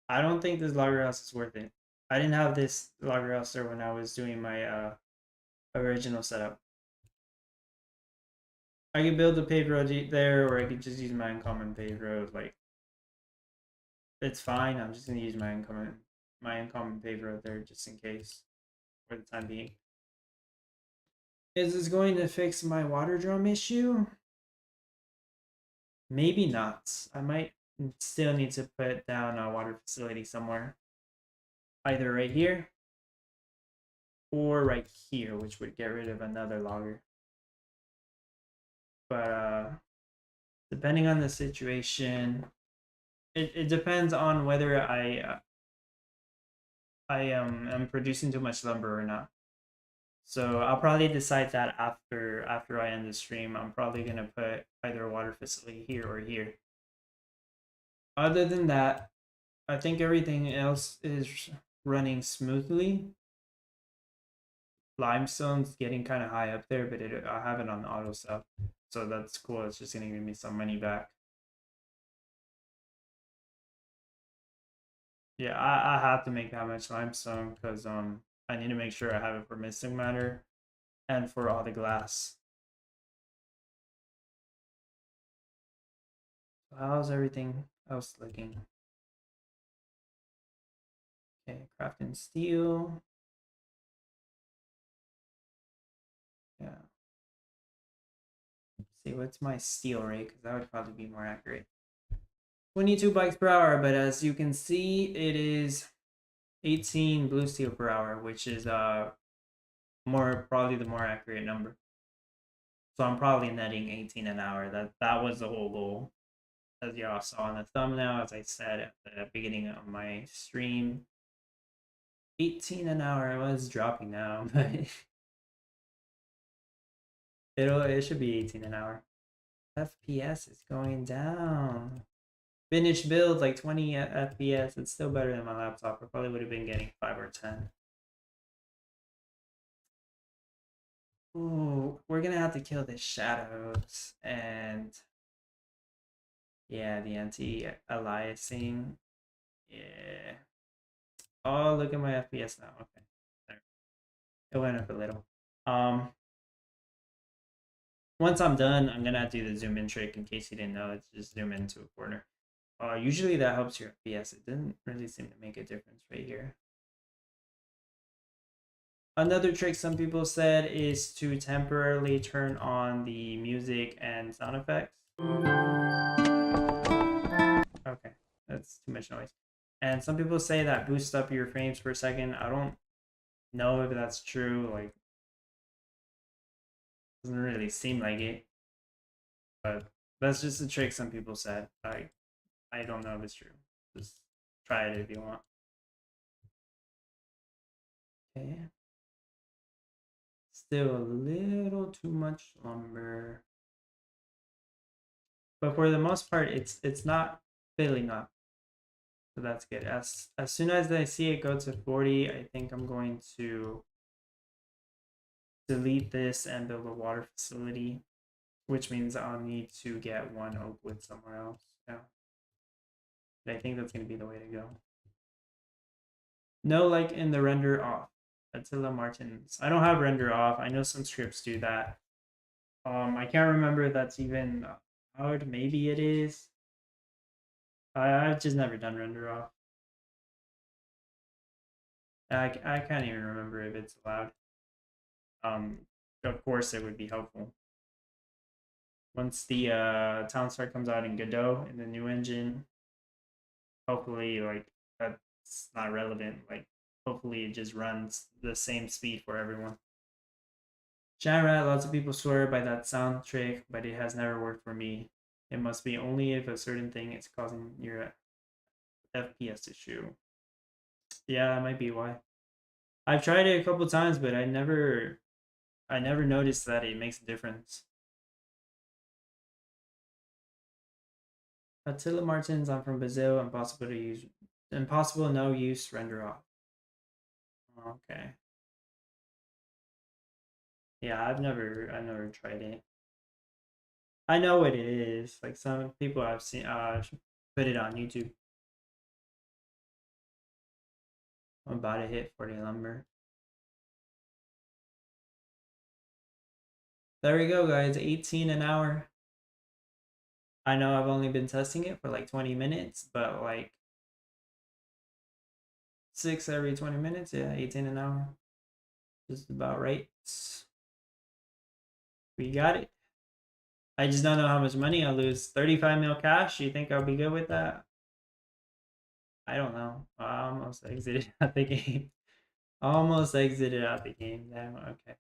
I don't think this logger house is worth it. I didn't have this logger house there when I was doing my original setup. I could build a paved road there, or I could just use my uncommon paved road. Like, it's fine. I'm just gonna use my uncommon paved road there just in case, for the time being. Is this going to fix my water drum issue? Maybe not. I might still need to put down a water facility somewhere, either right here or right here, which would get rid of another logger. But depending on the situation, it depends on whether I am producing too much lumber or not. So I'll probably decide that after I end the stream. I'm probably gonna put either a water facility here or here. Other than that, I think everything else is running smoothly. Limestone's getting kind of high up there, but I have it on auto sell, so that's cool. It's just gonna give me some money back. Yeah, I have to make that much limestone because I need to make sure I have it for mystic matter and for all the glass. So how's everything else looking? Okay, crafting steel. Yeah. Let's see, what's my steel rate? Because that would probably be more accurate. 22 bikes per hour, but as you can see, it is 18 blue steel per hour, which is probably the more accurate number. So I'm probably netting 18 an hour. That was the whole goal. As y'all saw in the thumbnail, as I said at the beginning of my stream, 18 an hour. It was dropping now, but it should be 18 an hour. FPS is going down. Finished build like 20 FPS. It's still better than my laptop. I probably would have been getting 5 or 10. Ooh, we're gonna have to kill the shadows and yeah, the anti-aliasing. Yeah. Oh, look at my FPS now. Okay, there. It went up a little. Once I'm done, I'm gonna do the zoom in trick. In case you didn't know, it's just zoom into a corner. Usually that helps your FPS. It didn't really seem to make a difference right here. Another trick some people said is to temporarily turn on the music and sound effects. That's too much noise. And some people say that boosts up your frames per second. I don't know if that's true. Like, doesn't really seem like it, but that's just a trick some people said. I don't know if it's true. Just try it if you want. Okay. Still a little too much lumber. But for the most part, it's not filling up. So that's good. As soon as I see it go to 40, I think I'm going to delete this and build a water facility, which means I'll need to get one oak wood somewhere else. Yeah. But I think that's gonna be the way to go. No, like in the render off. Attila Martins. I don't have render off. I know some scripts do that. I can't remember if that's even allowed. Maybe it is. I've just never done render off. I can't even remember if it's allowed. Of course it would be helpful. Once the Town Star comes out in Godot in the new engine, hopefully like that's not relevant. Like hopefully it just runs the same speed for everyone. Shanrat, lots of people swear by that sound trick, but it has never worked for me. It must be only if a certain thing is causing your FPS issue. Yeah, that might be why. I've tried it a couple times, but I never noticed that it makes a difference. Attila Martins, I'm from Brazil. Impossible no use render off. Okay. Yeah, I've never tried it. I know what it is. Like some people I've seen put it on YouTube. I'm about to hit 40 lumber. There we go, guys. 18 an hour. I know I've only been testing it for like 20 minutes, but like 6 every 20 minutes. Yeah, 18 an hour. Just about right. We got it. I just don't know how much money I'll lose. 35 mil cash? You think I'll be good with that? I don't know. I almost exited out the game. Almost exited out the game. Damn, okay.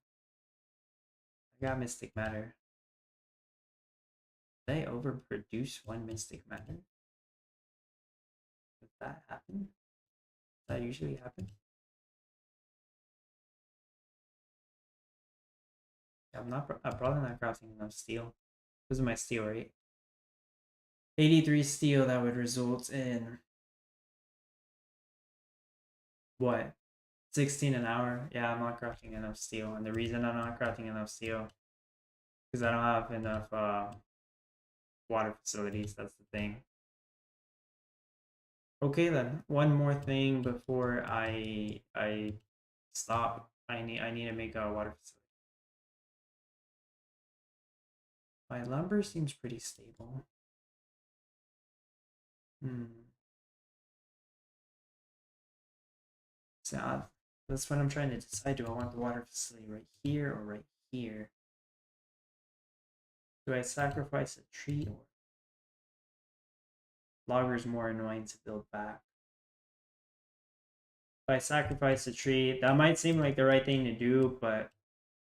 I got Mystic Matter. Did I overproduce one Mystic Matter? Did that happen? Does that usually happen? Yeah, I'm probably not crafting enough steel. This is my steel rate. 83 steel, that would result in what? 16 an hour? Yeah, I'm not crafting enough steel. And the reason I'm not crafting enough steel because I don't have enough water facilities. That's the thing. Okay then. One more thing before I stop. I need to make a water facility. My lumber seems pretty stable. So that's what I'm trying to decide. Do I want the water facility right here or right here? Do I sacrifice a tree or logger's more annoying to build back? If I sacrifice a tree, that might seem like the right thing to do, but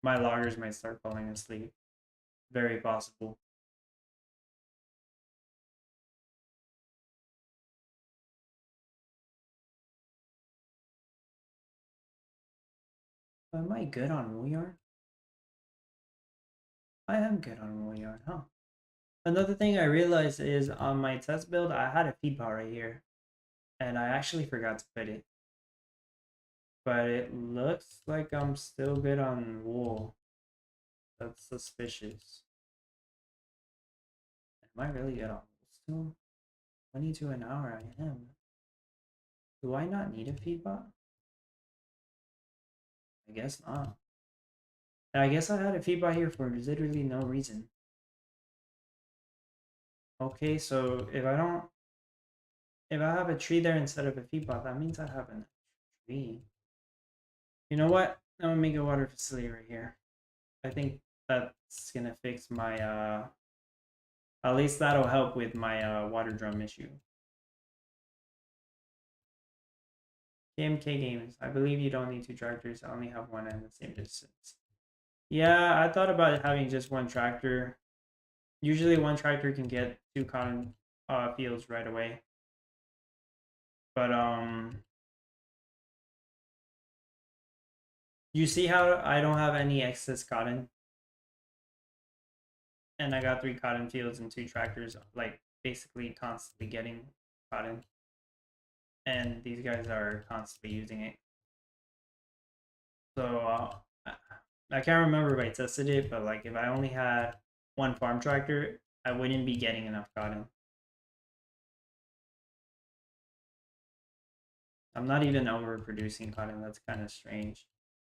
my loggers might start falling asleep. Very possible. Am I good on wool yarn? I am good on wool yarn, huh? Another thing I realized is on my test build, I had a feed pot right here, and I actually forgot to put it. But it looks like I'm still good on wool. That's suspicious. Am I really good on wool still? 22 an hour, I am. Do I not need a feed bot? I guess not. I guess I had a feed bot here for literally no reason. Okay, so if I have a tree there instead of a feed bot, that means I have a tree. You know what? I'm gonna make a water facility right here. I think that's gonna fix my at least that'll help with my water drum issue. KMK Games. I believe you don't need two tractors. I only have one and the same distance. Yeah, I thought about having just one tractor. Usually one tractor can get two cotton fields right away. But you see how I don't have any excess cotton? And I got three cotton fields and two tractors, like basically constantly getting cotton. And these guys are constantly using it. So I can't remember if I tested it, but like if I only had one farm tractor, I wouldn't be getting enough cotton. I'm not even overproducing cotton. That's kind of strange.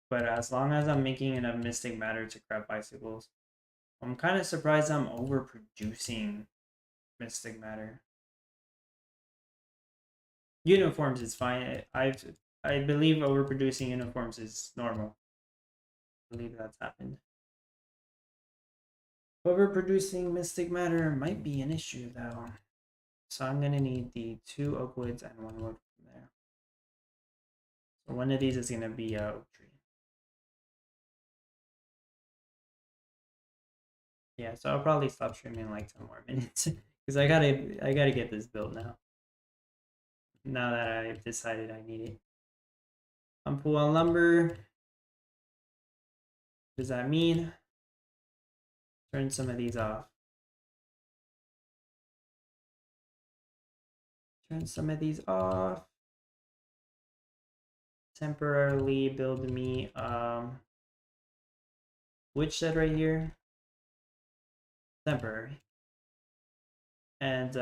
But as long as I'm making enough mystic matter to craft bicycles, I'm kind of surprised I'm overproducing mystic matter. Uniforms is fine. I believe overproducing uniforms is normal. I believe that's happened. Overproducing mystic matter might be an issue though. So I'm gonna need the two oak woods and one wood from there. So one of these is gonna be a oak tree. Yeah, so I'll probably stop streaming in like 10 more minutes because I gotta get this built now. Now that I've decided I need it. I'm full on lumber. What does that mean? Turn some of these off. Turn some of these off. Temporarily build me wood shed right here. Temporary. And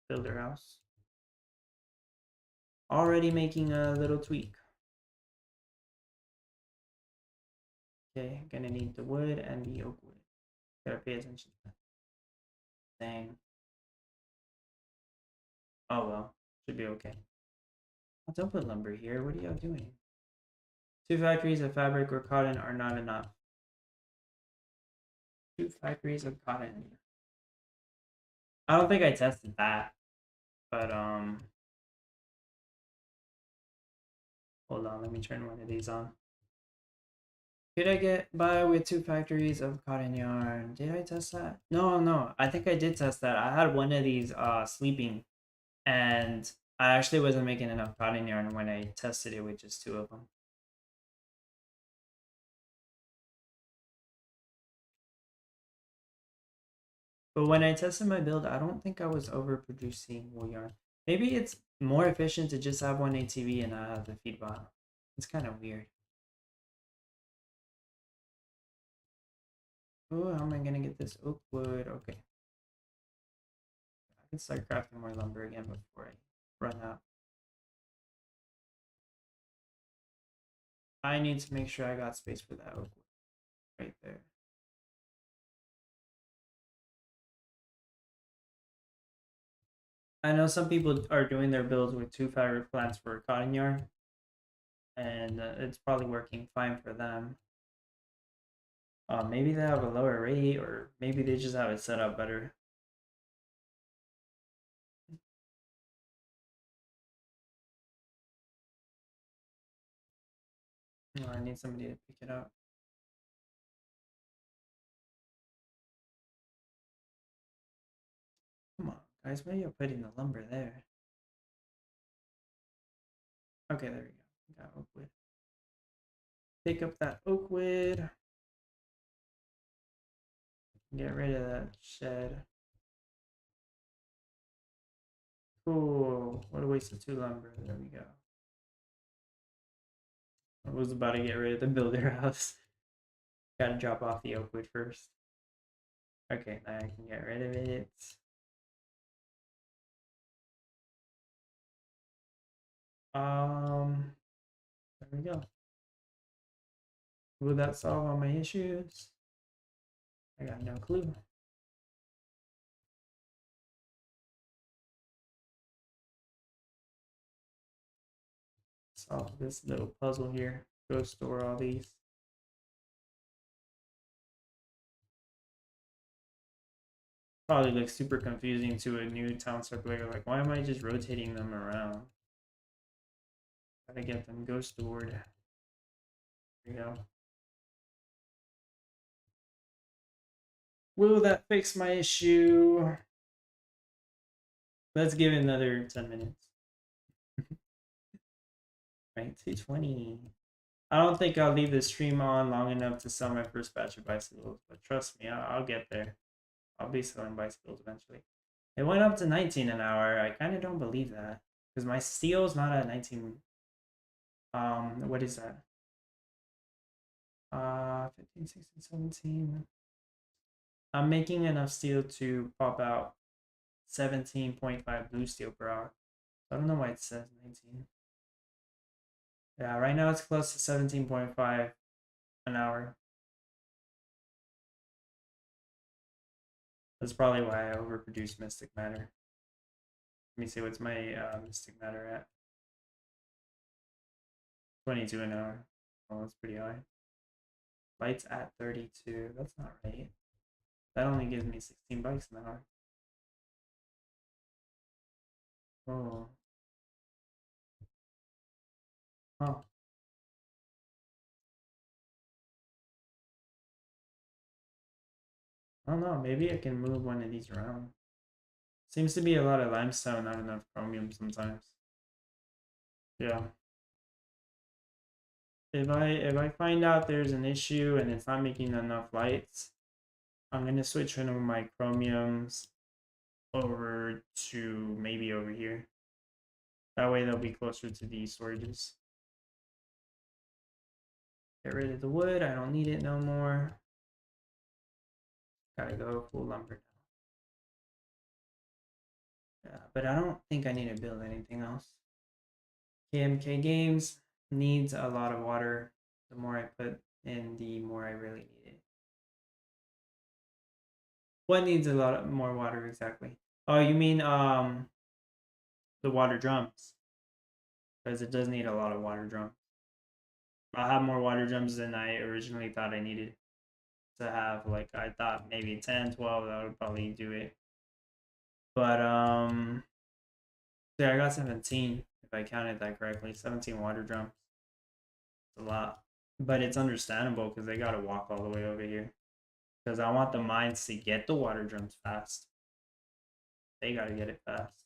builder house. Already making a little tweak. Okay, gonna need the wood and the oak wood. Gotta pay attention to that. Dang. Oh well, should be okay. Oh, don't put lumber here. What are y'all doing? Two factories of fabric or cotton are not enough. Two factories of cotton. I don't think I tested that, but hold on, let me turn one of these on. Could I get by with two factories of cotton yarn? Did I test that? No, I think I did test that. I had one of these sleeping, and I actually wasn't making enough cotton yarn when I tested it with just two of them. But when I tested my build, I don't think I was overproducing wool yarn. Maybe it's more efficient to just have one ATV and not have the feed bot. It's kind of weird. Oh, how am I gonna get this oak wood? Okay. I can start crafting more lumber again before I run out. I need to make sure I got space for that oak wood right there. I know some people are doing their builds with two fabric plants for cotton yarn, and it's probably working fine for them. Maybe they have a lower rate, or maybe they just have it set up better. Oh, I need somebody to pick it up. Come on, guys, why are you putting the lumber there? Okay, there we go. Got oak wood. Pick up that oak wood. Get rid of that shed. Cool. What a waste of two lumber. There we go. I was about to get rid of the builder house. Gotta drop off the oak wood first. Okay, now I can get rid of it. There we go. Will that solve all my issues? I got no clue. Solve this little puzzle here. Go store all these. Probably looks super confusing to a new town star player. Like, why am I just rotating them around? Gotta get them ghost stored. There you go. Will that fix my issue? Let's give it another 10 minutes. Right, 220. I don't think I'll leave the stream on long enough to sell my first batch of bicycles, but trust me, I'll get there. I'll be selling bicycles eventually. It went up to 19 an hour. I kind of don't believe that because my steel's not at 19. What is that? 15, 16, 17. I'm making enough steel to pop out 17.5 blue steel per hour. I don't know why it says 19. Yeah, right now it's close to 17.5 an hour. That's probably why I overproduce Mystic Matter. Let me see, what's my Mystic Matter at? 22 an hour. Oh, that's pretty high. Lights at 32. That's not right. That only gives me 16 bikes an hour. Oh. Huh. I don't know. Maybe I can move one of these around. Seems to be a lot of limestone, not enough chromium sometimes. Yeah. If I find out there's an issue and it's not making enough lights, I'm gonna switch one of my chromiums over to maybe over here. That way they'll be closer to these storages. Get rid of the wood. I don't need it no more. Gotta go full lumber now. Yeah, but I don't think I need to build anything else. KMK Games needs a lot of water. The more I put in, the more I really need it. What needs a lot more water exactly? Oh, you mean the water drums? Because it does need a lot of water drums. I have more water drums than I originally thought I needed to have. Like I thought maybe 10, 12, that would probably do it. But yeah, I got 17 if I counted that correctly. 17 water drums. It's a lot. But it's understandable because they gotta walk all the way over here. Because I want the mines to get the water drums fast. They gotta get it fast.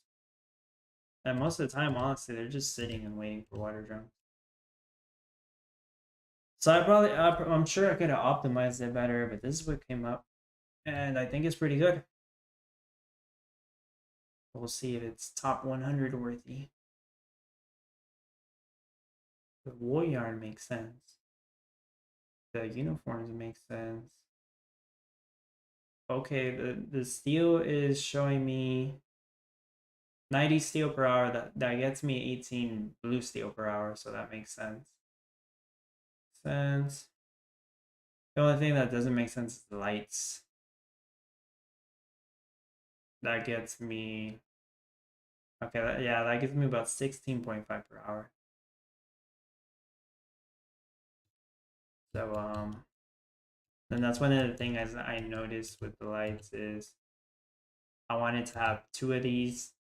And most of the time, honestly, they're just sitting and waiting for water drums. So I'm sure I could have optimized it better, but this is what came up. And I think it's pretty good. We'll see if it's top 100 worthy. The wool yarn makes sense. The uniforms make sense. Okay, the steel is showing me 90 steel per hour. That gets me 18 blue steel per hour, so that makes sense. The only thing that doesn't make sense is the lights. That gets me... Okay, yeah, that gives me about 16.5 per hour. So, and that's one of the things I noticed with the lights is I wanted to have 2 of these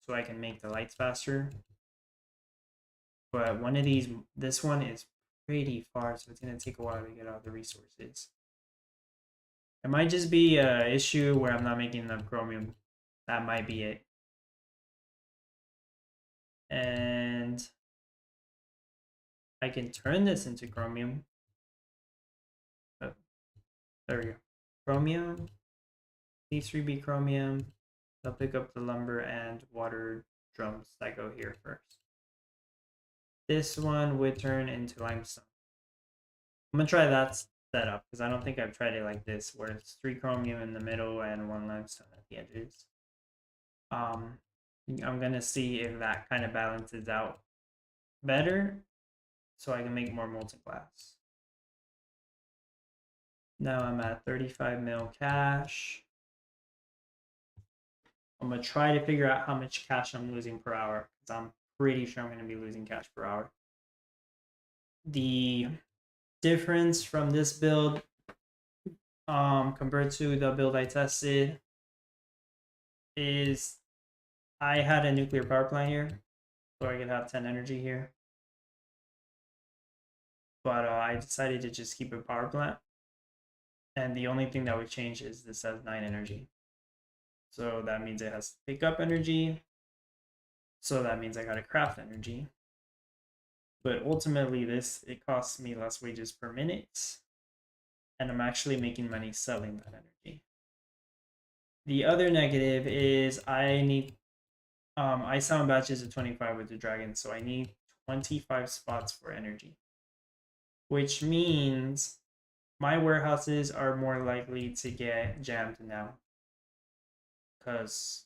so I can make the lights faster. But one of these, this one is pretty far, so it's going to take a while to get all the resources. It might just be an issue where I'm not making enough chromium. That might be it. And I can turn this into chromium. Oh, there we go. Chromium, P3B chromium. I'll pick up the lumber and water drums that go here first. This one would turn into limestone. I'm gonna try that setup because I don't think I've tried it like this, where it's 3 chromium in the middle and 1 limestone at the edges. I'm gonna see if that kind of balances out better, so I can make more molten glass. Now I'm at 35 mil cash. I'm gonna try to figure out how much cash I'm losing per hour because I'm pretty sure I'm gonna be losing cash per hour. The difference from this build compared to the build I tested is I had a nuclear power plant here, so I could have 10 energy here. But I decided to just keep a power plant, and the only thing that would change is this has 9 energy. So that means it has to pick up energy. So that means I gotta craft energy. But ultimately, it costs me less wages per minute, and I'm actually making money selling that energy. The other negative is I sound batches of 25 with the dragon, so I need 25 spots for energy, which means my warehouses are more likely to get jammed now because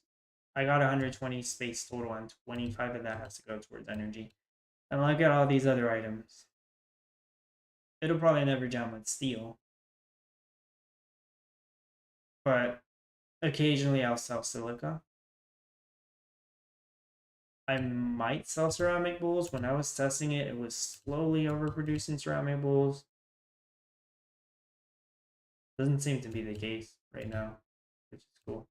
I got 120 space total and 25 of that has to go towards energy. And look at all these other items. It'll probably never jam with steel, but occasionally I'll sell silica. I might sell ceramic bowls. When I was testing it, it was slowly overproducing ceramic bowls. Doesn't seem to be the case right now, which is cool.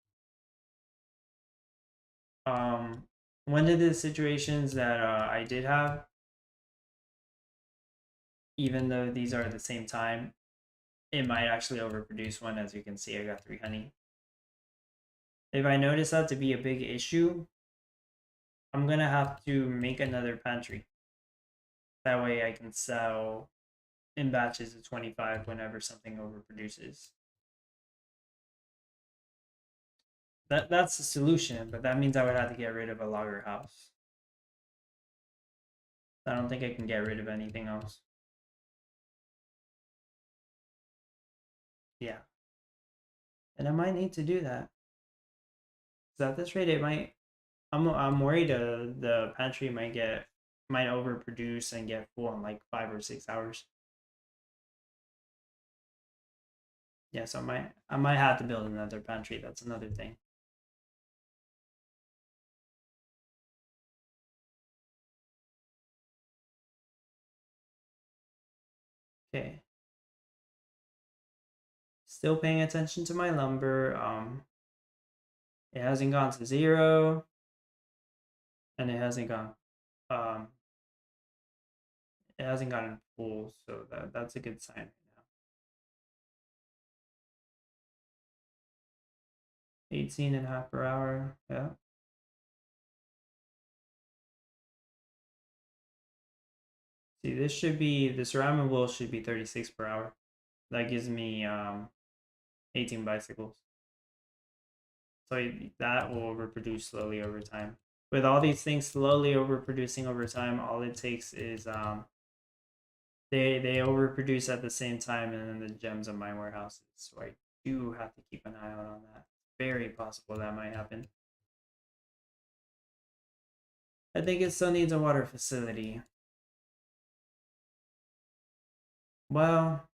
One of the situations that I did have, even though these are at the same time, it might actually overproduce one. As you can see, I got 3 honey. If I notice that to be a big issue, I'm gonna have to make another pantry. That way I can sell in batches of 25 whenever something overproduces. That's the solution, but that means I would have to get rid of a logger house. I don't think I can get rid of anything else. Yeah. And I might need to do that. Because at this rate, it might. I'm worried the pantry might overproduce and get full in like 5 or 6 hours. Yeah, so I might have to build another pantry. That's another thing. Okay. Still paying attention to my lumber. It hasn't gone to 0, and um, it hasn't gotten full, so that's a good sign right now. 18.5 per hour. Yeah. See, the ceramic wool should be 36 per hour. That gives me 18 bicycles. So that will overproduce slowly over time. With all these things slowly overproducing over time, all it takes is they overproduce at the same time, and then the gems of my warehouses. So I do have to keep an eye out on that. Very possible that might happen. I think it still needs a water facility. Well,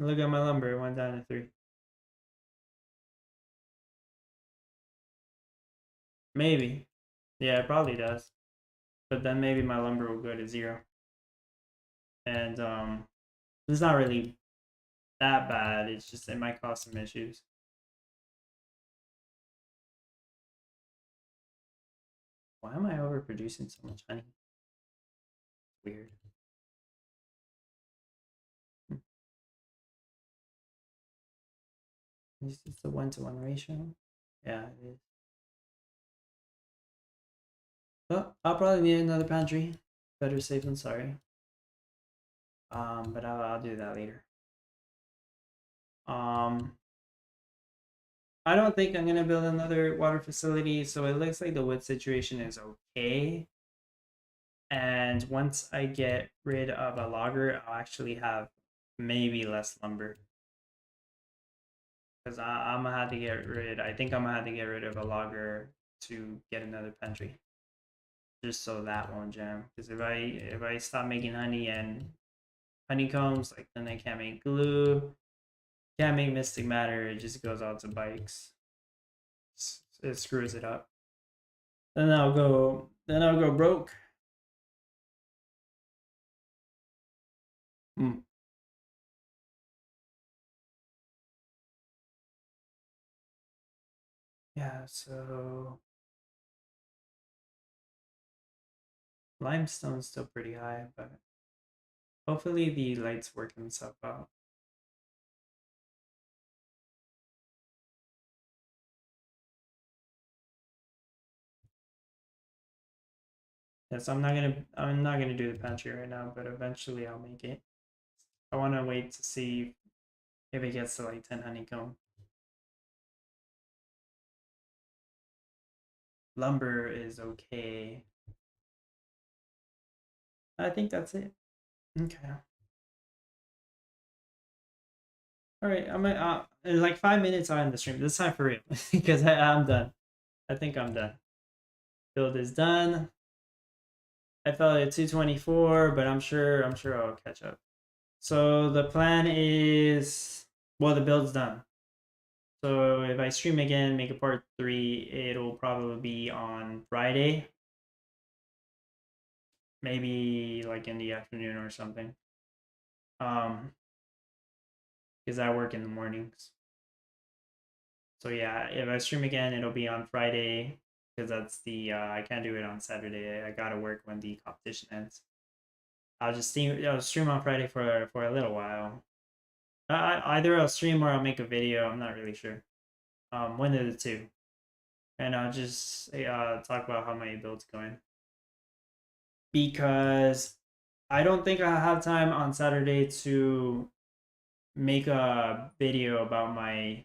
look at my lumber. It went down to 3. Maybe. Yeah, it probably does. But then maybe my lumber will go to 0. And it's not really that bad. It's just it might cause some issues. Why am I overproducing so much honey? Weird. Is this a 1-to-1 ratio? Yeah, it is. Well, I'll probably need another pantry. Better safe than sorry. But I'll do that later. I don't think I'm gonna build another water facility, so it looks like the wood situation is okay. And once I get rid of a logger, I'll actually have maybe less lumber. Because I'm gonna have to get rid. I think I'm gonna have to get rid of a logger to get another pantry, just so that won't jam. Because if I stop making honey and honeycombs, like then I can't make glue, can't make mystic matter. It just goes out to bikes. It screws it up. Then I'll go. Then I'll go broke. Hmm. Yeah, so limestone's still pretty high, but hopefully the lights work themselves out. Yes, I'm not gonna do the pantry right now, but eventually I'll make it. I wanna wait to see if it gets to like 10 honeycomb. Lumber is okay. I think that's it. Okay. All right. I'm in like 5 minutes on the stream. This time for real because I'm done. I think I'm done. Build is done. I fell at 224, but I'm sure I'll catch up. So the plan is, well, the build's done. So if I stream again, make a part 3, it'll probably be on Friday, maybe like in the afternoon or something. Because I work in the mornings. So yeah, if I stream again, it'll be on Friday because that's the I can't do it on Saturday. I gotta work when the competition ends. I'll stream on Friday for a little while. Either I'll stream or I'll make a video. I'm not really sure. One of the two, and I'll just talk about how my build's going because I don't think I have time on Saturday to make a video about my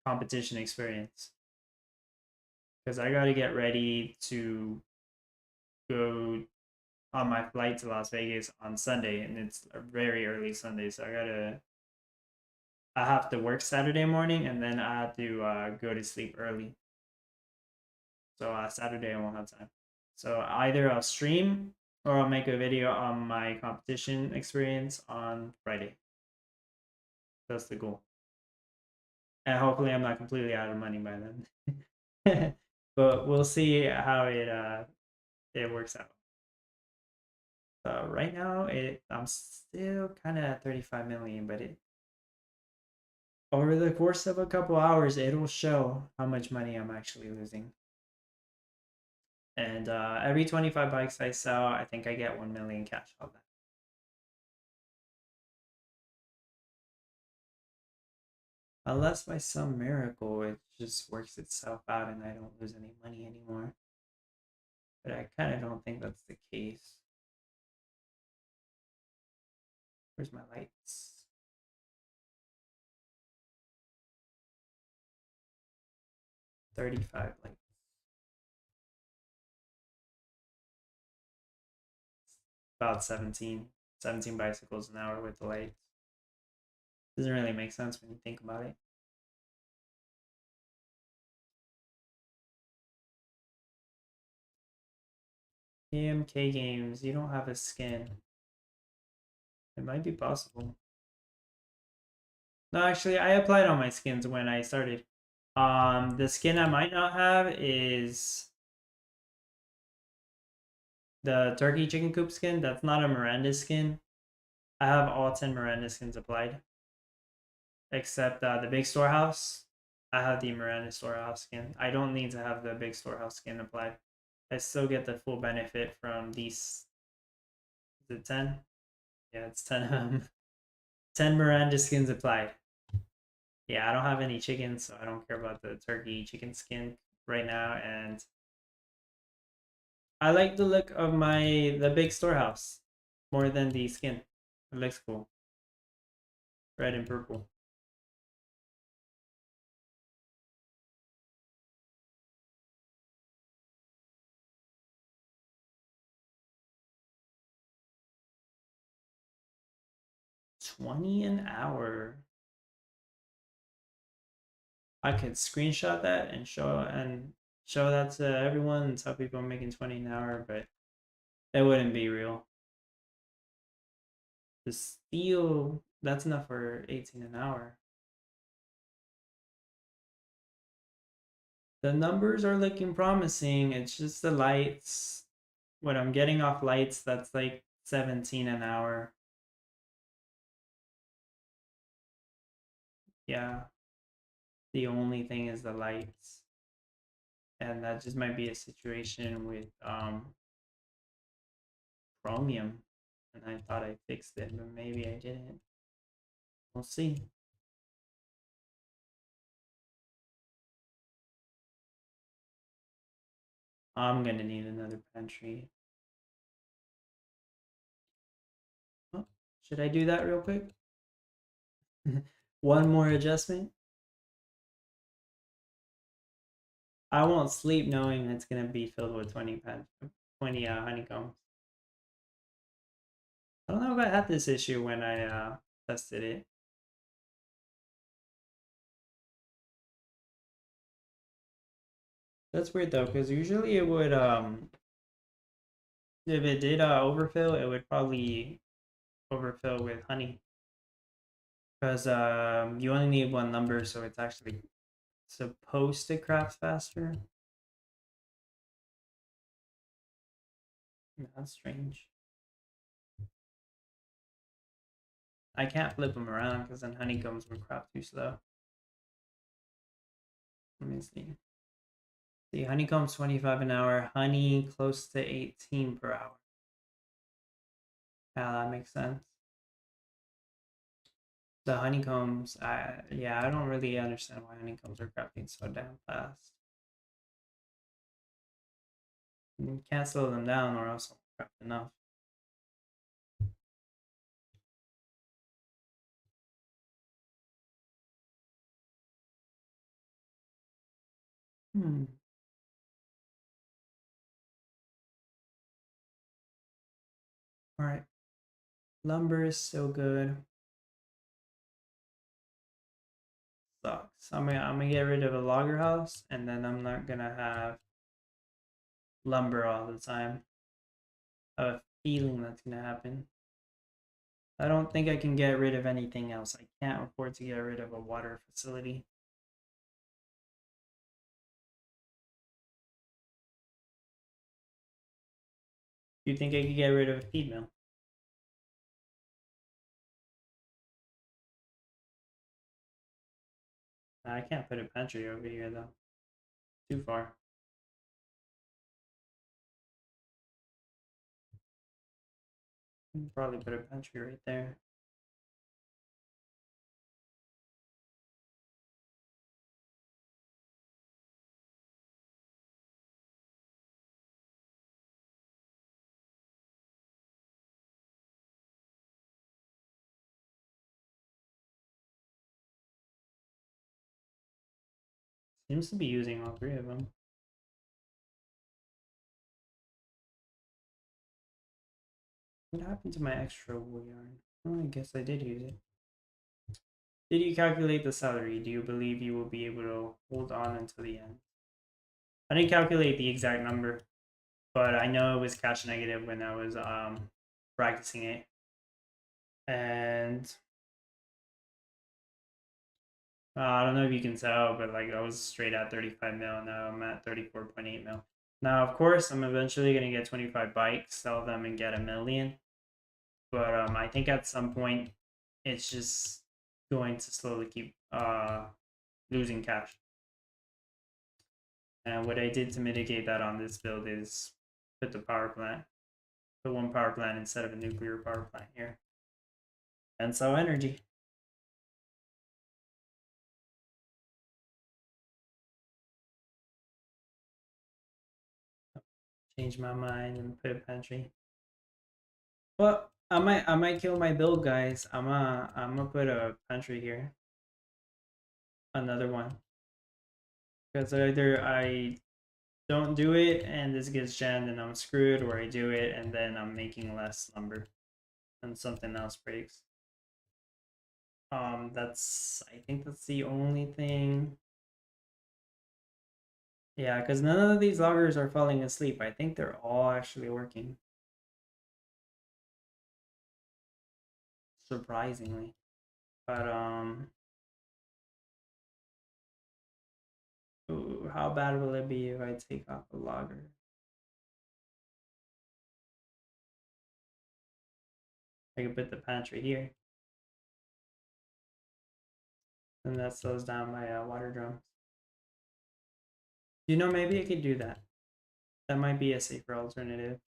competition experience because I got to get ready to go on my flight to Las Vegas on Sunday, and it's a very early Sunday, so I have to work Saturday morning, and then I have to go to sleep early. So Saturday I won't have time. So either I'll stream or I'll make a video on my competition experience on Friday. That's the goal, and hopefully I'm not completely out of money by then. But we'll see how it works out. Right now, I'm still kind of at 35 million, but over the course of a couple hours, it'll show how much money I'm actually losing. And every 25 bikes I sell, I think I get 1 million cash out of that. Unless by some miracle it just works itself out and I don't lose any money anymore. But I kind of don't think that's the case. Where's my lights? 35 lights. About 17 bicycles an hour with the lights. Doesn't really make sense when you think about it. AMK games, you don't have a skin. It might be possible. No, actually, I applied on my skins when I started. The skin I might not have is the turkey chicken coop skin. That's not a Miranda skin. I have all 10 Miranda skins applied, except the big storehouse. I have the Miranda storehouse skin. I don't need to have the big storehouse skin applied. I still get the full benefit from these. Is it 10? Yeah, it's 10. 10 Miranda skins applied. Yeah, I don't have any chickens, so I don't care about the turkey chicken skin right now. And I like the look of the big storehouse more than the skin. It looks cool. Red and purple. $20 an hour. I could screenshot that and show that to everyone and tell people I'm making 20 an hour, but that wouldn't be real. The steel, that's enough for 18 an hour. The numbers are looking promising. It's just the lights. What I'm getting off lights, that's like 17 an hour. Yeah. The only thing is the lights. And that just might be a situation with Chromium. And I thought I fixed it, but maybe I didn't. We'll see. I'm gonna need another pantry. Oh, should I do that real quick? One more adjustment. I won't sleep knowing it's gonna be filled with 20 honeycombs. I don't know if I had this issue when I tested it. That's weird though, because usually it would if it did overfill, it would probably overfill with honey. Because you only need one number, so it's actually supposed to craft faster. That's strange. I can't flip them around because then honeycombs will craft too slow. Let me see. See, honeycomb's 25 an hour, honey close to 18 per hour. Yeah, that makes sense. The honeycombs, yeah, I don't really understand why honeycombs are crafting so damn fast. You can't slow them down or else I won't craft enough. Hmm. All right. Lumber is still good. Sucks. I'm gonna get rid of a logger house, and then I'm not gonna have lumber all the time. I have a feeling that's gonna happen. I don't think I can get rid of anything else. I can't afford to get rid of a water facility. Do you think I could get rid of a feed mill? I can't put a pantry over here though. Too far. Probably put a pantry right there. Seems to be using all three of them. What happened to my extra wool yarn? Oh, I guess I did use it. Did you calculate the salary? Do you believe you will be able to hold on until the end? I didn't calculate the exact number, but I know it was cash negative when I was practicing it. And I don't know if you can tell, but like I was straight at 35 mil. Now I'm at 34.8 mil. Now, of course, I'm eventually gonna get 25 bikes, sell them, and get 1 million. But I think at some point, it's just going to slowly keep losing cash. And what I did to mitigate that on this build is put the power plant, put one power plant instead of a nuclear power plant here, and sell energy. Change my mind and put a pantry. Well, I might kill my build, guys. I'm gonna put a pantry here, another one, because either I don't do it and this gets jammed and I'm screwed, or I do it and then I'm making less lumber and something else breaks. I think that's the only thing. Yeah, because none of these loggers are falling asleep. I think they're all actually working. Surprisingly. But ooh, how bad will it be if I take off a logger? I could put the pantry here. and that slows down my water drums. You know, maybe I could do that. That might be a safer alternative.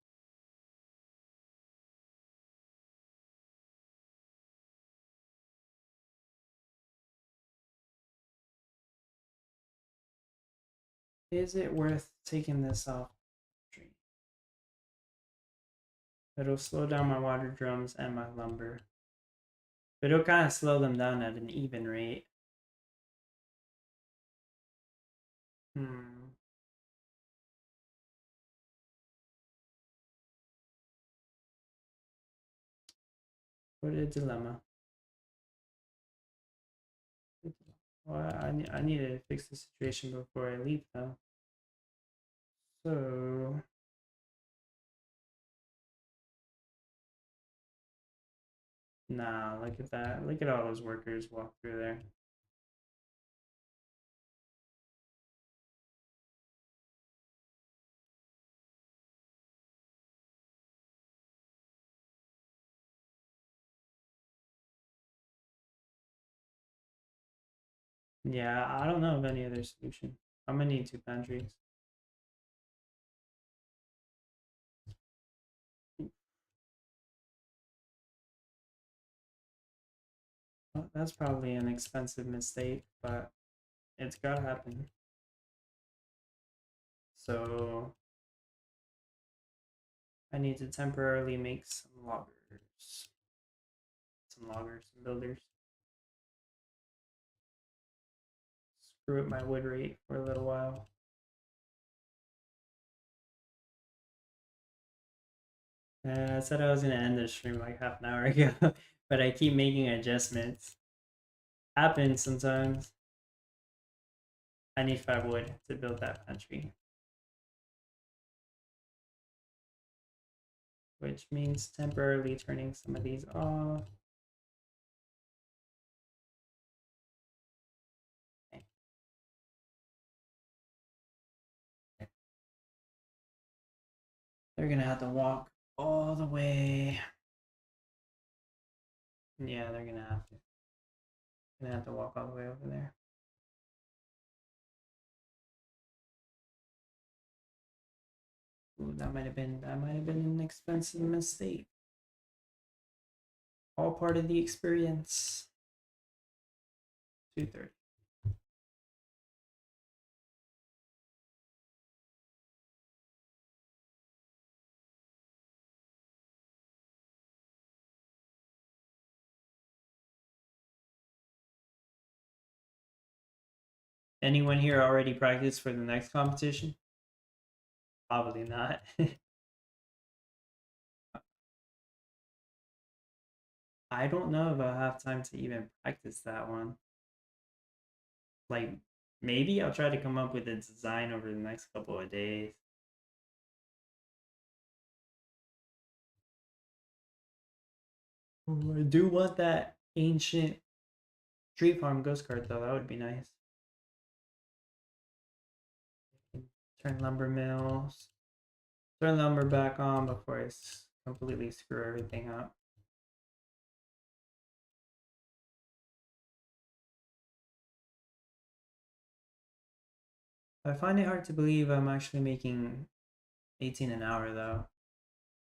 Is it worth taking this off? It'll slow down my water drums and my lumber. But it'll kind of slow them down at an even rate. What a dilemma. Well, I need to fix the situation before I leave, though. So... Nah, look at that. Look at all those workers walk through there. Yeah, I don't know of any other solution. I'm gonna need 2 pantries. Well, that's probably an expensive mistake, but it's gotta happen. So I need to temporarily make some loggers. Some builders. Screw up my wood rate for a little while. I said I was gonna end the stream like half an hour ago, but I keep making adjustments. Happens sometimes. I need 5 wood to build that pantry. Which means temporarily turning some of these off. They're gonna have to walk all the way. Yeah, they're gonna have to. Gonna have to walk all the way over there. Ooh, that might have been an expensive mistake. All part of the experience. 230. Anyone here already practiced for the next competition? Probably not. I don't know if I'll have time to even practice that one. Like, maybe I'll try to come up with a design over the next couple of days. Ooh, I do want that ancient tree farm ghost card though. That would be nice. Turn lumber mills. Turn lumber back on before I completely screw everything up. I find it hard to believe I'm actually making 18 an hour though,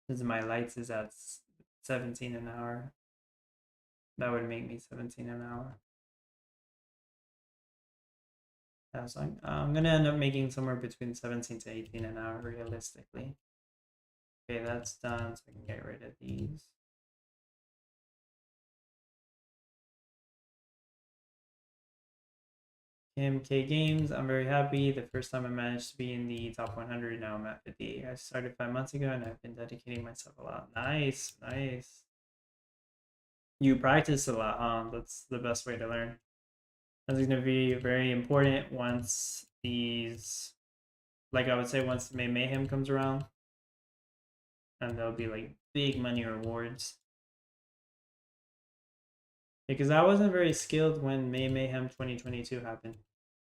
since my lights is at 17 an hour. That would make me 17 an hour. Yeah, so I'm gonna end up making somewhere between 17 to 18 an hour realistically. Okay, that's done, so I can get rid of these. MK Games, I'm very happy. The first time I managed to be in the top 100, now I'm at 58. I started 5 months ago and I've been dedicating myself a lot. Nice, nice. You practice a lot, huh? That's the best way to learn. That's going to be very important once these, like I would say, once the May Mayhem comes around. And there'll be like big money rewards. Because I wasn't very skilled when May Mayhem 2022 happened.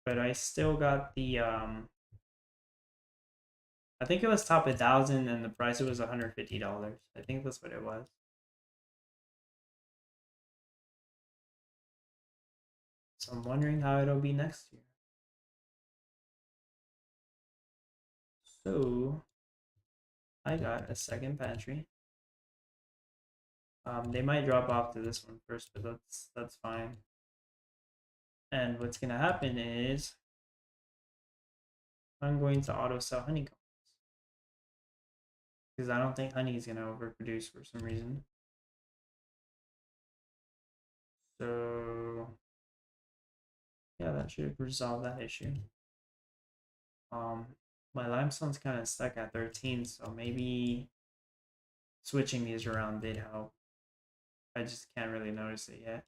But I still got the I think it was top 1,000 and the price was $150. I think that's what it was. So I'm wondering how it'll be next year. So I got a second pantry. They might drop off to this one first, but that's fine. And what's gonna happen is I'm going to auto sell honeycombs because I don't think honey is gonna overproduce for some reason. So yeah, that should resolve that issue. My limestone's kind of stuck at 13, so maybe switching these around did help. I just can't really notice it yet.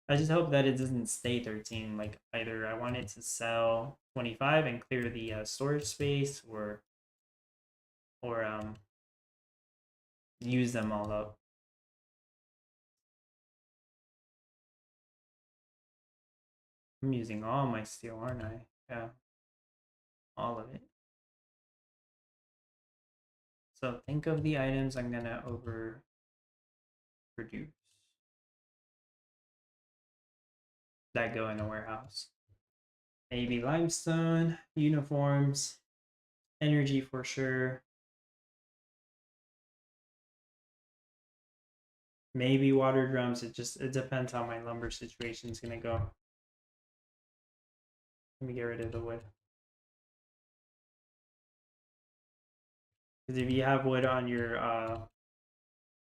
I just hope that it doesn't stay 13. Like either I want it to sell 25 and clear the storage space, or use them all up. I'm using all my steel, aren't I? Yeah, all of it. So think of the items I'm gonna overproduce that go in a warehouse. Maybe limestone, uniforms, energy for sure. Maybe water drums. It depends how my lumber situation is gonna go. Let me get rid of the wood. Because if you have wood on your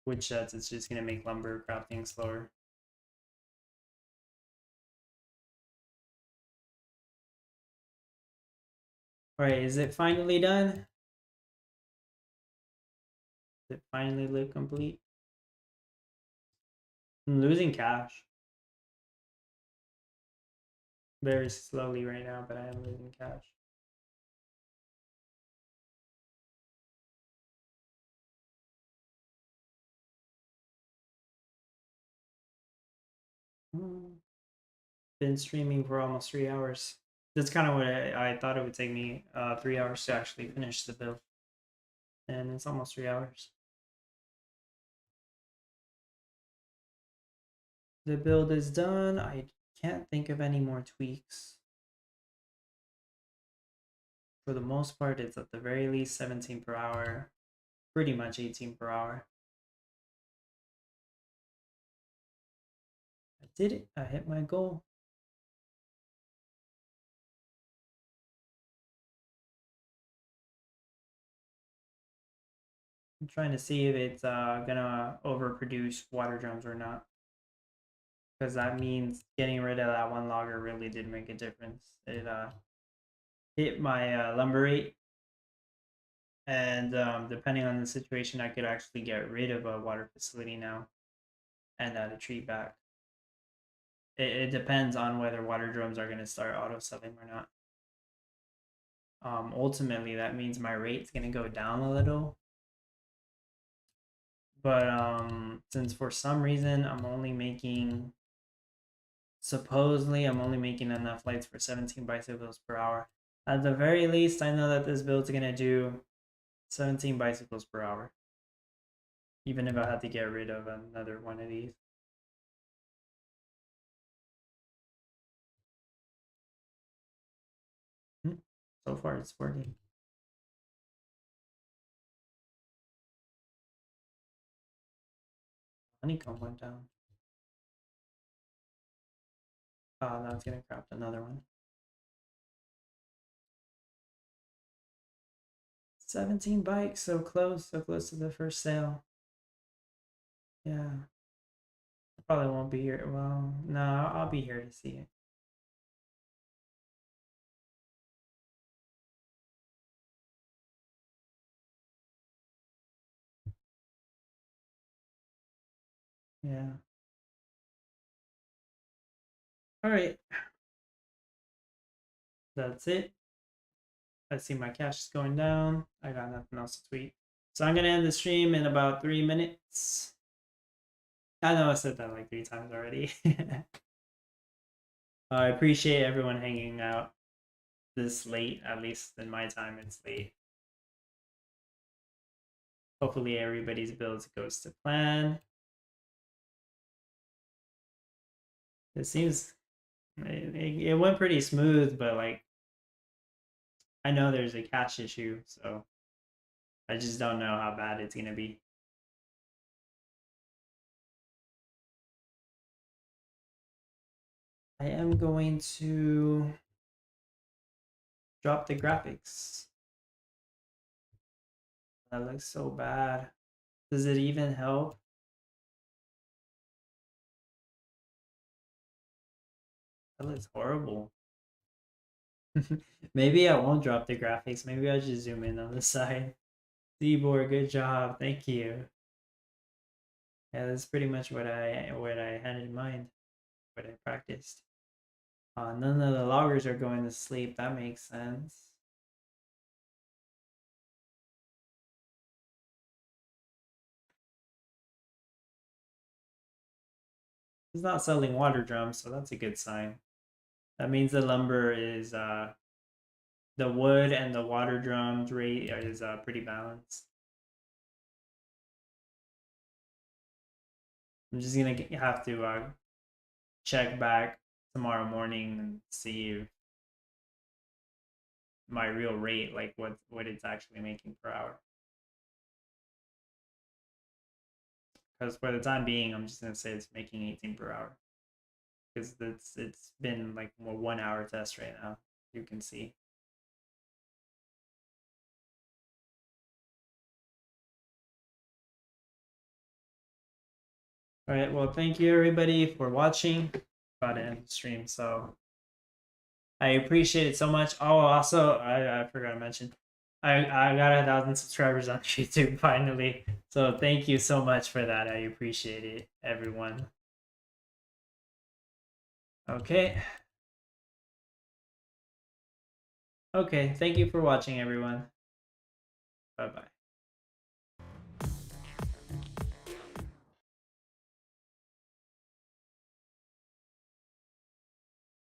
wood sheds, it's just gonna make lumber crafting slower. Alright, is it finally done? Does it finally look complete? I'm losing cash. Very slowly right now, but I am losing cash. Been streaming for almost 3 hours. That's kind of what I thought it would take me 3 hours to actually finish the build. And it's almost 3 hours. The build is done. I can't think of any more tweaks. For the most part, it's at the very least 17 per hour, pretty much 18 per hour. I did it. I hit my goal. I'm trying to see if it's gonna overproduce water drums or not. Because that means getting rid of that one logger really did make a difference. It hit my lumber rate, and depending on the situation, I could actually get rid of a water facility now and add a tree back. It depends on whether water drums are going to start auto selling or not. Ultimately, that means my rate's going to go down a little. But since for some reason supposedly I'm only making enough lights for 17 bicycles per hour. At the very least, I know that this build's going to do 17 bicycles per hour. Even if I had to get rid of another one of these. So far, it's working. Honeycomb went down. Oh, now it's gonna craft another one. 17 bikes, so close to the first sale. Yeah. I probably won't be here. Well, no, I'll be here to see it. Yeah. All right. That's it. I see my cash is going down. I got nothing else to tweet. So I'm gonna end the stream in about 3 minutes. I know I said that like 3 times already. I appreciate everyone hanging out this late. At least in my time, it's late. Hopefully everybody's build goes to plan. It seems It went pretty smooth, but like I know there's a cache issue, so I just don't know how bad it's gonna be. I am going to drop the graphics. That looks so bad. Does it even help? That looks horrible. Maybe I won't drop the graphics. Maybe I'll just zoom in on the side. Seaboard, good job. Thank you. Yeah, that's pretty much what I had in mind, what I practiced. None of the loggers are going to sleep. That makes sense. He's not selling water drums, so that's a good sign. That means the lumber is the wood and the water drums rate is pretty balanced. I'm just gonna have to check back tomorrow morning and see if my real rate, like what it's actually making per hour. Because for the time being, I'm just gonna say it's making 18 per hour. Because it's been like a 1 hour test right now. You can see. All right. Well, thank you everybody for watching. About to end the stream, so I appreciate it so much. Oh, also, I forgot to mention, I got 1,000 subscribers on YouTube finally. So thank you so much for that. I appreciate it, everyone. Okay. Okay. Thank you for watching, everyone. Bye bye.